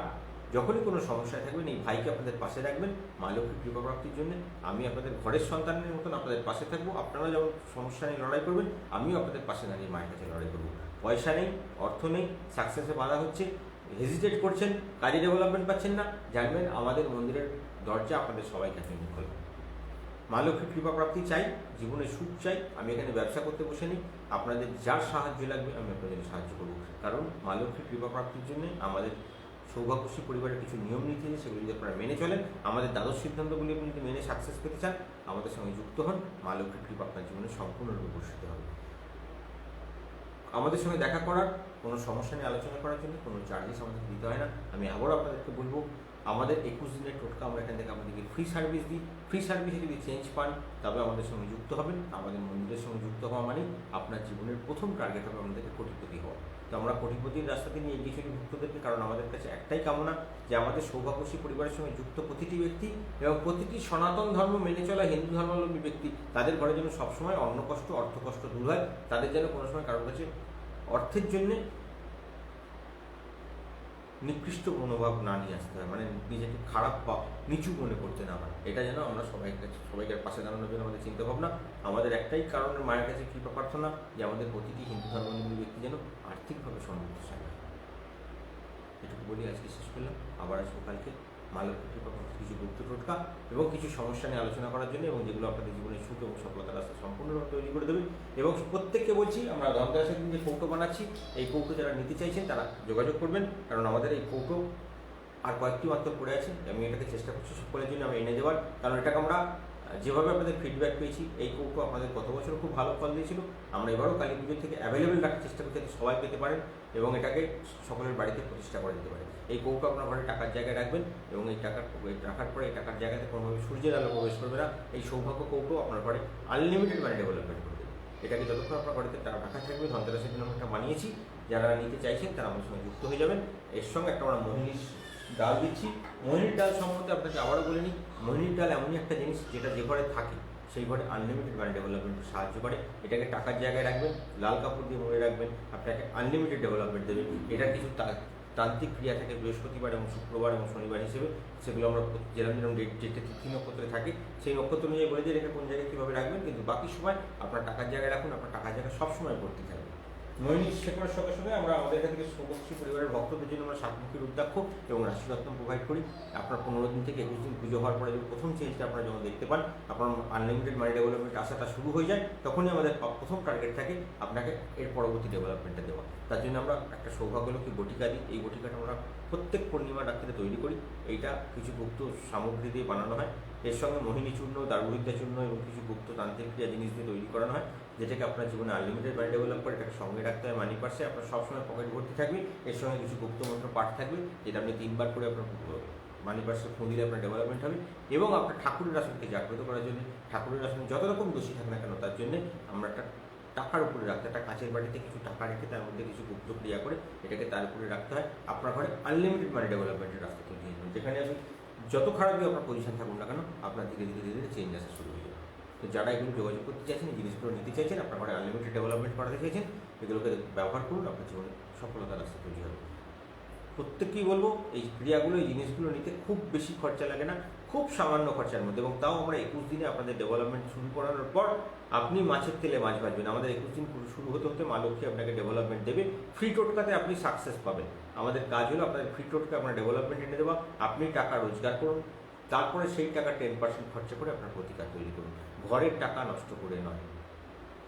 যখনই কোনো সমস্যায় থাকবেন, এই ভাইকে আপনাদের পাশে রাখবেন। মা লক্ষ্মীর কৃপা প্রাপ্তির জন্য আমি আপনাদের ঘরের সন্তানের মতন আপনাদের পাশে থাকবো। আপনারা যেমন সমস্যা নিয়ে লড়াই করবেন, আমিও আপনাদের পাশে দাঁড়িয়ে মায়ের কাছে লড়াই করবো। পয়সা নেই, অর্থ নেই, সাকসেসে বাধা হচ্ছে, হেজিটেট করছেন, কাজে ডেভেলপমেন্ট পাচ্ছেন না, জানবেন আমাদের মন্দিরের দরজা আপনাদের সবাই কাছে খোলা। মা লক্ষ্মীর কৃপা প্রাপ্তি চাই, জীবনে সুখ চাই। আমি এখানে ব্যবসা করতে বসে নিই, আপনাদের যার সাহায্য লাগবে আমি আপনাদের সাহায্য করব। কারণ মা লক্ষ্মীর কৃপা প্রাপ্তির জন্য আমাদের সৌভাগ্যশ্রী পরিবারের কিছু নিয়ম নীতি আছে, সেগুলি যদি আপনারা মেনে চলেন, আমাদের দ্বাদশ সিদ্ধান্তগুলি আপনি যদি মেনে সাকসেস পেতে চান, আমাদের সঙ্গে যুক্ত হন। মা লক্ষ্মীর কৃপা আপনার জীবনে সম্পূর্ণরূপে বর্ষিত হবে। আমাদের সঙ্গে দেখা করার, কোনো সমস্যা নিয়ে আলোচনা করার জন্য কোনো চার্জেস আমাদের দিতে হয় না। আমি আবারও আপনাদেরকে বলবো, আমাদের 21 দিনের টোটকা আমরা এখান থেকে আপনাদেরকে ফ্রি সার্ভিস দিই। ফ্রি সার্ভিসে যদি চেঞ্জ পান, তবে আমাদের সঙ্গে যুক্ত হবেন। আমাদের মন্দিরের সঙ্গে যুক্ত হওয়া মানে আপনার জীবনের প্রথম টার্গেট হবে আমাদেরকে কোটিপতি হওয়া। তো আমরা কোটিপতির রাস্তাতে নিয়ে এগিয়ে চলি ভক্তদেরকে, কারণ আমাদের কাছে একটাই কামনা যে আমাদের সৌভাগ্যশ্রী পরিবারের সঙ্গে যুক্ত প্রতিটি ব্যক্তি এবং প্রতিটি সনাতন ধর্ম মেনে চলা হিন্দু ধর্মাবলম্বী ব্যক্তি, তাদের ঘরে যেন সবসময় অন্ন কষ্ট, অর্থ কষ্ট দূর হয়। তাদের যেন কোনো সময় কারোর কাছে অর্থের জন্যে নিকৃষ্ট মনোভাব না নিয়ে আসতে হয়, মানে নিজেকে খারাপ বা নিচু মনে করতে না হয়। এটা যেন আমরা সবাইকে পাশে দাঁড়ানোর জন্য আমাদের চিন্তা ভাবনা। আমাদের একটাই কারণে মায়ের কাছে কৃপা প্রার্থনা যে আমাদের প্রতিটি হিন্দু ধর্মাবলম্বী ব্যক্তি যেন আর্থিকভাবে সমৃদ্ধশালী হয়। এটুকু বলি আজকে শেষ করলাম। আবার আসবো কালকে। মা লক্ষ্মীর কৃপা, কিছু গুপ্ত টোটকা এবং কিছু সমস্যা নিয়ে আলোচনা করার জন্য, এবং যেগুলো আপনাদের জীবনে সুখ এবং সফলতার রাস্তা সম্পূর্ণভাবে তৈরি করে দেবে। এবং প্রত্যেককে বলছি, আমরা ধনতেরাসের দিন যে কৌটো বানাচ্ছি, এই কৌটো যারা নিতে চাইছেন তারা যোগাযোগ করবেন, কারণ আমাদের এই কৌটো আর কয়েকটি মাত্র পড়ে আছে। আমি এটাকে চেষ্টা করছি সকলের জন্য আমি এনে দেওয়ার, কারণ এটাকে আমরা যেভাবে আপনাদের ফিডব্যাক পেয়েছি, এই কৌটো আপনাদের গত বছর খুব ভালো ফল দিয়েছিল। আমরা এবারও কালী পুজোর থেকে অ্যাভেলেবেল রাখার চেষ্টা করছি যাতে সবাই পেতে পারেন এবং এটাকে সকলের বাড়িতে প্রতিষ্ঠা করে দিতে পারে। এই কৌটো আপনার ঘরে টাকার জায়গায় রাখবেন এবং এই রাখার পরে এই টাকার জায়গাতে কোনোভাবে সূর্যের আলো প্রবেশ করবে না। এই সৌভাগ্য কৌটো আপনার ঘরে আনলিমিটেড মানে ডেভেলপমেন্ট করবে। এটাকে যতক্ষণ আপনার বাড়িতে টাকা রাখা থাকবে, ধনতেরাসের দিন আমরা একটা বানিয়েছি, যারা নিতে চাইছেন তারা আমাদের সঙ্গে যুক্ত হয়ে যাবেন। এর সঙ্গে একটা আমরা মোহিনীর ডাল দিচ্ছি। মোহিনীর ডাল সম্বন্ধে আপনাকে আবারও বলে নিই, মোহিনীর ডাল এমনই একটা জিনিস যেটা যে ঘরে থাকে সেই ঘরে আনলিমিটেড মানে ডেভেলপমেন্টে সাহায্য করে। এটাকে টাকার জায়গায় রাখবেন, লাল কাপড় দিয়ে মুড়ে রাখবেন, আপনাকে আনলিমিটেড ডেভেলপমেন্ট দেবে। এটার কিছু তান্ত্রিক ক্রিয়া থাকে বৃহস্পতিবার এবং শুক্রবার এবং শনিবার হিসেবে, সেগুলো আমরা যেরকম যেরকম ডেটে তিথি নক্ষত্রে থাকে সেই নক্ষত্র অনুযায়ী বলে দিয়ে রেখে কোন জায়গায় কীভাবে রাখবেন, কিন্তু বাকি সময় আপনার টাকার জায়গায় রাখুন, আপনার টাকার জায়গায় সবসময় ভর্তি থাকবে। মোহিনী শেখার সঙ্গে সঙ্গে আমরা আমাদের এখান থেকে শুভশ্রী পরিবারের ভক্তদের জন্য আমরা সাতমুখী রুদ্রাক্ষ এবং রাশিরত্ন প্রোভাইড করি। আপনার 15 দিন থেকে 21 দিন পুজো হওয়ার পরে যে প্রথম চেঞ্জটা আপনারা যখন দেখতে পান, আপনার আনলিমিটেড মানি ডেভেলপমেন্ট আসাটা শুরু হয়ে যায়, তখনই আমাদের প্রথম টার্গেট থাকে আপনাকে এর পরবর্তী ডেভেলপমেন্টটা দেওয়া। তার জন্য আমরা একটা সৌভাগ্যলক্ষ্মী বটিকা দিই। এই বটিকাটা আমরা প্রত্যেক পূর্ণিমা রাত্রিতে তৈরি করি। এইটা কিছু গুপ্ত সামগ্রী দিয়ে বানানো হয়। এর সঙ্গে মোহিনী চূর্ণ, দারুবিদ্যা চূর্ণ এবং কিছু গুপ্ত তান্ত্রিক ক্রিয়া জিনিস দিয়ে তৈরি করানো হয়, যেটাকে আপনার জীবনে আনলিমিটেড মানি ডেভেলপ করে। এটাকে সঙ্গে রাখতে হয় মানি পার্সে, আপনার সবসময় পকেট ভর্তি থাকবে। এর সঙ্গে কিছু গুপ্ত মন্ত্র পাঠ থাকবে, যেটা আপনি 3 বার করে আপনার মানি পার্সে ফোন দিলে আপনার ডেভেলপমেন্ট হবে। এবং আপনার ঠাকুরের আসনকে জাগ্রত করার জন্য, ঠাকুরের আসনে যত রকম দোষী থাকে না কেন তার জন্য আমরা একটা টাকার উপরে রাখতে, একটা কাঁচের বাটিতে কিছু টাকা রেখে তার মধ্যে কিছু গুপ্ত ক্রিয়া করে এটাকে তার উপরে রাখতে হয়। আপনার ঘরে আনলিমিটেড মানি ডেভেলপমেন্টের রাস্তা তৈরি হয়ে যাবে, যেখানে আপনি যত খারাপই আপনার পজিশন থাকুন না কেন, আপনার ধীরে ধীরে ধীরে ধীরে চেঞ্জ আসা শুরু হয়ে যাবে। তো যারা এগুলো যোগাযোগ করতে চাইছেন, এই জিনিসগুলো নিতে চাইছেন, আপনার ঘরে আনলিমিটেড ডেভেলপমেন্ট করাতে চাইছেন, এগুলোকে ব্যবহার করুন, আপনার জীবনে সফলতার রাস্তা তৈরি হবে। প্রত্যেককেই বলবো, এই ক্রিয়াগুলো, এই জিনিসগুলো নিতে খুব বেশি খরচা লাগে না, খুব সামান্য খরচার মধ্যে, এবং তাও আমরা 21 দিনে আপনাদের ডেভেলপমেন্ট শুরু করানোর পর আপনি মাছের তেলে মাছ ভাজবেন। আমাদের 21 দিন শুরু হতে হতে মা লক্ষ্মী আপনাকে ডেভেলপমেন্ট দেবে। ফ্রি টোটকাতে আপনি সাকসেস পাবেন। আমাদের কাজ হলো আপনাদের ফ্রি টোটকা আপনার ডেভেলপমেন্ট এনে দেওয়া। আপনি টাকা রোজগার করুন, তারপরে সেই টাকা 10% খরচা করে আপনার প্রতিকার তৈরি করুন, ঘরের টাকা নষ্ট করে নয়।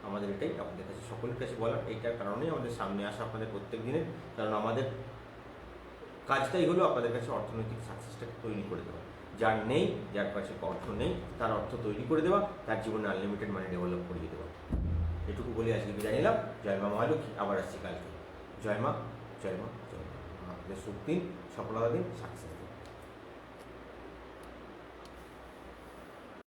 আমাদের এটাই আপনাদের কাছে, সকলের কাছে বলার, এইটার কারণেই আমাদের সামনে আসা আপনাদের প্রত্যেক দিনের, কারণ আমাদের কাজটাই হলো আপনাদের কাছে অর্থনৈতিক সাকসেসটাকে তৈরি করে দেওয়া। যার নেই, যার কাছে অর্থ নেই, তার অর্থ তৈরি করে দেওয়া, তার জীবনে আনলিমিটেড মানি ডেভেলপ করিয়ে দেওয়া। এটুকু বলে আজকে বিদায় নিলাম। জয় মা মহালক্ষ্মী, আবার আসছি কালকে। জয় মা, জয় মা, জয় মা। আপনাদের সুখ দিন, সফলতা দিন, সাকসেস দিন।